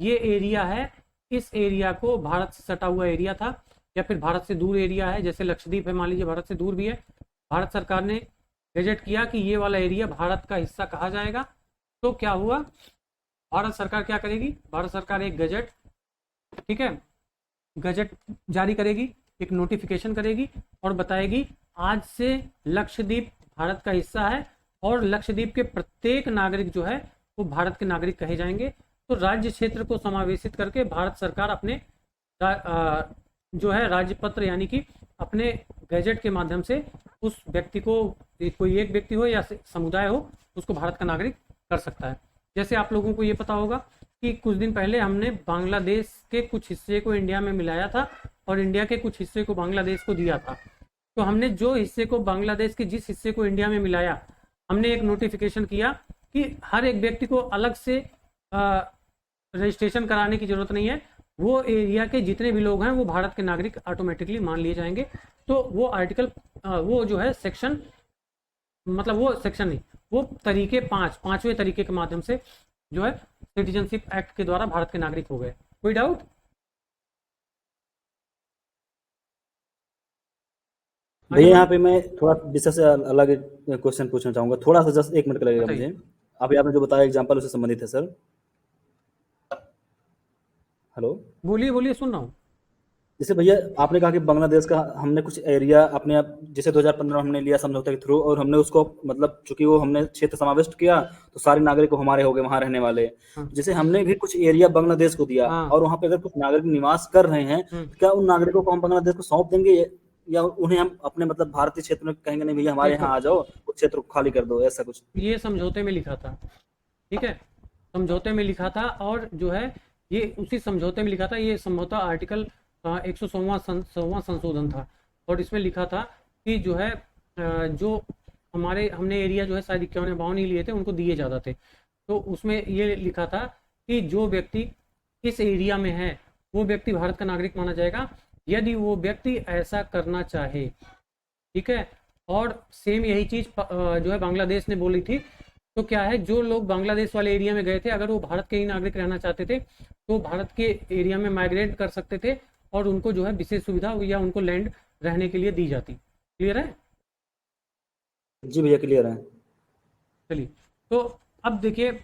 Speaker 1: ये एरिया है, इस एरिया को भारत से सटा हुआ एरिया था या फिर भारत से दूर एरिया है, जैसे लक्षद्वीप है मान लीजिए भारत से दूर भी है, भारत सरकार ने गजट किया कि ये वाला एरिया भारत का हिस्सा कहा जाएगा। तो क्या हुआ, भारत सरकार क्या करेगी, भारत सरकार एक गजट, ठीक है, गजट जारी करेगी, एक नोटिफिकेशन करेगी और बताएगी आज से लक्षद्वीप भारत का हिस्सा है और लक्षद्वीप के प्रत्येक नागरिक जो है वो भारत के नागरिक कहे जाएंगे। तो राज्य क्षेत्र को समावेशित करके भारत सरकार अपने जो है राज्य पत्र यानी कि अपने गैजेट के माध्यम से उस व्यक्ति को, कोई एक व्यक्ति हो या समुदाय हो, उसको भारत का नागरिक कर सकता है। जैसे आप लोगों को ये पता होगा कि कुछ दिन पहले हमने बांग्लादेश के कुछ हिस्से को इंडिया में मिलाया था और इंडिया के कुछ हिस्से को बांग्लादेश को दिया था। तो हमने जो हिस्से को बांग्लादेश के जिस हिस्से को इंडिया में मिलाया, हमने एक नोटिफिकेशन किया कि हर एक व्यक्ति को अलग से रजिस्ट्रेशन कराने की जरूरत नहीं है, वो एरिया के जितने भी लोग हैं वो भारत के नागरिक ऑटोमेटिकली मान लिए जाएंगे। तो वो आर्टिकल, वो जो है सेक्शन, मतलब वो सेक्शन नहीं, वो तरीके 5वें तरीके के माध्यम से जो है सिटीजनशिप एक्ट के द्वारा भारत के नागरिक हो गए। कोई डाउट?
Speaker 8: भैया यहाँ पे मैं थोड़ा विषय से अलग क्वेश्चन पूछना चाहूंगा, थोड़ा सा, जस्ट 1 मिनट का लगेगा मुझे। अभी आपने जो बताया एग्जांपल उससे संबंधित है सर। हेलो,
Speaker 1: बोलिए सुन रहा हूँ।
Speaker 8: जैसे भैया आपने कहा कि बांग्लादेश का हमने कुछ एरिया अपने आप, जैसे 2015 हमने लिया समझौते के थ्रू और हमने उसको, मतलब चूंकि वो हमने क्षेत्र समाविष्ट किया तो सारे नागरिक हमारे हो गए वहां रहने वाले। जैसे हमने भी कुछ एरिया बांग्लादेश को दिया और वहां पे अगर कुछ नागरिक निवास कर रहे हैं, क्या उन नागरिकों को हम बांग्लादेश को सौंप देंगे या उन्हें हम अपने मतलब भारतीय क्षेत्र में कहेंगे नहीं भैया हमारे यहाँ आ जाओ, उस क्षेत्र को खाली कर दो, ऐसा कुछ? ये
Speaker 1: समझौते में लिखा था, ठीक है, समझौते में लिखा था और जो है ये उसी समझौते में लिखा था। ये समझौता आर्टिकल 116वां संशोधन था और इसमें लिखा था कि जो है जो हमने एरिया जो है शायद 51-52 ही लिए थे, उनको दिए ज़्यादा थे। तो उसमें ये लिखा था कि जो व्यक्ति इस एरिया में है वो व्यक्ति भारत का नागरिक माना जाएगा यदि वो व्यक्ति ऐसा करना चाहे। ठीक है, और सेम यही चीज जो है बांग्लादेश ने बोली थी। तो क्या है, जो लोग बांग्लादेश वाले एरिया में गए थे, अगर वो भारत के ही नागरिक रहना चाहते थे तो भारत के एरिया में माइग्रेट कर सकते थे और उनको जो है विशेष सुविधा या उनको लैंड रहने के लिए दी जाती। क्लियर है?
Speaker 8: जी भैया क्लियर है।
Speaker 1: चलिए, तो अब देखिए,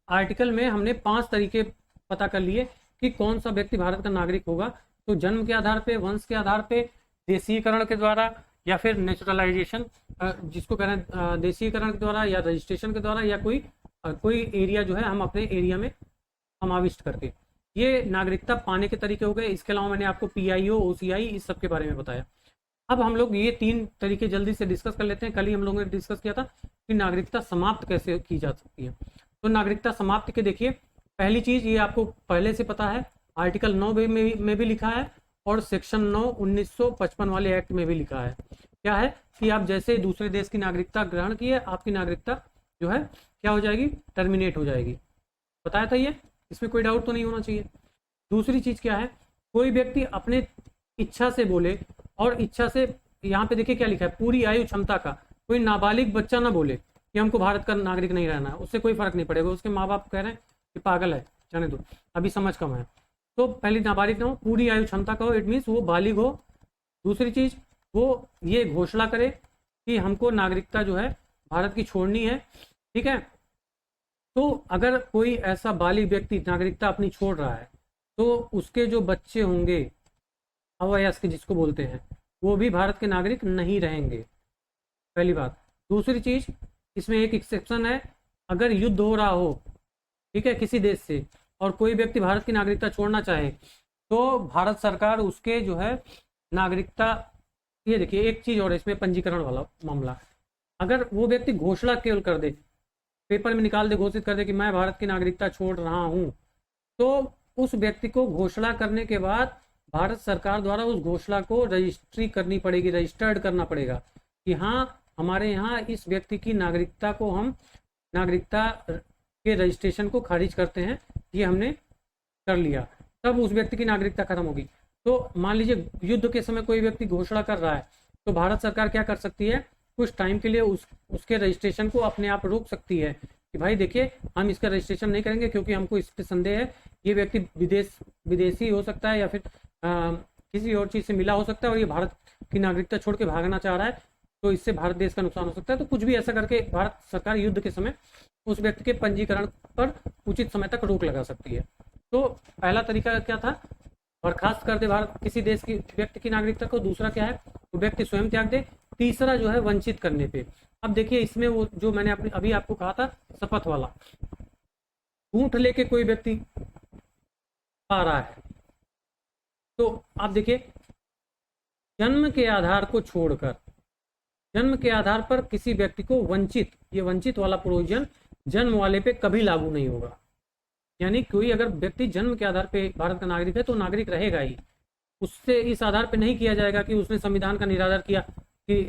Speaker 1: आर्टिकल में हमने 5 तरीके पता कर लिए कि कौन सा व्यक्ति भारत का नागरिक होगा। तो जन्म के आधार पे, वंश के आधार पे, देशीयकरण के द्वारा, या फिर नेचुरलाइजेशन जिसको कह रहे हैं देशीयकरण के द्वारा, या रजिस्ट्रेशन के द्वारा, या कोई एरिया जो है हम अपने एरिया में समाविष्ट करके। ये नागरिकता पाने के तरीके हो गए। इसके अलावा मैंने आपको PIO, OCI इस सब के बारे में बताया। अब हम लोग ये 3 तरीके जल्दी से डिस्कस कर लेते हैं। कल ही हम लोगों ने डिस्कस किया था कि नागरिकता समाप्त कैसे की जा सकती है। तो नागरिकता समाप्त के देखिए, पहली चीज ये आपको पहले से पता है, आर्टिकल 9 में भी लिखा है और सेक्शन 9 1955 वाले एक्ट में भी लिखा है। क्या है कि आप जैसे दूसरे देश की नागरिकता ग्रहण किए, आपकी नागरिकता जो है क्या हो जाएगी, टर्मिनेट हो जाएगी। बताया था ये, इसमें कोई डाउट तो नहीं होना चाहिए। दूसरी चीज क्या है, कोई व्यक्ति अपने इच्छा से बोले, और इच्छा से यहाँ पे देखिए क्या लिखा है, पूरी आयु क्षमता का। कोई नाबालिग बच्चा ना बोले कि हमको भारत का नागरिक नहीं रहना है, उससे कोई फर्क नहीं पड़ेगा। उसके माँ बाप कह रहे हैं कि पागल है, जाने दो, अभी समझ कम है। तो पहली नाबालिग ना हो, पूरी आयु क्षमता का हो, इट मीन्स वो बालिग हो। दूसरी चीज, वो ये घोषणा करे कि हमको नागरिकता जो है भारत की छोड़नी है। ठीक है, तो अगर कोई ऐसा बालिग व्यक्ति नागरिकता अपनी छोड़ रहा है तो उसके जो बच्चे होंगे, अवयस्क जिसको बोलते हैं, वो भी भारत के नागरिक नहीं रहेंगे, पहली बात। दूसरी चीज, इसमें एक एक्सेप्शन है, अगर युद्ध हो रहा हो, ठीक है, किसी देश से, और कोई व्यक्ति भारत की नागरिकता छोड़ना चाहे तो भारत सरकार उसके जो है नागरिकता, ये देखिए एक चीज और इसमें पंजीकरण वाला मामला, अगर वो व्यक्ति घोषणा केवल कर दे, पेपर में निकाल दे, घोषित कर दे कि मैं भारत की नागरिकता छोड़ रहा हूं, तो उस व्यक्ति को घोषणा करने के बाद भारत सरकार द्वारा उस घोषणा को रजिस्ट्री करनी पड़ेगी, रजिस्टर्ड करना पड़ेगा कि हाँ, हमारे यहाँ इस व्यक्ति की नागरिकता को हम नागरिकता के रजिस्ट्रेशन को खारिज करते हैं, ये हमने कर लिया, तब उस व्यक्ति की नागरिकता खत्म होगी। तो मान लीजिए युद्ध के समय कोई व्यक्ति घोषणा कर रहा है, तो भारत सरकार क्या कर सकती है, कुछ टाइम के लिए उसके रजिस्ट्रेशन को अपने आप रोक सकती है कि भाई देखिए, हम इसका रजिस्ट्रेशन नहीं करेंगे क्योंकि हमको इस पर संदेह है, ये व्यक्ति विदेशी हो सकता है या फिर किसी और चीज़ से मिला हो सकता है और ये भारत की नागरिकता छोड़ के भागना चाह रहा है, तो इससे भारत देश का नुकसान हो सकता है। तो कुछ भी ऐसा करके भारत सरकार युद्ध के समय उस व्यक्ति के पंजीकरण पर उचित समय तक रोक लगा सकती है। तो पहला तरीका क्या था, बर्खास्त कर दे भारत किसी देश की व्यक्ति की नागरिकता को। दूसरा क्या है, वो व्यक्ति स्वयं त्याग दे। तीसरा जो है वंचित करने पे। अब देखिए इसमें वो जो मैंने अभी आपको कहा था शपथ वाला, ऊँट लेके कोई व्यक्ति आ रहा है, तो आप देखिए जन्म के आधार को छोड़कर, जन्म के आधार पर किसी व्यक्ति को वंचित, ये वंचित वाला प्रोविजन जन्म वाले पे कभी लागू नहीं होगा। यानी कोई अगर व्यक्ति जन्म के आधार पे भारत का नागरिक है तो नागरिक रहेगा ही, उससे इस आधार पे नहीं किया जाएगा कि उसने संविधान का निरादर किया कि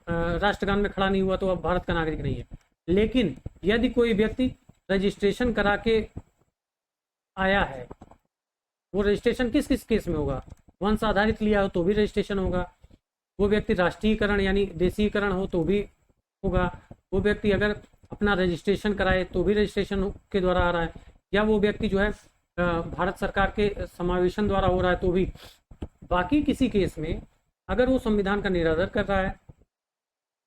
Speaker 1: राष्ट्रगान में खड़ा नहीं हुआ तो अब भारत का नागरिक नहीं है। लेकिन यदि कोई व्यक्ति रजिस्ट्रेशन करा के आया है, वो रजिस्ट्रेशन किस किस केस में होगा, वंश आधारित लिया हो तो भी रजिस्ट्रेशन होगा, वो व्यक्ति राष्ट्रीयकरण यानी देशीयकरण हो तो भी होगा, वो व्यक्ति अगर अपना रजिस्ट्रेशन कराए तो भी रजिस्ट्रेशन के द्वारा आ रहा है, या वो व्यक्ति जो है भारत सरकार के समावेशन द्वारा हो रहा है तो भी। बाकी किसी केस में अगर वो संविधान का निरादर कर रहा है,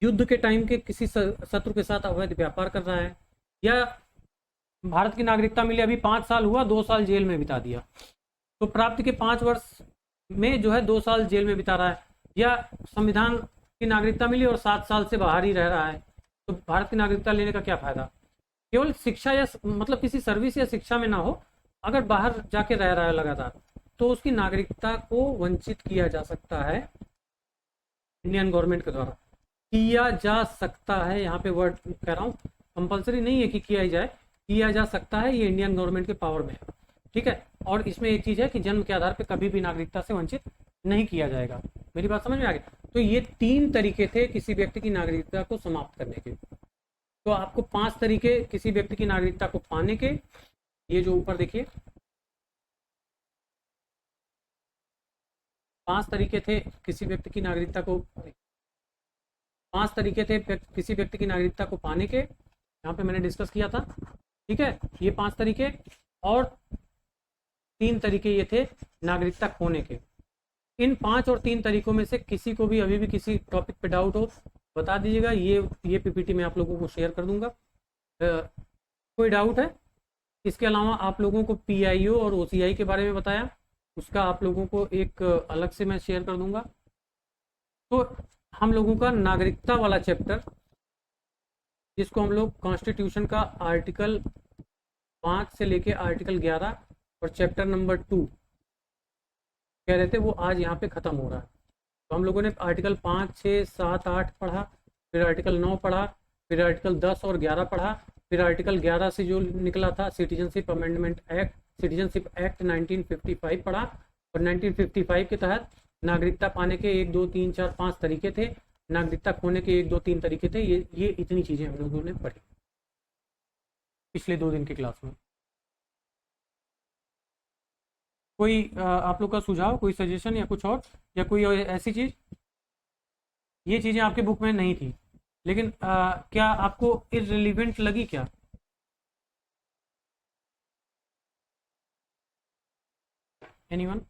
Speaker 1: युद्ध के टाइम के किसी शत्रु के साथ अवैध व्यापार कर रहा है, या भारत की नागरिकता मिली अभी 5 साल हुआ 2 साल जेल में बिता दिया, तो प्राप्ति के 5 वर्ष में जो है 2 साल जेल में बिता रहा है, या संविधान की नागरिकता मिली और 7 साल से बाहर ही रह रहा है, तो भारत की नागरिकता लेने का क्या फायदा। केवल शिक्षा या मतलब किसी सर्विस या शिक्षा में ना हो, अगर बाहर जाके रह रहा है लगातार, तो उसकी नागरिकता को वंचित किया जा सकता है इंडियन गवर्नमेंट के द्वारा, किया जा सकता है। यहाँ पे वर्ड कह रहा हूँ, कंपलसरी नहीं है कि किया ही जाए, किया जा सकता है, ये इंडियन गवर्नमेंट के पावर में है। ठीक है, और इसमें एक चीज है कि जन्म के आधार पर कभी भी नागरिकता से वंचित नहीं किया जाएगा। मेरी बात समझ में आ गई। तो ये 3 तरीके थे किसी व्यक्ति की नागरिकता को समाप्त करने के। तो आपको 5 तरीके किसी व्यक्ति की नागरिकता को पाने के, ये जो ऊपर देखिए 5 तरीके थे किसी व्यक्ति की नागरिकता को 5 तरीके थे किसी व्यक्ति की नागरिकता को पाने के, यहाँ पे मैंने डिस्कस किया था। ठीक है, ये 5 तरीके, और 3 तरीके ये थे नागरिकता खोने के। इन 5 और 3 तरीकों में से किसी को भी अभी भी किसी टॉपिक पे डाउट हो बता दीजिएगा। ये पीपीटी मैं आप लोगों को शेयर कर दूंगा। कोई डाउट है? इसके अलावा आप लोगों को पीआईओ और ओसीआई के बारे में बताया, उसका आप लोगों को एक अलग से मैं शेयर कर दूंगा। तो हम लोगों का नागरिकता वाला चैप्टर, जिसको हम लोग कॉन्स्टिट्यूशन का आर्टिकल 5 से लेके आर्टिकल 11 और चैप्टर नंबर 2 कह रहे थे, वो आज यहाँ पे ख़त्म हो रहा है। तो हम लोगों ने आर्टिकल 5, 6, 7, 8 पढ़ा, फिर आर्टिकल 9 पढ़ा, फिर आर्टिकल 10 और 11 पढ़ा, फिर आर्टिकल 11 से जो निकला था citizenship amendment act, citizenship act 1955 पढ़ा, और 1955 के तहत नागरिकता पाने के 1, 2, 3, 4, 5 तरीके थे, नागरिकता खोने के 1, 2, 3 तरीके थे। ये इतनी चीज़ें हम लोगों ने पढ़ी पिछले 2 दिन की क्लास में। कोई आप लोग का सुझाव, कोई सजेशन या कुछ और, या कोई ऐसी चीज़? ये चीज़ें आपके बुक में नहीं थी, लेकिन क्या आपको इररिलेवेंट लगी क्या? एनीवन?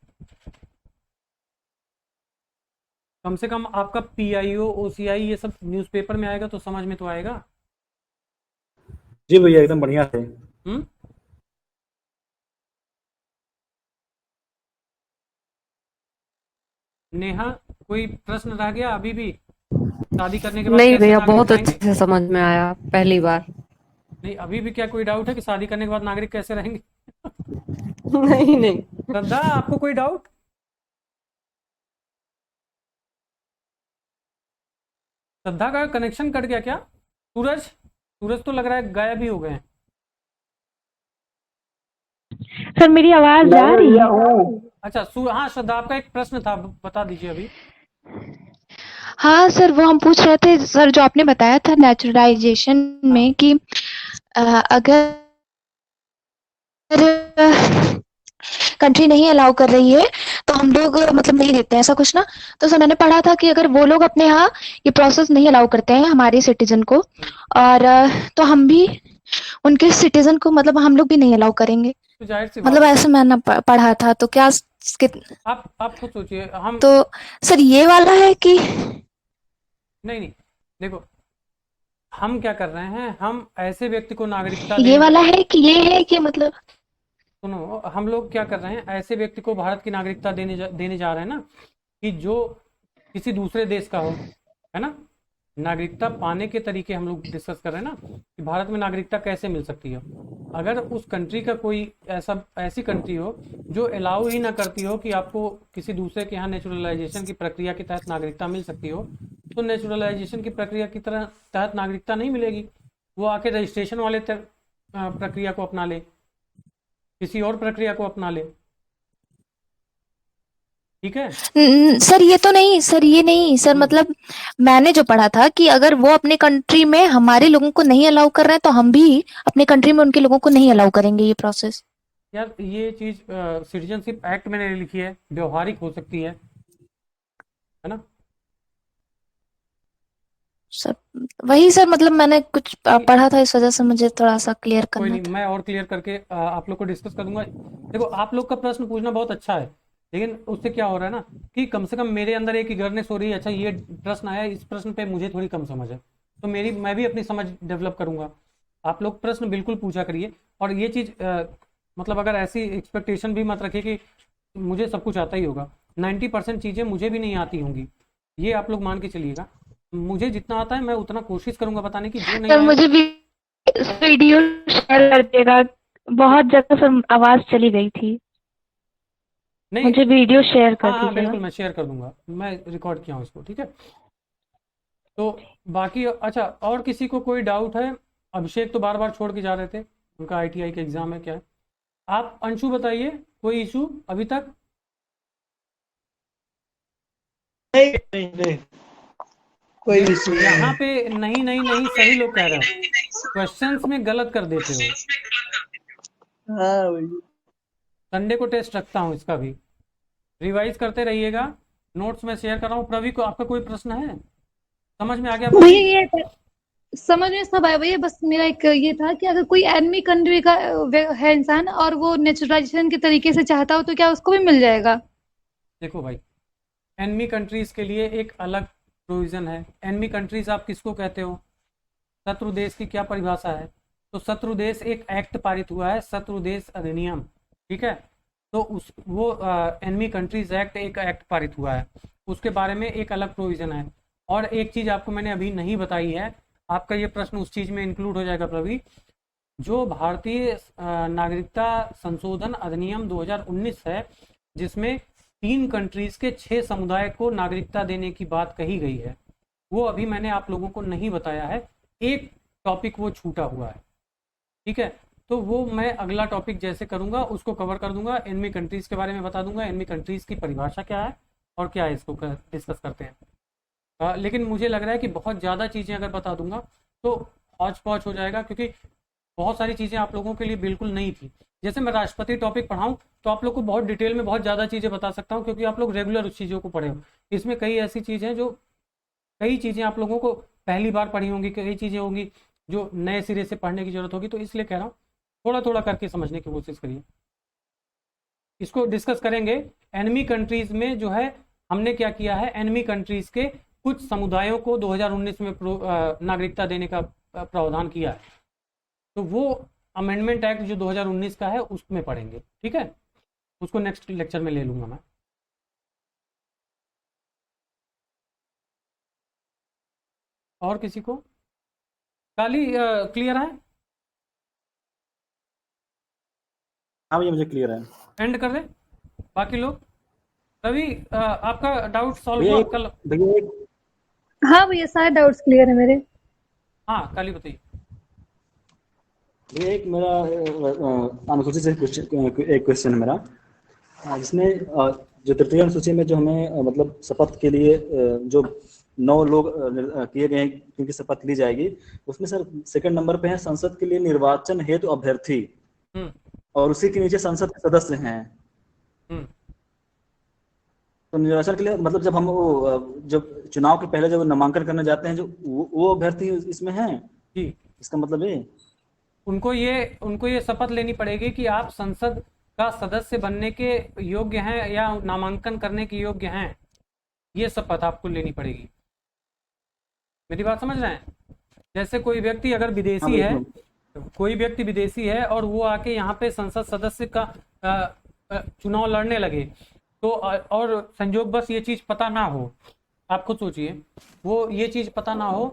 Speaker 1: कम से कम आपका पीआईओ, ओसीआई ये सब न्यूज़पेपर में आएगा तो समझ में तो आएगा।
Speaker 8: जी भैया एकदम बढ़िया थे।
Speaker 1: नेहा, कोई प्रश्न रह गया अभी भी? शादी करने के बाद
Speaker 2: नहीं
Speaker 1: कैसे
Speaker 2: भैया,
Speaker 1: नागरिक
Speaker 2: बहुत
Speaker 1: रहेंगे?
Speaker 2: अच्छे से समझ में आया पहली बार।
Speaker 1: नहीं, अभी भी क्या कोई डाउट है कि शादी करने के बाद नागरिक कैसे रहेंगे?
Speaker 2: नहीं नहीं।
Speaker 1: श्रद्धा, आपको कोई डाउट? श्रद्धा का कनेक्शन कट गया क्या? सूरज तो लग रहा है गायब ही हो गए हैं।
Speaker 5: सर मेरी आवाज जा रही है?
Speaker 1: अच्छा, हाँ श्रद्धा, आपका एक प्रश्न था, बता दीजिए अभी।
Speaker 4: हाँ सर, वो हम पूछ रहे थे सर, जो आपने बताया था नेचुरलाइजेशन में कि अगर कंट्री नहीं अलाउ कर रही है तो हम लोग मतलब नहीं देते हैं, ऐसा कुछ ना। तो सर मैंने पढ़ा था कि अगर वो लोग अपने यहाँ ये प्रोसेस नहीं अलाउ करते हैं हमारे सिटीजन को, और तो हम भी उनके सिटीजन को मतलब हम लोग भी नहीं अलाउ करेंगे,
Speaker 1: तो जाहिर सी
Speaker 4: मतलब
Speaker 1: बात
Speaker 4: ऐसे मैंने पढ़ा था। तो क्या
Speaker 1: आप खुद सोचिए। हम
Speaker 4: तो सर ये वाला है कि
Speaker 1: नहीं, देखो हम क्या कर रहे हैं, हम ऐसे व्यक्ति को नागरिकता
Speaker 4: ये वाला है कि ये है कि मतलब
Speaker 1: सुनो, हम लोग क्या कर रहे हैं, ऐसे व्यक्ति को भारत की नागरिकता देने जा रहे हैं ना, कि जो किसी दूसरे देश का हो, है ना। नागरिकता पाने के तरीके हम लोग डिस्कस कर रहे हैं ना, कि भारत में नागरिकता कैसे मिल सकती है। अगर उस कंट्री का कोई ऐसी कंट्री हो जो अलाउ ही ना करती हो कि आपको किसी दूसरे के यहाँ नेचुरलाइजेशन की प्रक्रिया के तहत नागरिकता मिल सकती हो, तो नेचुरलाइजेशन की प्रक्रिया की तहत नागरिकता नहीं मिलेगी। वो आके रजिस्ट्रेशन वाले प्रक्रिया को अपना ले, किसी और प्रक्रिया को अपना ले। ठीक है
Speaker 4: सर, ये तो नहीं सर, ये नहीं सर, मतलब मैंने जो पढ़ा था कि अगर वो अपने कंट्री में हमारे लोगों को नहीं अलाउ कर रहे हैं तो हम भी अपने कंट्री में उनके लोगों को नहीं अलाउ करेंगे, ये प्रोसेस।
Speaker 1: यार, ये चीज सिटीजनशिप एक्ट में नहीं लिखी है, व्यवहारिक हो सकती है ना।
Speaker 4: सर वही सर, मतलब मैंने कुछ पढ़ा था, इस वजह से मुझे थोड़ा सा क्लियर
Speaker 1: कोई
Speaker 4: करना
Speaker 1: नहीं,
Speaker 4: था।
Speaker 1: मैं और क्लियर करके आप लोग को डिस्कस कर दूंगा। देखो, आप लोग का प्रश्न पूछना बहुत अच्छा है, लेकिन उससे क्या हो रहा है ना, कि कम से कम मेरे अंदर एक इगरनेस हो रही है। अच्छा, ये प्रश्न आया, इस प्रश्न पे मुझे थोड़ी कम समझ है, तो मैं भी अपनी समझ डेवलप करूंगा। आप लोग प्रश्न बिल्कुल पूछा करिए, और ये चीज़ मतलब अगर ऐसी एक्सपेक्टेशन भी मत रखिए कि मुझे सब कुछ आता ही होगा। 90% चीज़ें मुझे भी नहीं आती होंगी, ये आप लोग मान के चलिएगा। मुझे जितना आता है मैं उतना कोशिश करूंगा बताने की। जो नहीं
Speaker 5: सर
Speaker 1: आएगा,
Speaker 5: मुझे भी वीडियो शेयर कर देगा, बहुत जगह सर आवाज चली गई थी,
Speaker 1: नहीं,
Speaker 5: मुझे वीडियो शेयर कर
Speaker 1: हाँ
Speaker 5: दीजिएगा।
Speaker 1: बिल्कुल, मैं शेयर कर दूंगा, मैं रिकॉर्ड किया हूँ इसको। ठीक है, तो बाकी अच्छा, और किसी को कोई डाउट है? अभिषेक तो बार बार छोड़ के जा रहे थे, उनका आईटीआई का एग्जाम है। क्या है? आप अंशु बताइए, कोई इशू अभी तक?
Speaker 3: नहीं कोई इशू नहीं।
Speaker 1: यहाँ पे नहीं नहीं नहीं, सही लोग कह रहे हो, क्वेश्चंस में गलत कर देते हो।
Speaker 3: हाँ भैया,
Speaker 1: संडे को टेस्ट रखता हूँ, इसका भी रिवाइज करते रहिएगा। नोट्स में शेयर कर रहा हूँ। प्रवी को आपका कोई प्रश्न है? समझ में आ गया?
Speaker 9: भैया ये समझ में सब आया भैया, बस मेरा एक ये था कि अगर कोई एनिमी कंट्री का है इंसान और वो नेचुरलाइजेशन के तरीके से चाहता हो तो क्या उसको भी मिल जाएगा?
Speaker 1: देखो भाई, एनमी कंट्रीज के लिए एक अलग प्रोविजन है। एनमी कंट्रीज आप किसको कहते हो? शत्रु देश की क्या परिभाषा है? तो शत्रु देश एक एक्ट पारित हुआ है, शत्रु देश अधिनियम, ठीक है। तो उस वो एनमी कंट्रीज एक्ट एक एक्ट पारित हुआ है, उसके बारे में एक अलग प्रोविजन है। और एक चीज़ आपको मैंने अभी नहीं बताई है, आपका ये प्रश्न उस चीज़ में इंक्लूड हो जाएगा प्रवी। जो भारतीय नागरिकता संशोधन अधिनियम 2019 है, जिसमें 3 कंट्रीज के 6 समुदाय को नागरिकता देने की बात कही गई है, वो अभी मैंने आप लोगों को नहीं बताया है। एक टॉपिक वो छूटा हुआ है, ठीक है। तो वो मैं अगला टॉपिक जैसे करूंगा उसको कवर कर दूंगा, एनमी कंट्रीज के बारे में बता दूंगा, एनमी कंट्रीज की परिभाषा क्या है और क्या है, इसको डिस्कस करते हैं। लेकिन मुझे लग रहा है कि बहुत ज़्यादा चीज़ें अगर बता दूंगा तो हौच पौच हो जाएगा, क्योंकि बहुत सारी चीज़ें आप लोगों के लिए बिल्कुल नहीं थी। जैसे मैं राष्ट्रपति टॉपिक पढ़ाऊँ तो आप लोग को बहुत डिटेल में बहुत ज़्यादा चीज़ें बता सकता हूँ, क्योंकि आप लोग रेगुलर उस चीज़ों को पढ़े हो। इसमें कई ऐसी चीज़ें हैं जो कई चीज़ें आप लोगों को पहली बार पढ़ी होंगी, कई चीज़ें होंगी जो नए सिरे से पढ़ने की जरूरत होगी। तो इसलिए कह रहा हूँ थोड़ा थोड़ा करके समझने की कोशिश करिए। इसको डिस्कस करेंगे। एनिमी कंट्रीज में जो है हमने क्या किया है, एनिमी कंट्रीज के कुछ समुदायों को 2019 में नागरिकता देने का प्रावधान किया है। तो वो अमेंडमेंट एक्ट जो 2019 का है उसमें पढ़ेंगे, ठीक है। उसको नेक्स्ट लेक्चर में ले लूंगा मैं। और किसी को काली क्लियर है?
Speaker 8: हाँ भैया मुझे क्लियर है।
Speaker 1: एंड कर दे बाकी लोग। रवि आपका डाउट सॉल्व
Speaker 8: भैया
Speaker 1: हुआ
Speaker 8: एक-
Speaker 1: कल?
Speaker 8: भैया एक
Speaker 9: हाँ भैया सारे डाउट्स क्लियर है मेरे।
Speaker 1: हाँ काली बताइए।
Speaker 8: भैया एक मेरा अनुसूची से एक क्वेश्चन है मेरा, जिसमें जो तृतीय अनुसूची में जो हमें मतलब शपथ के लिए जो 9 लोग किए गए हैं क्योंकि शपथ ली जाएगी, उसमें सर सेकंड नंबर पे है संसद के लिए निर्वाचन हेतु अभ्यर्थी, और उसी के नीचे संसद के सदस्य हैं। तो निर्वाचन के लिए मतलब जब हम वो जब चुनाव के पहले जब नामांकन करने जाते हैं, जो वो अभ्यर्थी इसमें हैं
Speaker 1: जी,
Speaker 8: इसका मतलब ये
Speaker 1: उनको ये शपथ लेनी पड़ेगी कि आप संसद का सदस्य बनने के योग्य हैं या नामांकन करने के योग्य हैं। ये शपथ आपको लेनी पड़ेगी। मेरी बात समझ रहे हैं? जैसे कोई व्यक्ति अगर विदेशी है, कोई व्यक्ति विदेशी है और वो आके यहाँ पे संसद सदस्य का चुनाव लड़ने लगे, तो और संयोगवश ये चीज़ पता ना हो, आप खुद सोचिए, वो ये चीज़ पता ना हो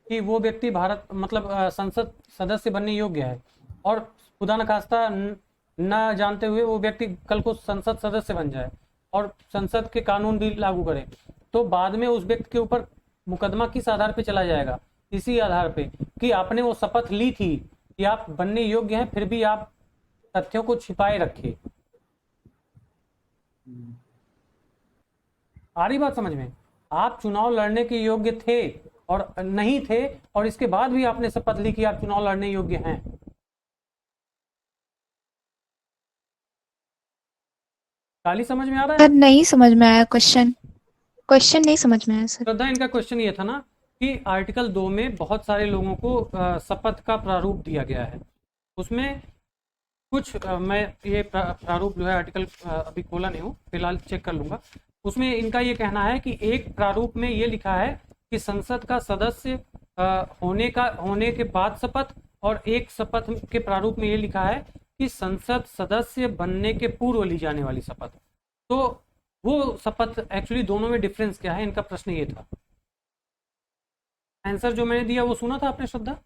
Speaker 1: कि वो व्यक्ति भारत मतलब संसद सदस्य बनने योग्य है, और खुदा न खास्ता न जानते हुए वो व्यक्ति कल को संसद सदस्य बन जाए और संसद के कानून भी लागू करे, तो बाद में उस व्यक्ति के ऊपर मुकदमा किस आधार पे चला जाएगा? इसी आधार पे कि आपने वो शपथ ली थी कि आप बनने योग्य हैं, फिर भी आप तथ्यों को छिपाए रखे। आ रही बात समझ में? आप चुनाव लड़ने के योग्य थे और नहीं थे, और इसके बाद भी आपने शपथ ली कि आप चुनाव लड़ने योग्य हैं। काली समझ में आ रहा है?
Speaker 4: सर नहीं समझ में आया क्वेश्चन नहीं समझ में आया सर।
Speaker 1: श्रद्धा, इनका क्वेश्चन ये था ना कि आर्टिकल 2 में बहुत सारे लोगों को शपथ का प्रारूप दिया गया है, उसमें कुछ मैं ये प्रारूप जो है आर्टिकल अभी खोला नहीं हूँ, फिलहाल चेक कर लूंगा। उसमें इनका ये कहना है कि एक प्रारूप में ये लिखा है कि संसद का सदस्य होने के बाद शपथ, और एक शपथ के प्रारूप में ये लिखा है कि संसद सदस्य बनने के पूर्व ली जाने वाली शपथ। तो वो शपथ एक्चुअली दोनों में डिफरेंस क्या है, इनका प्रश्न ये था। आंसर जो मैंने दिया वो सुना था आपने श्रद्धा?